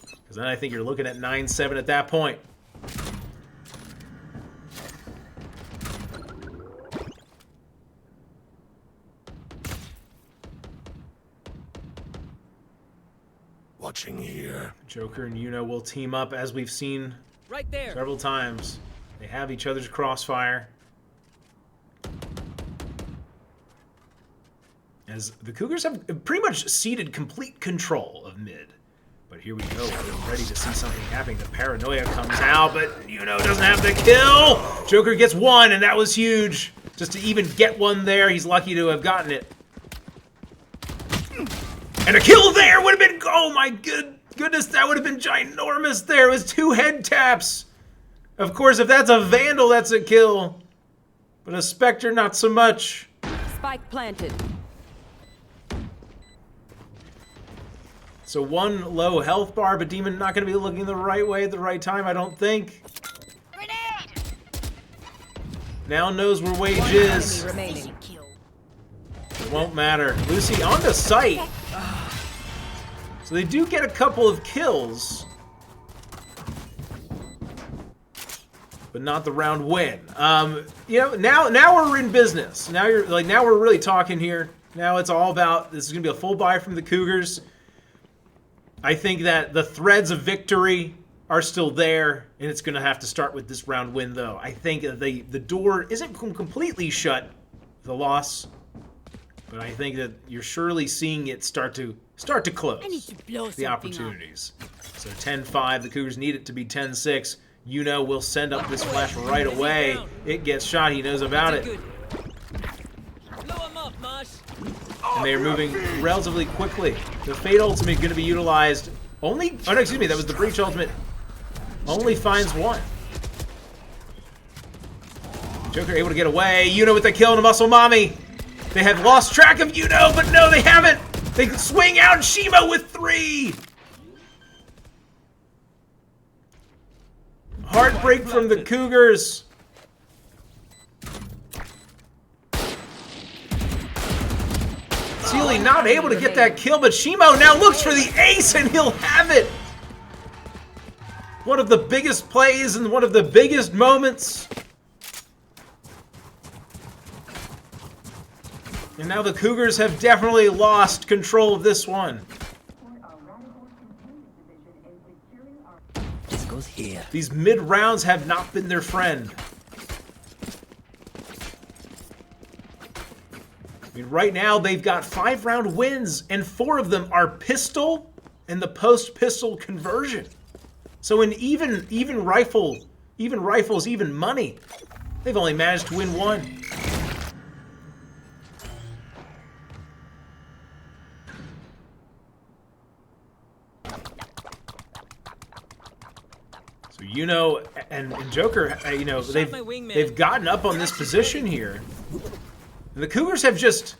Because then I think you're looking at 9-7 at that point. Watching here. Joker and Yuno will team up as we've seen Right there. several times. They have each other's crossfire. As the Cougars have pretty much ceded complete control of mid. But here we go. We're ready to see something happening. The paranoia comes out, but Yuno doesn't have the kill. Joker gets one, and that was huge. Just to even get one there, he's lucky to have gotten it. And a kill there would have been, oh my goodness, that would have been ginormous there. It was 2 head taps. Of course, if that's a Vandal, that's a kill. But a Spectre, not so much. Spike planted. So 1 low health bar, but Demon not going to be looking the right way at the right time, I don't think. Grenade! Now knows where Wage One is. enemy remaining. It won't matter. Lucy on the site. So they do get a couple of kills. But not the round win. You know, now we're in business. Now we're really talking here. Now it's all about, this is gonna be a full buy from the Cougars. I think that the threads of victory are still there, and it's gonna have to start with this round win though. I think the door isn't completely shut, the loss. But I think that you're surely seeing it start to close. I need to blow The something opportunities. So 10-5, the Cougars need it to be 10-6. Yuno will send up this flash right away. It gets shot, he knows about it. Good. Blow him up, Mosh. And they are moving relatively quickly. The Fate ultimate going to be utilized only, oh no, excuse me, that was the Breach ultimate. Only finds 1. Joker able to get away. Yuno with the kill and a muscle mommy. They have lost track of Yuno, but no, they haven't. They swing out Shimo with 3. Heartbreak from the Cougars. Sealy not able to get that kill, but Shimo now looks for the ace and he'll have it. One of the biggest plays and one of the biggest moments. And now the Cougars have definitely lost control of this one. This goes here. These mid-rounds have not been their friend. I mean, right now they've got 5-round wins, and 4 of them are pistol and the post-pistol conversion. So in even rifles, even money, they've only managed to win 1. So Yuno and Joker, you know, they've gotten up on this position here. And the Cougars have just...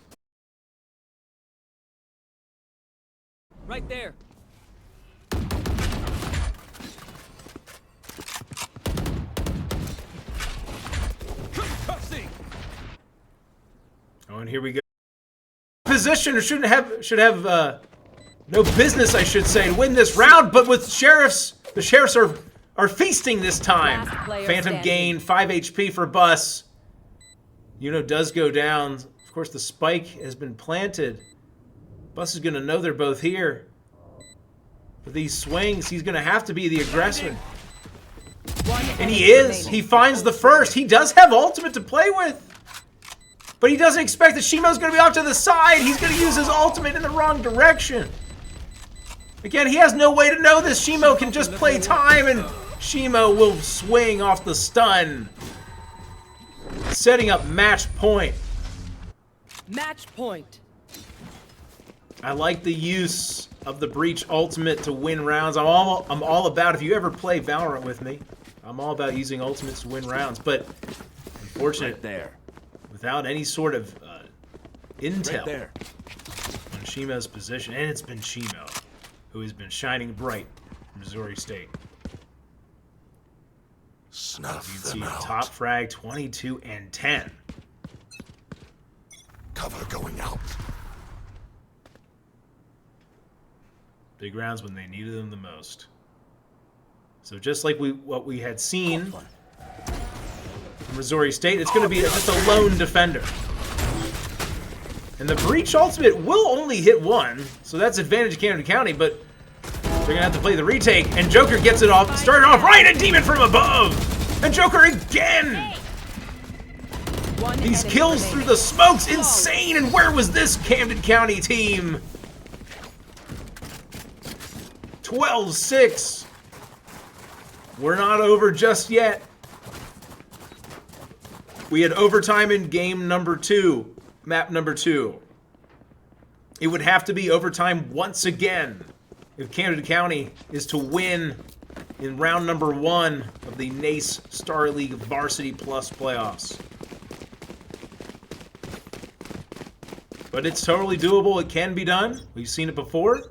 Right there. Oh, and here we go. Position should have no business, I should say, to win this round. But with sheriffs, the sheriffs are feasting this time. Phantom standing. gain 5 HP for Bus. Yuno does go down. Of course, the spike has been planted. Bus is going to know they're both here. For these swings, he's going to have to be the aggressor. And he is. He finds the first. He does have ultimate to play with. But he doesn't expect that Shimo's going to be off to the side. He's going to use his ultimate in the wrong direction. Again, he has no way to know this. Shimo can just play time, and Shimo will swing off the stun. Setting up match point. Match point. I like the use of the Breach ultimate to win rounds. I'm all about, if you ever play Valorant with me, I'm all about using ultimates to win rounds. But unfortunately, Right there. without any sort of intel Right there. on Shimo's position, and it's been Shimo who has been shining bright in Missouri State. Snuff You can see them out. top frag 22 and 10. Cover going out. Big rounds when they needed them the most. So just like what we had seen from Missouri State, it's going to be just a lone defender. And the Breach ultimate will only hit one, so that's advantage Camden County, but they're going to have to play the retake, and Joker gets it off, started off right, and Demon from above! And Joker again! These kills through the smokes, insane! And where was this Camden County team? 12-6. We're not over just yet. We had overtime in game number 2, map number 2. It would have to be overtime once again if Camden County is to win in round number 1 of the NACE Star League Varsity Plus playoffs. But it's totally doable. It can be done. We've seen it before.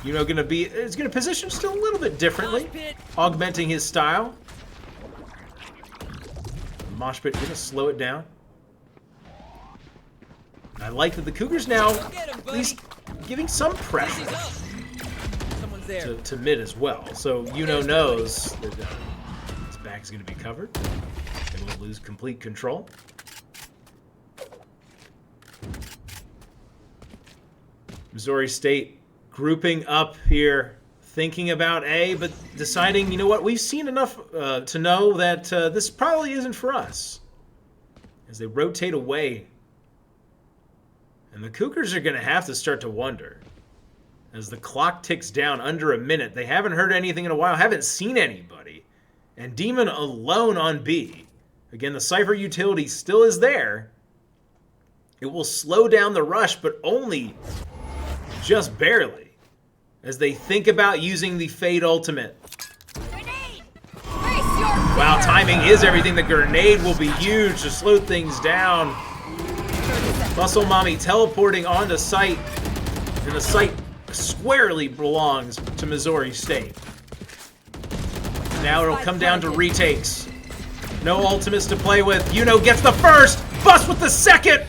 It's gonna position still a little bit differently, augmenting his style. Mosh pit gonna slow it down. I like that the Cougars now at least giving some pressure to mid as well. So knows that his back is gonna be covered. They will lose complete control. Missouri State grouping up here, thinking about A, but deciding, you know what, we've seen enough to know that this probably isn't for us. As they rotate away. And the Cougars are going to have to start to wonder. As the clock ticks down under a minute, they haven't heard anything in a while, haven't seen anybody. And Demon alone on B. Again, the Cypher utility still is there. It will slow down the rush, but only just barely. As they think about using the Fade ultimate. Wow, timing is everything. The grenade will be huge to slow things down. Muscle Mommy teleporting onto site. And the site squarely belongs to Missouri State. Now it'll come down to retakes. No ultimates to play with. Gets the first. Bust with the second.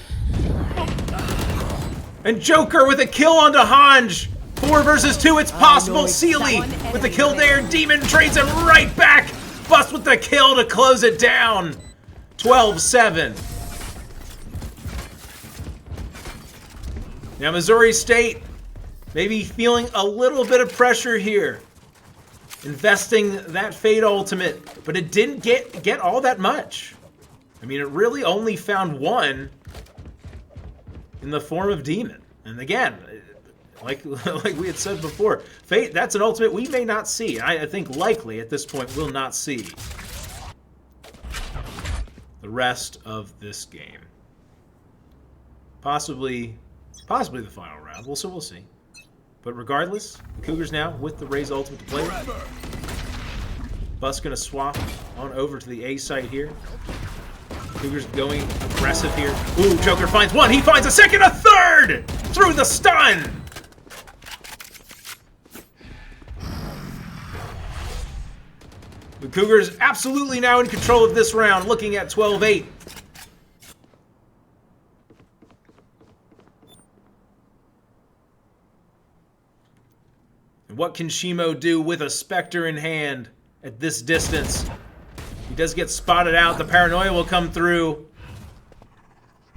And Joker with a kill onto Hanj. 4 versus 2, it's possible. Sealy with the kill there. Demon trades him right back. Bust with the kill to close it down. 12-7. Now Missouri State maybe feeling a little bit of pressure here. Investing that Fade ultimate, but it didn't get all that much. I mean, it really only found one in the form of Demon. And again, like we had said before, Fate, that's an ultimate we may not see. I think likely at this point we'll not see the rest of this game. Possibly the final round. We'll see. But regardless, the Cougars now with the Raze ultimate to play with. Bus gonna swap on over to the A site here. Cougars going aggressive here. Ooh, Joker finds one. He finds a second, a third! Through the stun! The Cougars absolutely now in control of this round, looking at 12-8. And what can Shimo do with a Spectre in hand at this distance? He does get spotted out. The paranoia will come through.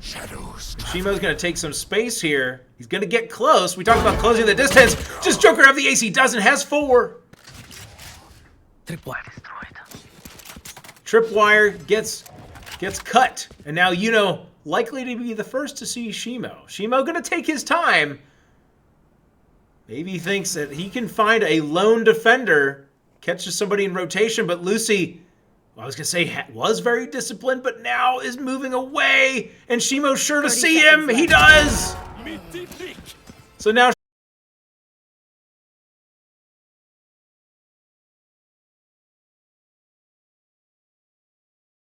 Shadows. Shimo's going to take some space here. He's going to get close. We talked about closing the distance. Does Joker have the AC? Doesn't. Has 4. Tripwire destroyed. Tripwire gets cut. And now likely to be the first to see Shimo. Shimo going to take his time. Maybe he thinks that he can find a lone defender. Catches somebody in rotation, but Lucy, I was going to say, was very disciplined, but now is moving away. And Shimo's sure to see him. He does. So now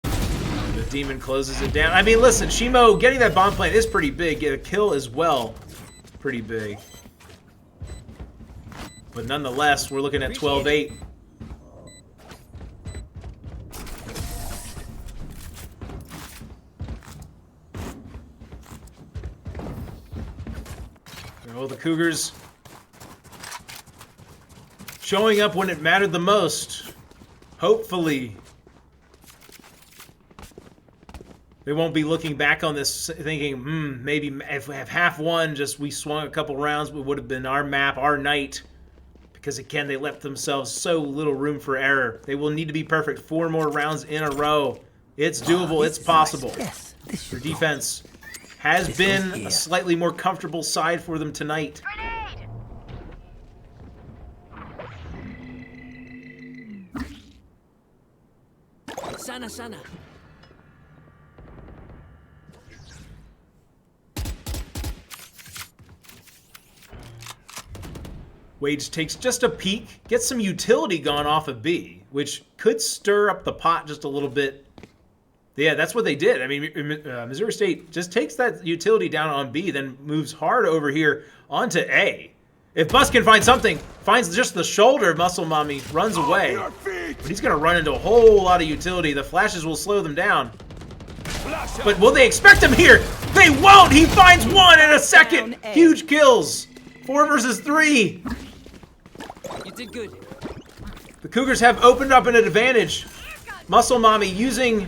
the Demon closes it down. I mean, listen, Shimo getting that bomb plant is pretty big. Get a kill as well. Pretty big. But nonetheless, we're looking at 12-8. Well, the Cougars Showing up when it mattered the most. Hopefully. They won't be looking back on this thinking, maybe if we have half won, just we swung a couple rounds, it would have been our map, our night. Because again, they left themselves so little room for error. They will need to be perfect 4 more rounds in a row. It's doable, it's possible. Yes, this Their should defense has been a slightly more comfortable side for them tonight. Sana, sana. Wage takes just a peek, gets some utility gone off of B, which could stir up the pot just a little bit. Yeah, that's what they did. I mean, Missouri State just takes that utility down on B, then moves hard over here onto A. If Bus can find something, finds just the shoulder of Muscle Mommy, runs away. But he's going to run into a whole lot of utility. The flashes will slow them down. But will they expect him here? They won't! He finds one in a second! Huge kills! 4 versus 3. You did good. The Cougars have opened up an advantage. Muscle Mommy using...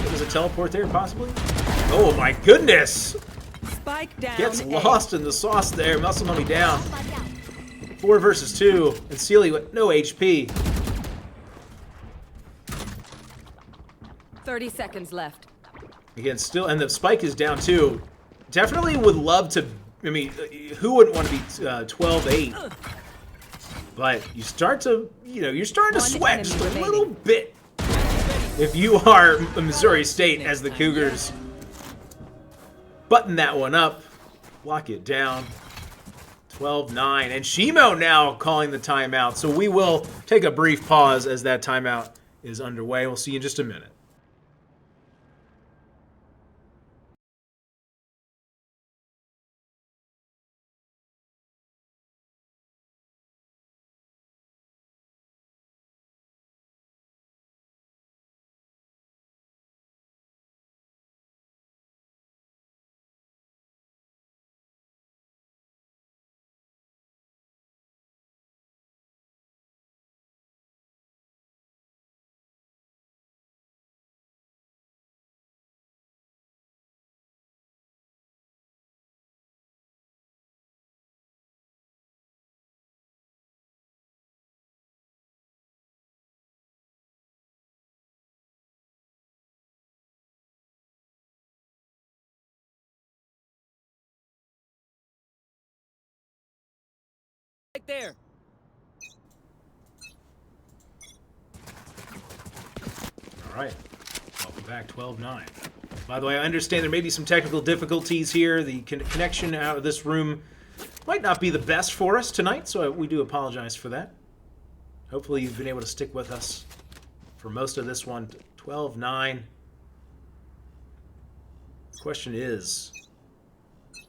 There's a teleport there, possibly? Oh my goodness! Spike down. Gets A. lost in the sauce there. Muscle Mommy down. 4 versus 2. And Sealy with no HP. 30 seconds left. Again, still... And the Spike is down too. Definitely would love to... I mean, who wouldn't want to be 12-8? But you start to... You know, you're starting to sweat just a little bit. If you are Missouri State as the Cougars button that one up, lock it down. 12-9. And Shimo now calling the timeout. So we will take a brief pause as that timeout is underway. We'll see you in just a minute. Right there. All right. Welcome back, 12-9. By the way, I understand there may be some technical difficulties here. The connection out of this room might not be the best for us tonight, so we do apologize for that. Hopefully you've been able to stick with us for most of this one. 12-9. The question is,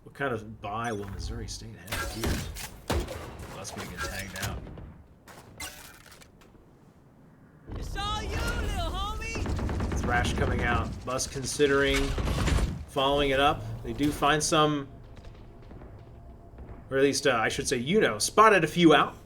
what kind of bye will Missouri State have here? That's going to get tagged out. It's all you, little homie. Thrash coming out. Bus considering following it up. They do find some, or at least I should say, spotted a few out.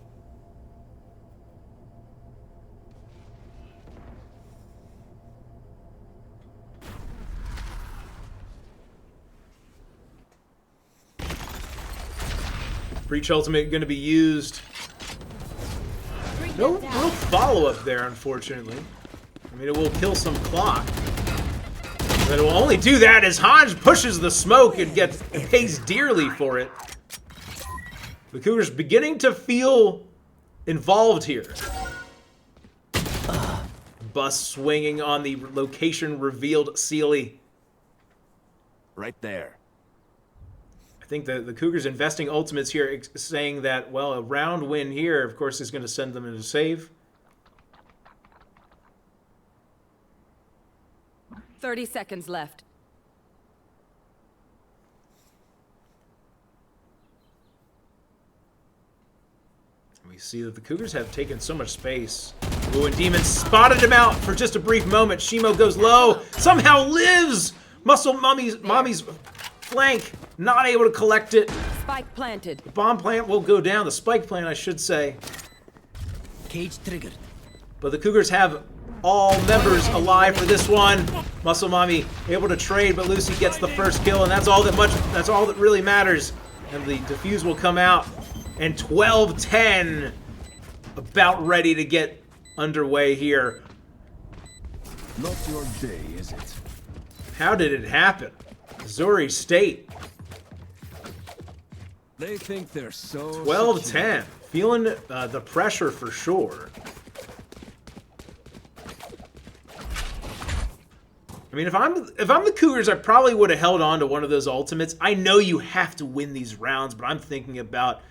Breach ultimate going to be used. No real follow-up there, unfortunately. I mean, it will kill some clock. But it will only do that as Hodge pushes the smoke and pays dearly for it. The Cougars beginning to feel involved here. Bus swinging on the location revealed Sealy. Right there. I think the Cougars investing ultimates here, saying that, well, a round win here, of course, is going to send them into save. 30 seconds left. We see that the Cougars have taken so much space. Ooh, and Demon spotted him out for just a brief moment. Shimo goes low, somehow lives! Mommy's flank, not able to collect it. Spike planted. The bomb plant will go down. The spike plant, I should say. Cage triggered. But the Cougars have all members alive for this one. Muscle Mommy able to trade, but Lucy gets the first kill, and that's all that really matters. And the defuse will come out. And 12-10. About ready to get underway here. Not your day, is it? How did it happen? Missouri State. They think they're so 12-10. Feeling the pressure for sure. I mean, if I'm the Cougars, I probably would have held on to one of those ultimates. I know you have to win these rounds, but I'm thinking about,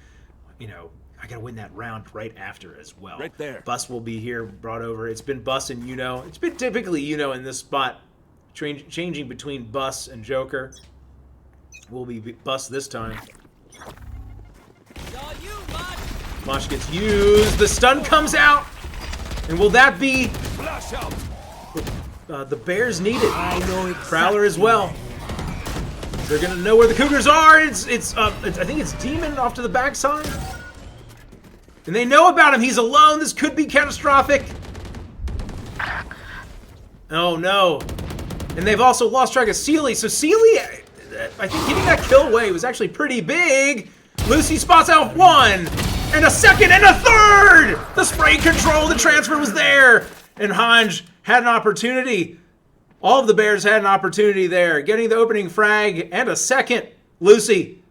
you know, I gotta win that round right after as well. Right there. Bus will be here, brought over. It's been Bus and Yuno. It's been typically Yuno in this spot, changing between Bus and Joker. Will be Bus this time. It's all you, Mod. Mosh gets used. The stun comes out, and will that be? Flash out. The Bears need it. I know it. Prowler as well. They're gonna know where the Cougars are. I think it's Demon off to the backside. And they know about him. He's alone. This could be catastrophic. Oh no. And they've also lost track of Sealy. So Sealy, I think getting that kill away was actually pretty big. Lucy spots out one, and a second, and a third! The spray control, the transfer was there. And Hanj had an opportunity. All of the Bears had an opportunity there. Getting the opening frag and a second. Lucy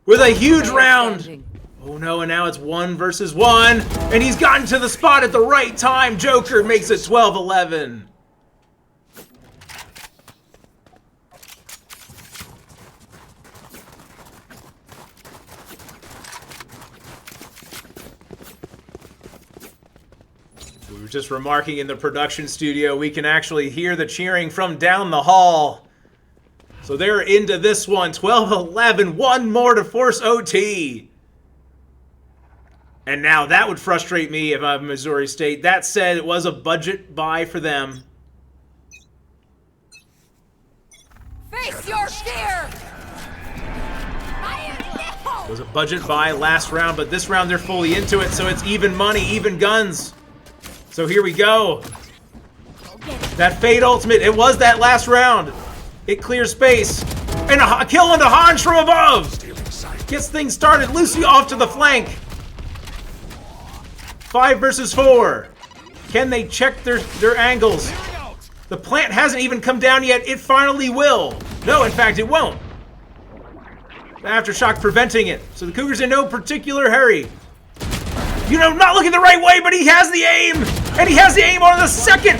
with a huge round. Oh no, and now it's 1 versus 1. And he's gotten to the spot at the right time. Joker makes it 12-11. We were just remarking in the production studio, we can actually hear the cheering from down the hall. So they're into this one, 12-11, one more to force OT. And now that would frustrate me if I'm Missouri State. That said, it was a budget buy for them. Face your fear! It was a budget buy last round, but this round they're fully into it, so it's even money, even guns. So here we go. That Fade Ultimate, it was that last round. It clears space. And a kill into Hanj from above. Gets things started. Lucy off to the flank. 5 versus 4. Can they check their angles? The plant hasn't even come down yet. It finally will. No, in fact, it won't. The Aftershock preventing it. So the Cougars in no particular hurry. You know, not looking the right way, but he has the aim! And he has the aim on the second!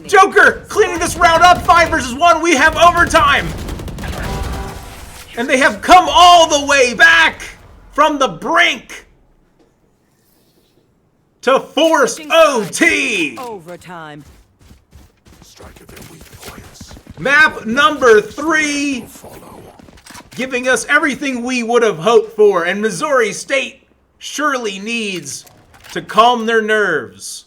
Joker cleaning this round up, 5 versus 1. We have overtime! And they have come all the way back from the brink to force OT! Overtime. Strike at their weak points. Map number 3, Follow. giving us everything we would have hoped for, and Missouri State surely needs to calm their nerves.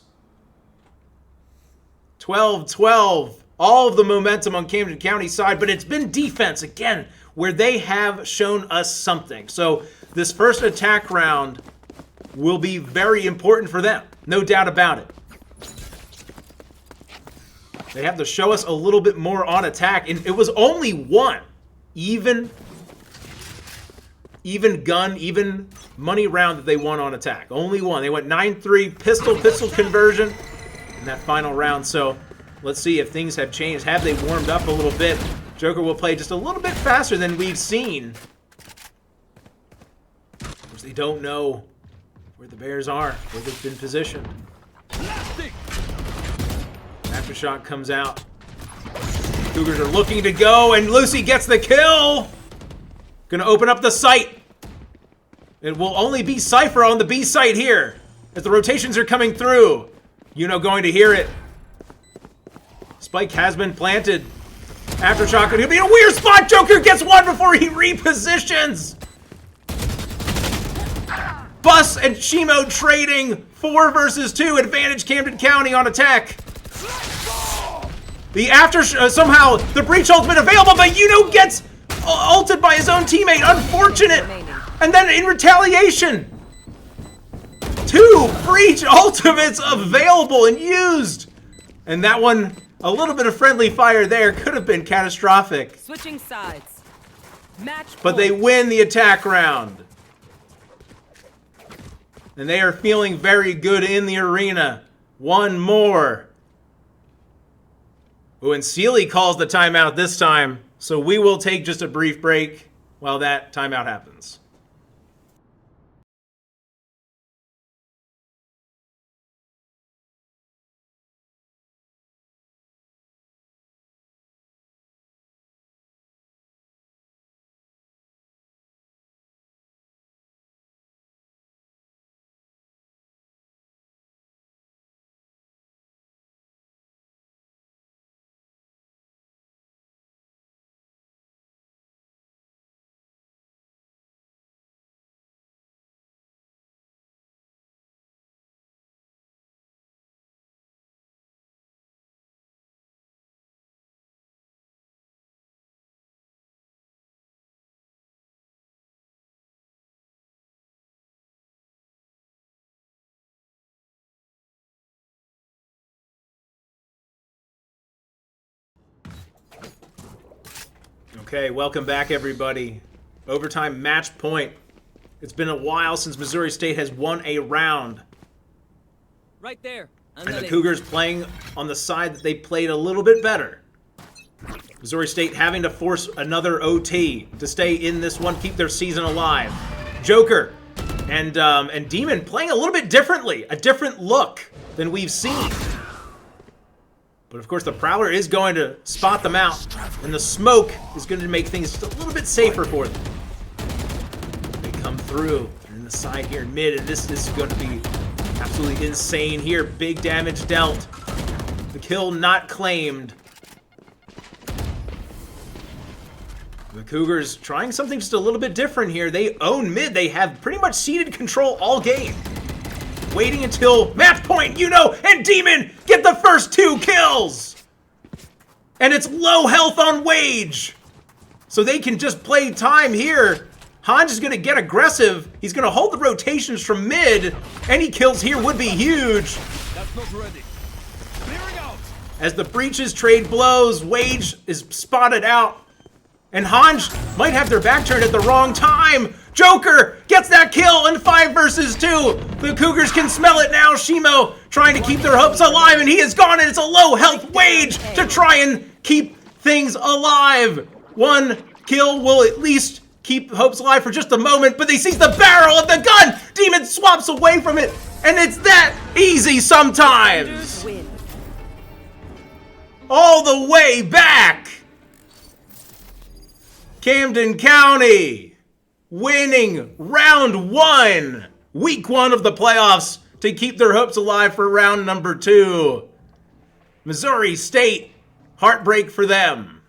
12-12, all of the momentum on Camden County's side, but it's been defense, again, where they have shown us something. So this first attack round will be very important for them, no doubt about it. They have to show us a little bit more on attack, and it was only one even gun, even money round that they won on attack. Only one. They went 9-3 pistol conversion in that final round. So let's see if things have changed. Have they warmed up a little bit? Joker will play just a little bit faster than we've seen. Because they don't know where the Bears are, where they've been positioned. Aftershock comes out. Cougars are looking to go, and Lucy gets the kill. Gonna open up the site. It will only be Cypher on the B site here, as the rotations are coming through. Yuno going to hear it. Spike has been planted. Aftershock, he'll be in a weird spot. Joker gets one before he repositions. Bus and Shimo trading 4 versus 2. Advantage Camden County on attack. The somehow the breach ultimate available, but Yuno gets ulted by his own teammate. Unfortunate. And then in retaliation, 2 Breach ultimates available and used. And that one, a little bit of friendly fire there could have been catastrophic. Switching sides. Match But they point. win the attack round. And they are feeling very good in the arena. One more. Oh, and Sealy calls the timeout this time. So we will take just a brief break while that timeout happens. Okay, welcome back, everybody. Overtime match point. It's been a while since Missouri State has won a round. Right there. And the Cougars playing on the side that they played a little bit better. Missouri State having to force another OT to stay in this one, keep their season alive. Joker and Demon playing a little bit differently, a different look than we've seen. But of course, the Prowler is going to spot them out, and the smoke is going to make things just a little bit safer for them. They come through. They're in the side here in mid, and this is going to be absolutely insane here. Big damage dealt. The kill not claimed. The Cougars trying something just a little bit different here. They own mid. They have pretty much ceded control all game. Waiting until match point, and Demon get the first 2 kills. And it's low health on Wage. So they can just play time here. Hans is going to get aggressive. He's going to hold the rotations from mid. Any kills here would be huge. That's not ready. Clearing out. As the breaches trade blows, Wage is spotted out. And Hans might have their back turned at the wrong time. Joker gets that kill in 5 versus 2. The Cougars can smell it now. Shimo trying to keep their hopes alive, and he is gone, and it's a low health Wage to try and keep things alive. 1 kill will at least keep hopes alive for just a moment, but they seize the barrel of the gun. Demon swaps away from it, and it's that easy sometimes. Win. All the way back. Camden County winning round 1, week 1 of the playoffs to keep their hopes alive for round number 2. Missouri State, heartbreak for them.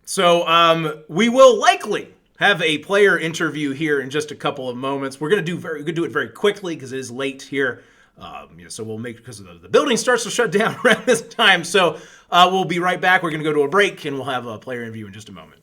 So we will likely have a player interview here in just a couple of moments. We're gonna do it very quickly because it is late here. So we'll make, because the building starts to shut down around this time. So we'll be right back. We're going to go to a break, and we'll have a player interview in just a moment.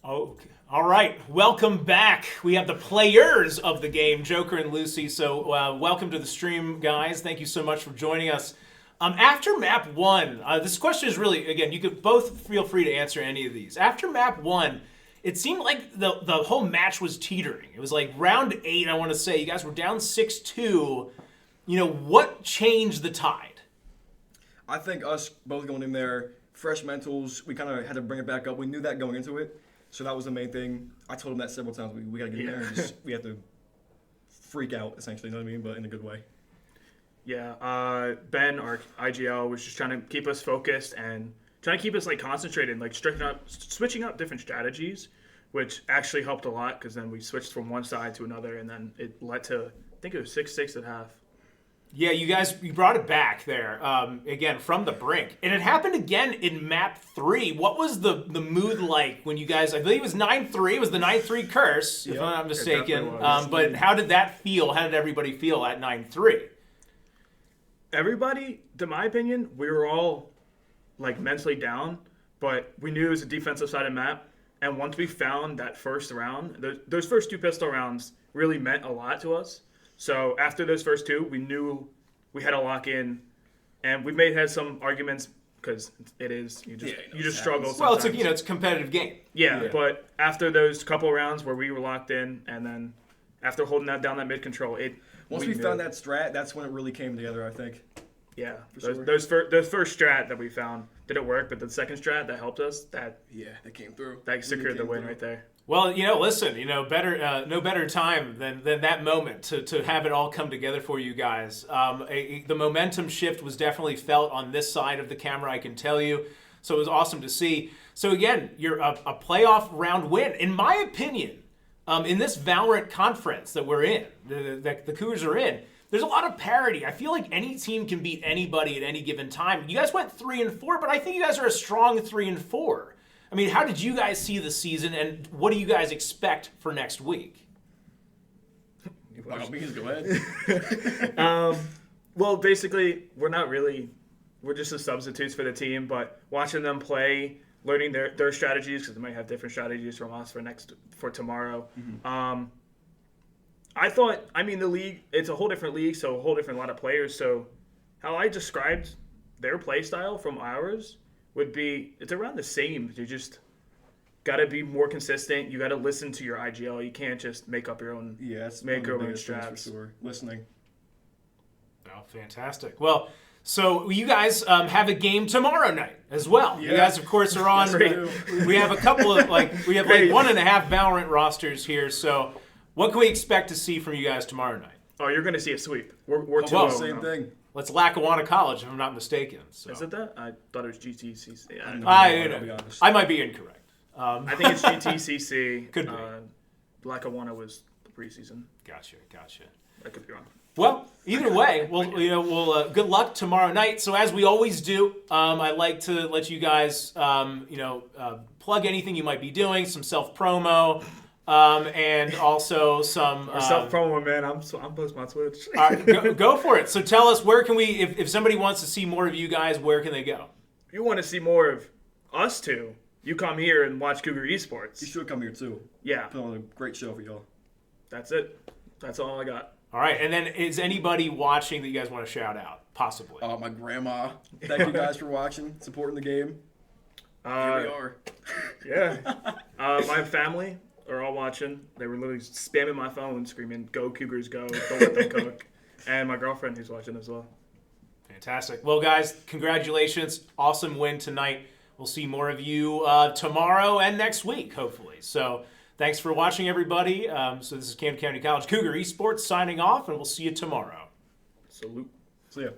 Okay. All right. Welcome back. We have the players of the game, Joker and Lucy. So welcome to the stream, guys. Thank you so much for joining us. After map 1, this question is really, again, you could both feel free to answer any of these. After map 1, it seemed like the whole match was teetering. It was like round 8, I want to say. You guys were down 6-2. What changed the tide? I think us both going in there, fresh mentals, we kind of had to bring it back up. We knew that going into it. So that was the main thing. I told him that several times. We got to get in there and we have to freak out, essentially, you know what I mean? But in a good way. Yeah, Ben, our IGL, was just trying to keep us focused and trying to keep us concentrated, switching up different strategies, which actually helped a lot because then we switched from one side to another, and then it led to, I think it was 6-6 at half. Yeah, you brought it back there, again, from the brink. And it happened again in map 3. What was the mood like when you guys, I believe it was 9-3, it was the 9-3 curse, if I'm not mistaken. But how did that feel? How did everybody feel at 9-3? Everybody, to my opinion, we were all mentally down, but we knew it was a defensive side of map. And once we found that first round, those first 2 pistol rounds really meant a lot to us. So after those first 2, we knew we had to lock in, and we may have had some arguments because it is you just struggle. Well, sometimes. it's a competitive game. Yeah, but after those couple rounds where we were locked in, and then after holding that down that mid control, once we found that strat, that's when it really came together, I think. Yeah, sure. those first strat that we found didn't work, but the second strat that helped us, that came through. That secured the win right there. Well, listen, better no better time than that moment to have it all come together for you guys. The momentum shift was definitely felt on this side of the camera, I can tell you. So it was awesome to see. So again, you're a playoff round win. In my opinion, in this Valorant conference that we're in, the Cougars are in, there's a lot of parity. I feel like any team can beat anybody at any given time. You guys went 3-4, but I think you guys are a strong 3-4. I mean, how did you guys see the season, and what do you guys expect for next week? By all means, go ahead. Well, basically, we're just the substitutes for the team, but watching them play, learning their strategies, because they might have different strategies from us for tomorrow. Mm-hmm. The league, it's a whole different league, so a whole different lot of players. So how I described their play style from ours would be, it's around the same. You just got to be more consistent. You got to listen to your IGL. You can't just make up your own. Yeah, it's make your own strats for sure. Listening. Oh, fantastic. Well, so you guys have a game tomorrow night as well. Yeah. You guys, of course, are on. We have a couple of we have 1.5 Valorant rosters here. So what can we expect to see from you guys tomorrow night? Oh, you're going to see a sweep. We're 2-0. Same thing. Let's Lackawanna College, if I'm not mistaken. So. Is it that? I thought it was GTCC. I might be incorrect. I think it's GTCC. Could be. Lackawanna was the preseason. Gotcha. I could be wrong. Well, either way, we'll good luck tomorrow night. So as we always do, I like to let you guys, plug anything you might be doing, some self promo. And also some self promo, man. I'm posting my Twitch. Go for it. So tell us, where can we, if somebody wants to see more of you guys, where can they go? If you want to see more of us two, you come here and watch Cougar Esports. You should come here too. Yeah, put on a great show for y'all. That's it. That's all I got. All right, and then is anybody watching that you guys want to shout out? Possibly. My grandma. Thank you guys for watching, supporting the game. Here we are. Yeah. My family are all watching. They were literally spamming my phone, screaming, "Go Cougars, go! Don't let them cook!" And my girlfriend who's watching as well. Fantastic. Well, guys, congratulations! Awesome win tonight. We'll see more of you tomorrow and next week, hopefully. So, thanks for watching, everybody. So this is Camden County College Cougar Esports signing off, and we'll see you tomorrow. Salute. See ya.